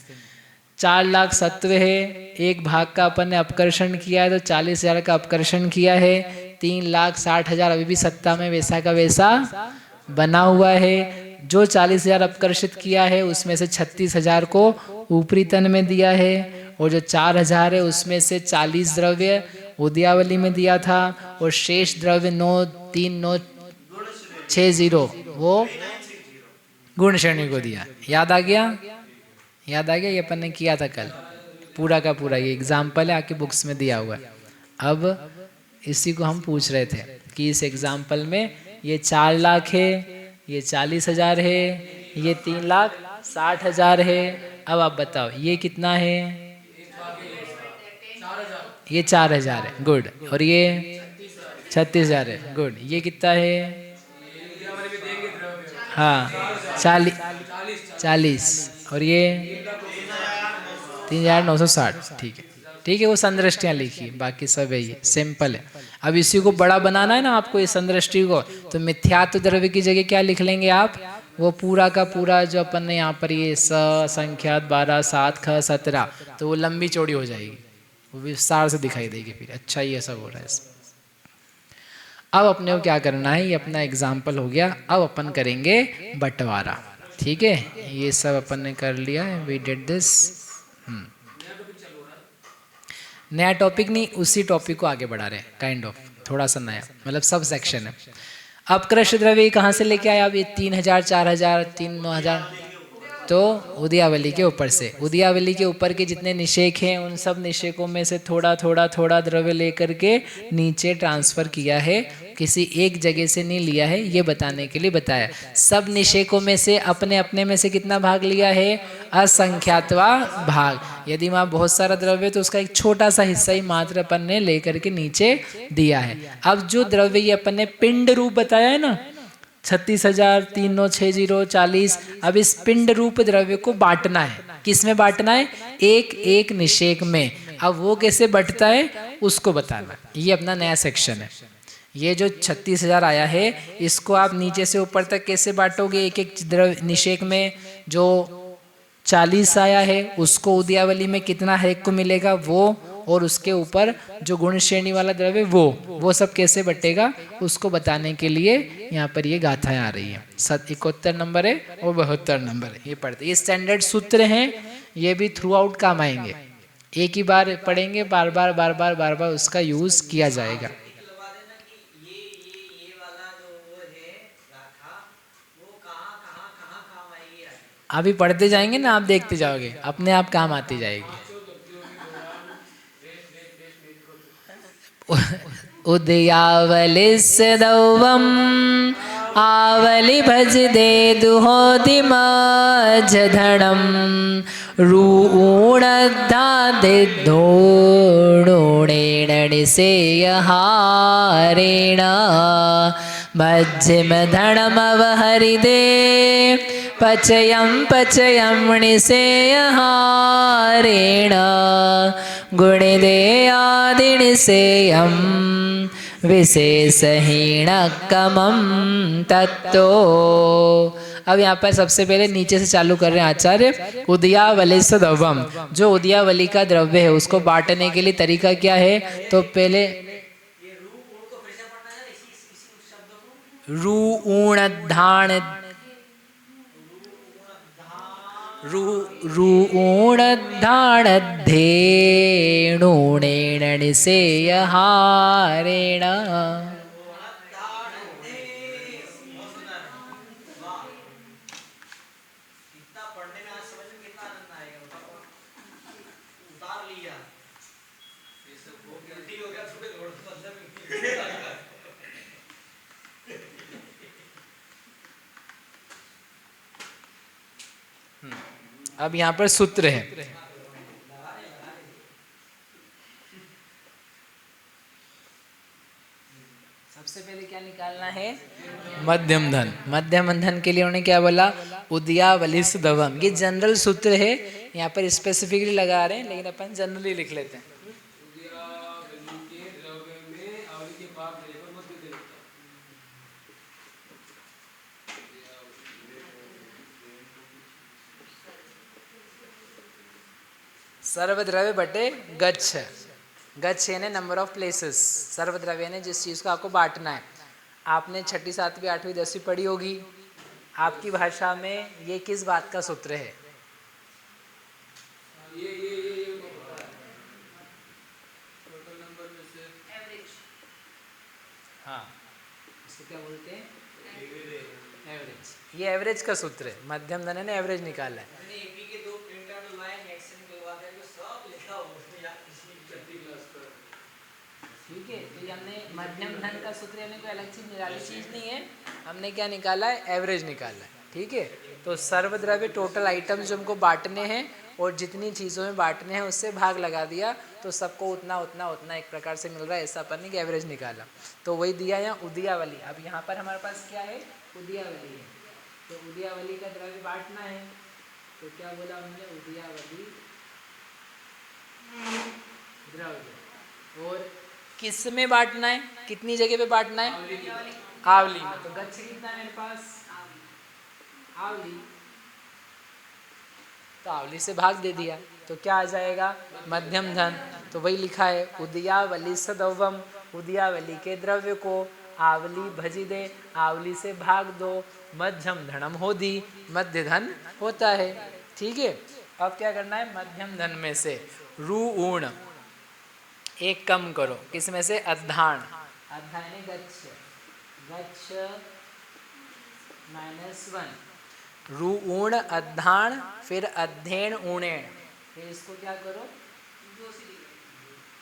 4 lakh सत्व है, एक भाग का अपन ने अपकर्षण किया है तो 40,000 का अपकर्षण किया है। 3,60,000 अभी भी सत्ता में वैसा का वैसा बना हुआ है। जो 40,000 अपकर्षित किया है उसमें से 36,000 को ऊपरी तन में दिया है, और जो 4,000 है उसमें से 40 द्रव्य उदयावली में दिया था, और शेष द्रव्य 9,3960 वो गुण श्रेणी को दिया। याद आ गया? याद आ गया? ये अपन ने किया था कल, पूरा का पूरा। ये एग्जाम्पल है, आपके बुक्स में दिया हुआ है। अब इसी को हम पूछ रहे थे कि इस एग्जाम्पल में ये 4 लाख है, ये 40,000 है, ये 3,60,000 है। अब आप बताओ ये कितना है? ये 4,000 है, गुड। और ये 36,000 है, गुड। ये कितना है? हाँ, 40। और ये 3,960, ठीक है। ठीक है, वो संदृष्टियाँ लिखी, बाकी सब यही है, सिंपल है। अब इसी को बड़ा बनाना है ना आपको, इस संदृष्टि को, तो मिथ्यात्व द्रव्य की जगह क्या लिख लेंगे आप, वो पूरा का पूरा जो अपन ने यहाँ पर ये संख्यात 12 7 ख 17, तो वो लंबी चौड़ी हो जाएगी, वो विस्तार से दिखाई देगी फिर। अच्छा ये सब हो रहा है इसमें। अब अपने को क्या करना है, ये अपना एग्जाम्पल हो गया, अब अपन करेंगे बंटवारा। ठीक है, ये सब अपन ने कर लिया है, वी डिड दिस। नया टॉपिक नहीं, उसी टॉपिक को आगे बढ़ा रहे हैं, काइंड ऑफ थोड़ा सा नया, मतलब सब सेक्शन है। अब कृष्ण द्रव्य कहाँ से लेके आए, अब ये 3000 4000 3000, तो उदयावली के ऊपर से, उदयावली के ऊपर के जितने निषेक हैं उन सब निषेकों में से थोड़ा थोड़ा थोड़ा द्रव्य लेकर के नीचे ट्रांसफर किया है, किसी एक जगह से नहीं लिया है, ये बताने के लिए बताया। सब निषेकों में से अपने अपने में से कितना भाग लिया है, असंख्यातवा भाग। यदि वहाँ बहुत सारा द्रव्य तो उसका एक छोटा सा हिस्सा ही मात्र अपन ने लेकर के नीचे दिया है। अब जो द्रव्य ये अपन ने पिंड रूप बताया है ना, 36,000 3960 40, अब इस पिंड रूप द्रव्य को बांटना है, किस में बांटना है, एक एक निषेक में। अब वो कैसे बंटता है उसको बताना है, ये अपना नया सेक्शन है। ये जो 36,000 आया है इसको आप नीचे से ऊपर तक कैसे बांटोगे, एक एक द्रव्य निषेक में। जो 40 आया है उसको उदयावली में कितना हर एक को मिलेगा वो, और उसके ऊपर जो गुण श्रेणी वाला द्रव्य वो सब कैसे बटेगा उसको बताने के लिए यहाँ पर ये गाथाएं आ रही है। 71 नंबर है और 72 नंबर है, ये पढ़ते। ये स्टैंडर्ड सूत्र हैं, ये भी थ्रू आउट काम आएंगे, एक ही बार पढ़ेंगे, बार बार उसका यूज किया जाएगा। निकलवा देना कि ये वाला जो वो है गाथा, वो कहाँ कहाँ कहाँ काम आएगी आगे। अभी पढ़ते जाएंगे ना, आप देखते जाओगे, अपने आप काम आती जाएगी। उदयावलिस्दौवम् आवलि भज दे दुहोति मझधणं रूणद्धादिद्धोणेण निसेयहारेण मध्यमधणमवहरिदे पचयं निसेयहारेण गुणिदेयादिनिसेयं विशेषहीणकमं तत्तो। अब यहाँ पर सबसे पहले नीचे से चालू कर रहे हैं आचार्य। उदयावलिस्दौवम्, जो उदयावली का द्रव्य है उसको बांटने के लिए तरीका क्या है, तो पहले रूणद्धाण रूणद्धाणद्धेणुणेन निसेयहारेण। इतना पढ़ने में आज समझ में कितना आनंद आएगा, उतार लिया ये सब हो गया, ठीक हो गया तो फिर थोड़ा मतलब अब यहाँ पर सूत्र है, सबसे पहले क्या निकालना है, मध्यम धन। मध्यम धन के लिए उन्होंने क्या बोला, उदयावलिस्दौवम्। ये जनरल सूत्र है, यहाँ पर स्पेसिफिकली लगा रहे हैं, लेकिन अपन जनरली लिख लेते हैं। सर्वद्रव्य बटे गच्छ, गच्छ यानी नंबर ऑफ प्लेसेस, सर्वद्रव्य यानी जिस चीज़ को आपको बांटना है। आपने 6ठी 7वीं 8वीं 10वीं पढ़ी होगी, आपकी भाषा में ये किस बात का सूत्र है, हाँ इसको क्या बोलते हैं, एवरेज। ये एवरेज का सूत्र है, मध्यम धन ने एवरेज निकाला है। मैंने एपी के 2 प्रिंट आउट लगवाए, नेक्स्ट निकलवा देंगे, सब लिखा हुआ है यार, किसी छठी क्लास का। ठीक है, तो ये हमने मध्यम धन का सूत्र यानी कोई अलग चीज़ निराली चीज़ नहीं है, हमने क्या निकाला है, एवरेज निकाला है। ठीक है, तो सर्वद्रव्य टोटल आइटम्स जो हमको बांटने हैं और जितनी चीज़ों में बांटने हैं उससे भाग लगा दिया, तो सबको उतना उतना उतना एक प्रकार से मिल रहा है, ऐसा अपन ने एवरेज निकाला, तो वही दिया यहाँ उदयावली। अब यहाँ पर हमारे पास क्या है, उदयावली है, तो उदयावली का द्रव्य बांटना है, तो क्या बोला हमने, उदयावली किस में बांटना है, कितनी जगह पे बांटना है, आवली में। तो गच्छ कितना है मेरे पास, आवली, तो आवली से भाग दे दिया तो क्या आ जाएगा, मध्यम धन। तो वही लिखा है उदयावली सदवम, उदयावली के द्रव्य को आवली भजी दे, आवली से भाग दो, मध्यम धनम होदी, मध्य धन होता है। ठीक है, अब क्या करना है, मध्यम धन में से रू ऊण एक कम करो, किसमें से, अद्धान, अद्धान गच्छ, गच्छ -1, रू ऊण अद्धान, फिर अध्ययन ऊणेण, फिर इसको क्या करो,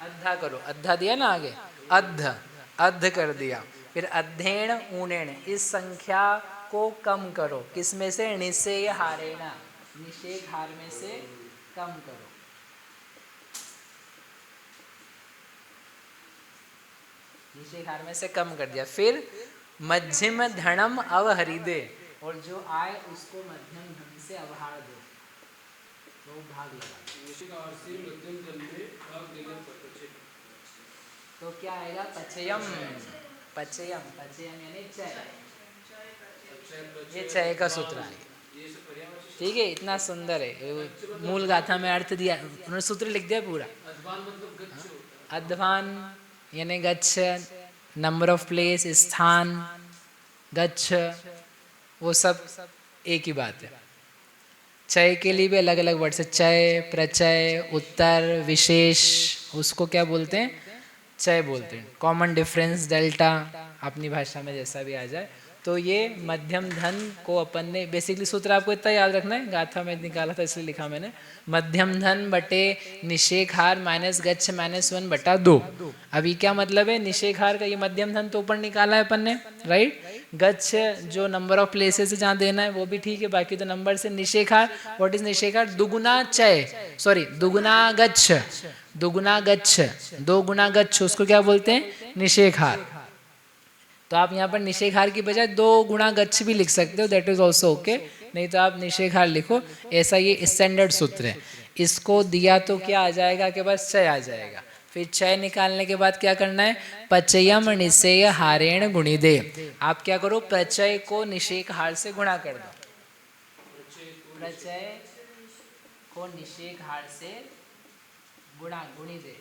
अद्धा करो, अद्धा दिया ना आगे, अद्ध, अद्ध कर दिया, फिर अध्ययन ऊणेण, इस संख्या को कम करो, किसमें से, निषेय हारेण, निषेक हार में से कम करो। निषेक हार में से कम कर दिया, फिर मध्यम धनम अवहरिदे, और जो आए उसको मध्यम धन से अवहार दो, तो भाग लगा। तो क्या आएगा, पचयम, पचयम, पचयम यानी चय, ये चय का सूत्र आएगा। ठीक है, इतना सुंदर है, मूल गाथा में अर्थ दिया उन्होंने, सूत्र लिख दिया पूरा। अध्वान यानी गच्छ, नंबर ऑफ प्लेस, स्थान, गच्छ, वो सब एक ही बात है। चय के लिए भी अलग अलग वर्ड है, चय, प्रचय, उत्तर, विशेष, उसको क्या बोलते हैं, चय बोलते हैं। कॉमन डिफरेंस, डेल्टा, अपनी भाषा में जैसा भी आ जाए। तो ये मध्यम धन को अपन ने, बेसिकली सूत्र आपको इतना याद रखना है, गाथा में निकाला था इसलिए लिखा मैंने, मध्यम धन बटे निषेक हार माइनस गच्छ -1 बटा 2। अभी क्या मतलब है, निषेक हार का ये मध्यम धन तो ऊपर निकाला है अपन ने, राइट, गच्छ जो नंबर ऑफ प्लेसेस है जहाँ देना है वो भी ठीक है, बाकी तो नंबर से। निषेक हार, व्हाट इज निषेक हार, दुगुना चय, सॉरी दुगुना गच्छ, दुगुना गच्छ, 2 गुना गच्छ, उसको क्या बोलते हैं, निषेक हार। तो आप यहाँ पर निषेक हार की बजाय 2 गुना गच्छ भी लिख सकते हो, दैट इज ऑल्सो ओके, नहीं तो आप निषेक हार लिखो, ऐसा ये स्टैंडर्ड सूत्र है। इसको दिया तो क्या आ जाएगा के पास, चय आ जाएगा। फिर चय निकालने के बाद क्या करना है, पचयम निषेय हारेण गुणी दे, आप क्या करो, प्रचय को निषेक हार से गुणा कर दो, प्रचय को निषेक हार से गुणा, गुणी दे,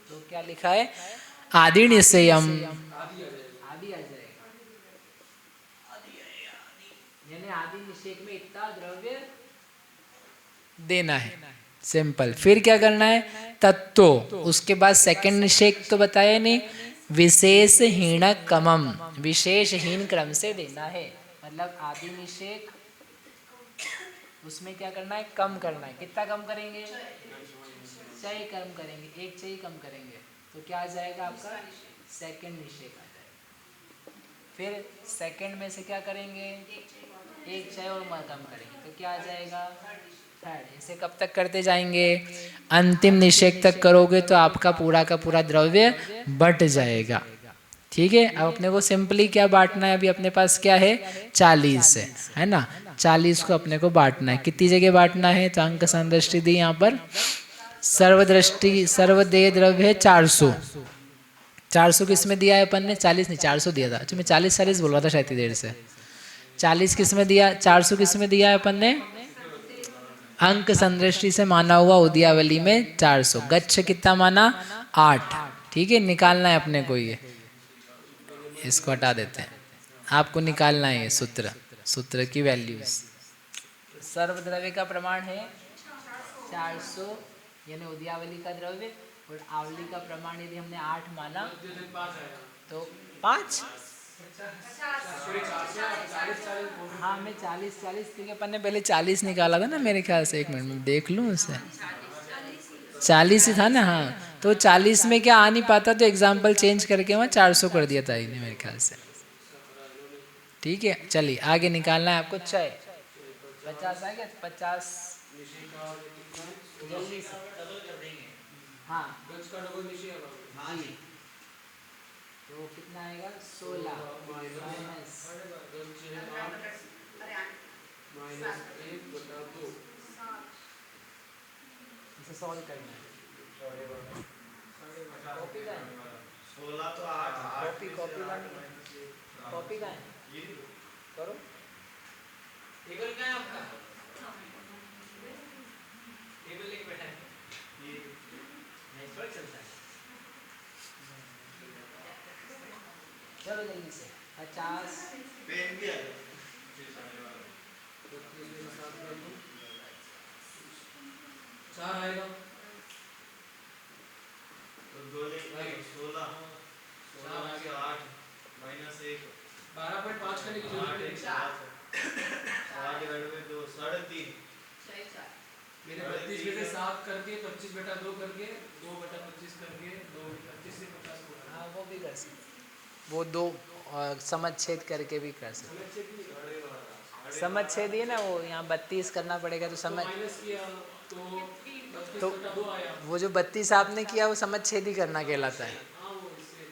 तो क्या लिखा है, आदि निषेयम, आदि आ जाएगा, यानी आदि निषेक में इतना द्रव्य देना है, सिंपल। फिर क्या करना है, तत्तो, उसके बाद सेकंड निषेक तो बताया नहीं, विशेष हीण कमम, विशेष हीन क्रम से देना है, मतलब आदि निषेक उसमें क्या करना है, कम करना है, कितना कम करेंगे, चय कम करेंगे, एक चय कम करेंगे, तो क्या आ जाएगा आपका, सेकंड निषेक आ जाएगा। फिर सेकंड में से क्या करेंगे, एक चय और कम करेंगे, तो क्या आ जाएगा, थर्ड। इसे कब तक करते जाएंगे, अंतिम निषेक तक करोगे तो आपका पूरा का पूरा द्रव्य बट जाएगा। ठीक है, अब अपने को सिंपली क्या बांटना है, अभी अपने पास क्या है, 40 है ना, 40 को अपने को बांटना है, कितनी जगह बांटना है, तो अंक संदृष्टि दी यहाँ पर, सर्वदृष्टि सर्वदेह द्रव्य है 400, 400 किस में दिया है अपन ने, 40 नहीं 400 दिया था, अच्छा मैं 40 बोल रहा था शायद देर से, 40 किस में दिया, 400 किस में दिया है अपन ने, अंक संदृष्टि से माना हुआ उदयावली में 400, गच्छ कितना माना, 8। ठीक है, निकालना है अपने को, ये इसको हटा देते हैं, आपको निकालना है ये सूत्र, सूत्र की वैल्यूज। सर्वद्रव्य का प्रमाण है 400, यानी उदयावली का द्रव्य, और आवली का प्रमाण यदि हमने 8 माना तो 5, हाँ मैं 40 क्योंकि अपन ने पहले 40 निकाला था ना मेरे ख्याल से, 1 मिनट में देख लूँ उसे, 40 ही था ना, हाँ तो 40 में क्या आ नहीं पाता, तो एग्जाम्पल चेंज करके वहाँ 400 कर दिया था इन्हें मेरे ख्याल से। ठीक है, चलिए आगे निकालना है आपको, चय 50 आ गया, 50 जल्दी से, हाँ जी, तो कितना आएगा, 16 माइनस इसे सॉल्व करना है, कॉपी का है? 16 तो 8 कॉपी कॉपी लानी है। कॉपी का है? करो। टेबल क्या है आपका? टेबल लेके बैठा है नहीं थोड़ा चलता है। चलो जल्दी से 50 पेन भी है। 4 आएगा। तो 2 ले 16 16 से 8 माइनस 1 12.5 करने की जरूरत नहीं। 8 डिवाइड बाय 2 3.5। मैंने 32 में से 7 करके 25 बटा 2 करके 2 बटा 25 करके 2 25 से 50 को हाँ वो भी कर सकते, वो दो समझ छेद करके भी कर सकते। समझ छेद ही है ना, वो यहाँ 32 करना पड़ेगा तो समझ, माइनस किया तो 32 तो बटा 2 आया। वो जो 32 आपने किया वो समझ छेद ही करना कहलाता है। हाँ वो इससे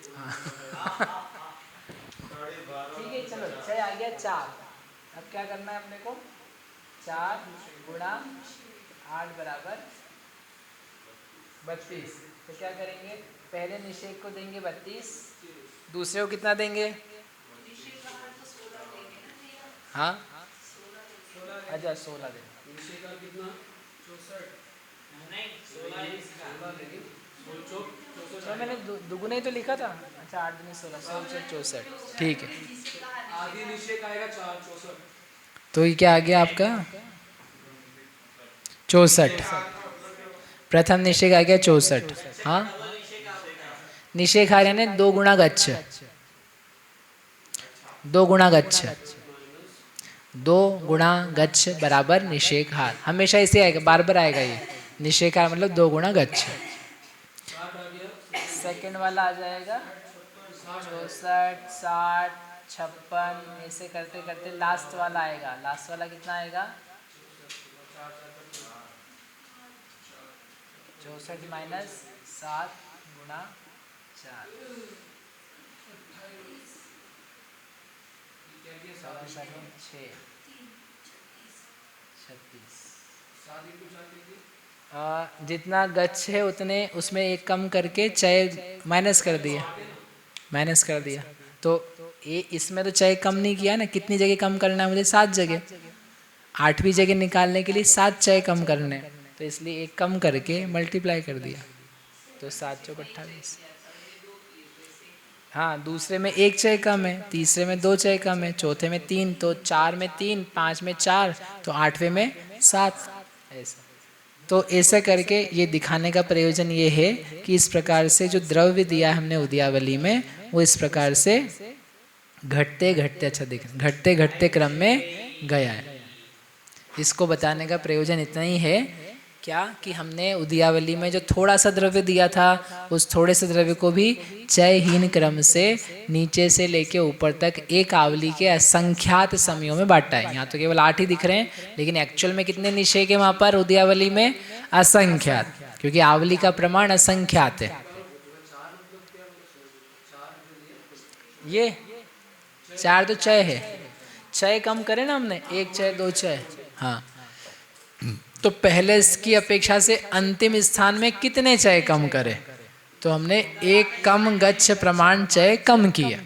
ठीक है चलो 6 आ गया 4। अब क्या करना है अपने को? 4 गुणा 8 बराबर 32। तो क्या करेंगे? पहले निषेध को देंगे 32, दूसरे को कितना देंगे? हाँ अच्छा 16 देंगे। निषेध का कितना 64 नहीं 16 है इसका। तो मैंने दुगुना ही तो लिखा था। अच्छा 8 दूनी 16 64। ठीक है आधी निषेध आएगा 64। तो ये क्या आ गया आपका? 64। प्रथम निषेध आ गया 64। हाँ निषेध आ रहे हैं 2 गुणा गच्छ, 2 गुणा गच्छ, 2 गुणा गच्छ बराबर निषेधार। हमेशा इसे आएगा, बार बार आएगा ये निषेधार मतलब 2 गुणा गच्छ। सेकंड वाला आ जाएगा 64 60 56, ऐसे करते करते लास्ट वाला आएगा। लास्ट वाला कितना आएगा? 64 माइनस 7 गुणा 4 6 36। जितना गच्छ है उतने उसमें एक कम करके चय माइनस कर दिया, माइनस कर दिया। तो ये इसमें तो चय कम नहीं किया ना, कितनी जगह कम करना है मुझे? 7 जगह। 8वीं जगह निकालने के लिए 7 चय कम करने, तो इसलिए एक कम करके मल्टीप्लाई कर दिया। तो 7 चौक 28। हाँ दूसरे में 1 चय कम है, तीसरे में 2 चय कम है, चौथे में 3, तो 4 में 3, 5 में 4, तो 8वें में 7। ऐसा तो ऐसा करके ये दिखाने का प्रयोजन ये है कि इस प्रकार से जो द्रव्य दिया हमने उद्यावली में वो इस प्रकार से घटते घटते, अच्छा देख, घटते घटते क्रम में गया है। इसको बताने का प्रयोजन इतना ही है क्या कि हमने उद्यावली में जो थोड़ा सा द्रव्य दिया था उस थोड़े से द्रव्य को भी चयहीन क्रम से नीचे से लेके ऊपर तक एक आवली के असंख्यात समयों में बांटा है। यहाँ तो केवल 8 ही दिख रहे हैं, लेकिन एक्चुअल में कितने निषेध है वहाँ पर उद्यावली में? असंख्यात, क्योंकि आवली का प्रमाण असंख्यात है। ये 4 तो चय है, चय कम करे ना हमने, 1 चय 2 चय। हाँ तो पहले इसकी अपेक्षा से अंतिम स्थान में कितने चय कम करे? तो हमने 1 कम गच्छ प्रमाण चय कम किया,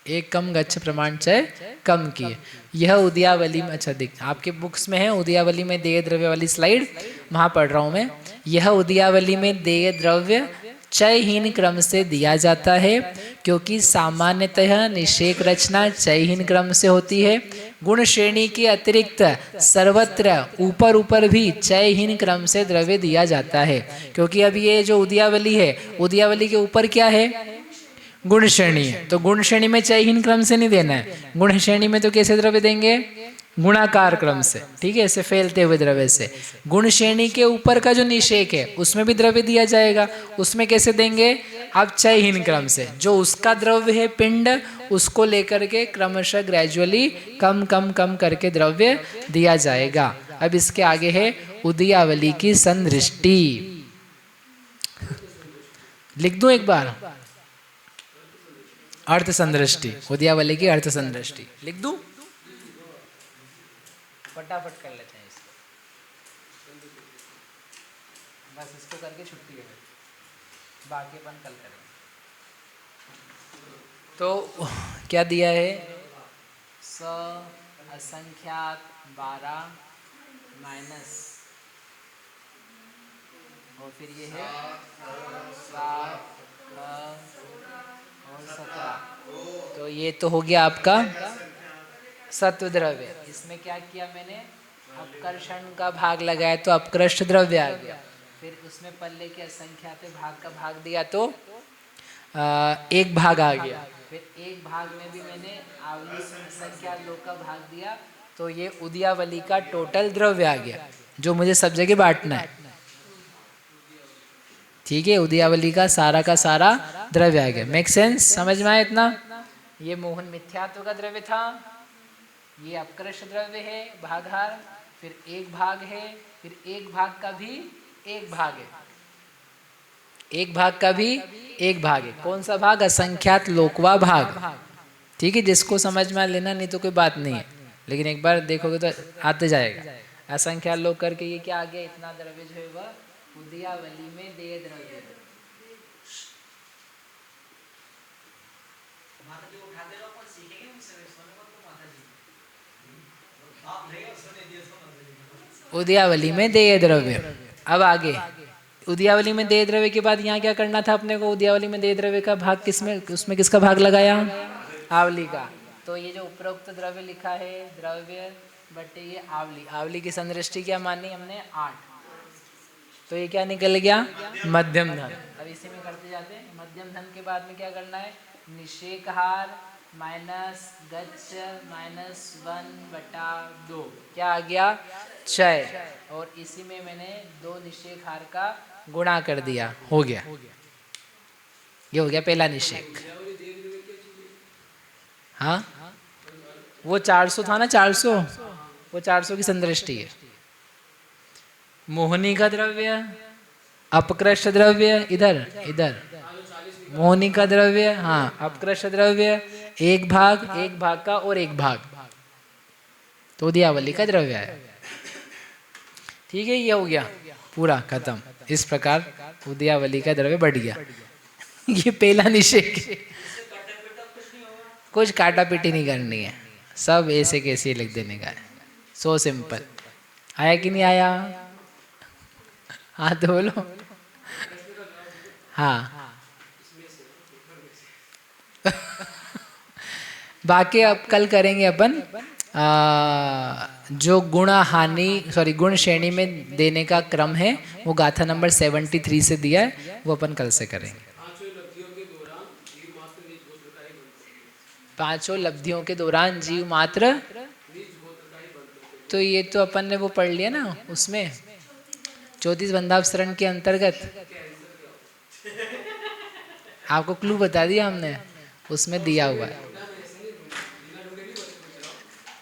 1 कम गच्छ प्रमाण चय कम किए। यह उद्यावली में, अच्छा देख आपके बुक्स में है उद्यावली में देय द्रव्य वाली स्लाइड, वहाँ पढ़ रहा हूँ मैं। यह उद्यावली में देय द्रव्य चयहीन क्रम से दिया जाता है, क्योंकि सामान्यतः निषेक रचना चयहीन क्रम से होती है। गुण श्रेणी के अतिरिक्त सर्वत्र ऊपर ऊपर भी चयहीन क्रम से द्रव्य दिया जाता है, क्योंकि अब ये जो उद्यावली है, उद्यावली के ऊपर क्या है? गुण श्रेणी है, तो गुण श्रेणी में चयहीन क्रम से नहीं देना है। गुण श्रेणी में तो कैसे द्रव्य देंगे? गुणाकार क्रम से, ठीक है, ऐसे फैलते हुए द्रव्य से। गुण श्रेणी के ऊपर का जो निषेक है उसमें भी द्रव्य दिया जाएगा, उसमें कैसे देंगे? अब चयहीन क्रम से, जो उसका द्रव्य है पिंड उसको लेकर के क्रमशः ग्रेजुअली कम कम कम करके द्रव्य दिया जाएगा। अब इसके आगे है उद्यावली की संदृष्टि। लिख दूं एक बार? अर्थ संदृष्टि, उद्यावली की अर्थ संदृष्टि लिख दूं? फटाफट कर लेते हैं इसको। बस इसको करके छुट्टी है, बाकी अपन कल करेंगे। तो क्या दिया है, स असंख्यात 12 माइनस और फिर ये है 7 और 17। तो ये तो हो गया आपका सत्व द्रव्य। इसमें क्या किया मैंने, अपकर्षण का भाग लगाया तो अपकृष्ट द्रव्य आ गया। फिर उसमें पल्ले के असंख्यात भाग का भाग दिया तो एक भाग आ गया। फिर एक भाग में भी मैंने आवली असंख्यात लोग का भाग दिया तो ये उदयावली का टोटल द्रव्य आ गया, जो मुझे सब जगह बांटना है। ठीक है, उदयावली का सारा द्रव्य आ गया। मेक सेंस, समझ में आया इतना? ये मोहन मिथ्यात्व का द्रव्य था, ये अपकृष्ट द्रव्य है भागहार, फिर एक भाग है, फिर एक भाग का भी एक भाग है, एक भाग का भी एक भाग है। कौन सा भाग? असंख्यात लोकवा भाग। ठीक है, जिसको समझ में लेना, नहीं तो कोई बात नहीं है, लेकिन एक बार देखोगे तो आते जाएगा। असंख्यात लोक करके ये क्या आ गया, इतना द्रव्य जो है वह उदयावली में देय द्रव्य है। माता जी उठाते रहो, अपन सीखेंगे उनसे, सोने को तो माता जी आप नहीं हो, सोने दिए तो माता जी। उदयावली में देय द्रव्य। अब आगे उदयावली में देय द्रव्य के बाद यहाँ क्या करना था अपने को? उदयावली में देय द्रव्य का भाग किसमें, उसमें किसका भाग लगाया? आवली का। तो ये जो उपरोक्त द्रव्य लिखा है, द्रव्य बटे ये आवली, आवली की संदृष्टि क्या मानी हमने? 8। तो ये क्या निकल गया? मध्यम धन। अब इसी में करते जाते हैं। मध्यम धन के बाद में क्या करना है? निषेकहार माइनस गच्छ माइनस 1/2 क्या आ गया? 6। और इसी में मैंने 2 निषेकहार का गुणा कर दिया, हो गया। ये हो गया पहला निषेक। हाँ, वो 400 था ना, 400, वो 400 की संदृष्टि है। मोहनी का द्रव्य, अपकृष्ट द्रव्य, इधर मोहनी का द्रव्य, हाँ, अपकृष्ट द्रव्य, एक भाग का और एक भाग, तो उदयावली का द्रव्य है। ठीक है, ये हो गया पूरा खत्म। इस प्रकार उदयावली का द्रव्य बढ़ गया। ये पहला निषेक। कुछ काटा पीटी नहीं करनी है, सब ऐसे कैसे लिख देने का है। So simple. आया कि नहीं आया? हाँ तो बोलो। हाँ बाकी अब कल करेंगे अपन जो गुण श्रेणी में देने का क्रम है, वो गाथा नंबर 73 से दिया है, वो अपन कल से करेंगे। 5 लब्धियों के दौरान जीव मात्र, तो ये तो अपन ने वो पढ़ लिया ना, उसमें 34 बंधावसरण के अंतर्गत आपको क्लू बता दिया हमने, उसमें दिया हुआ है।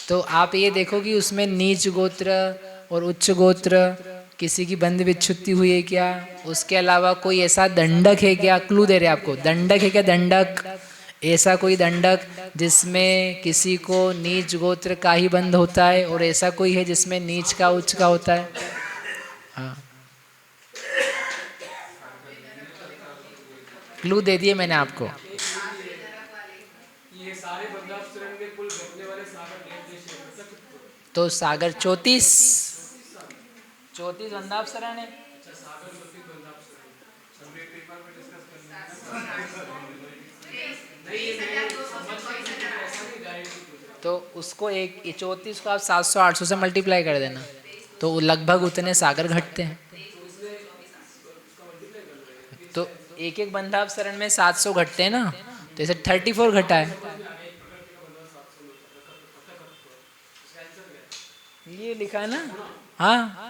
तो आप ये देखो कि उसमें नीच गोत्र और उच्च गोत्र किसी की बंध विच्छुत्ति हुई है क्या, उसके अलावा कोई ऐसा दंडक है क्या? क्लू दे रहे आपको, दंडक है क्या? दंडक, ऐसा कोई दंडक जिसमें किसी को नीच गोत्र का ही बंध होता है, और ऐसा कोई है जिसमें नीच का उच्च का होता है? हाँ, क्लू दे दिए मैंने आपको। ये सारे बंधावसरण में कुल घटने वाले सागर तो सागर 34 बंधावसरण है। तो उसको 34 को आप 700-800 से मल्टीप्लाई कर देना, तो लगभग उतने सागर घटते हैं। तो एक बंधावसरण में 700 घटते हैं ना, तो ऐसे 34 घटा है। ये लिखा है ना, हाँ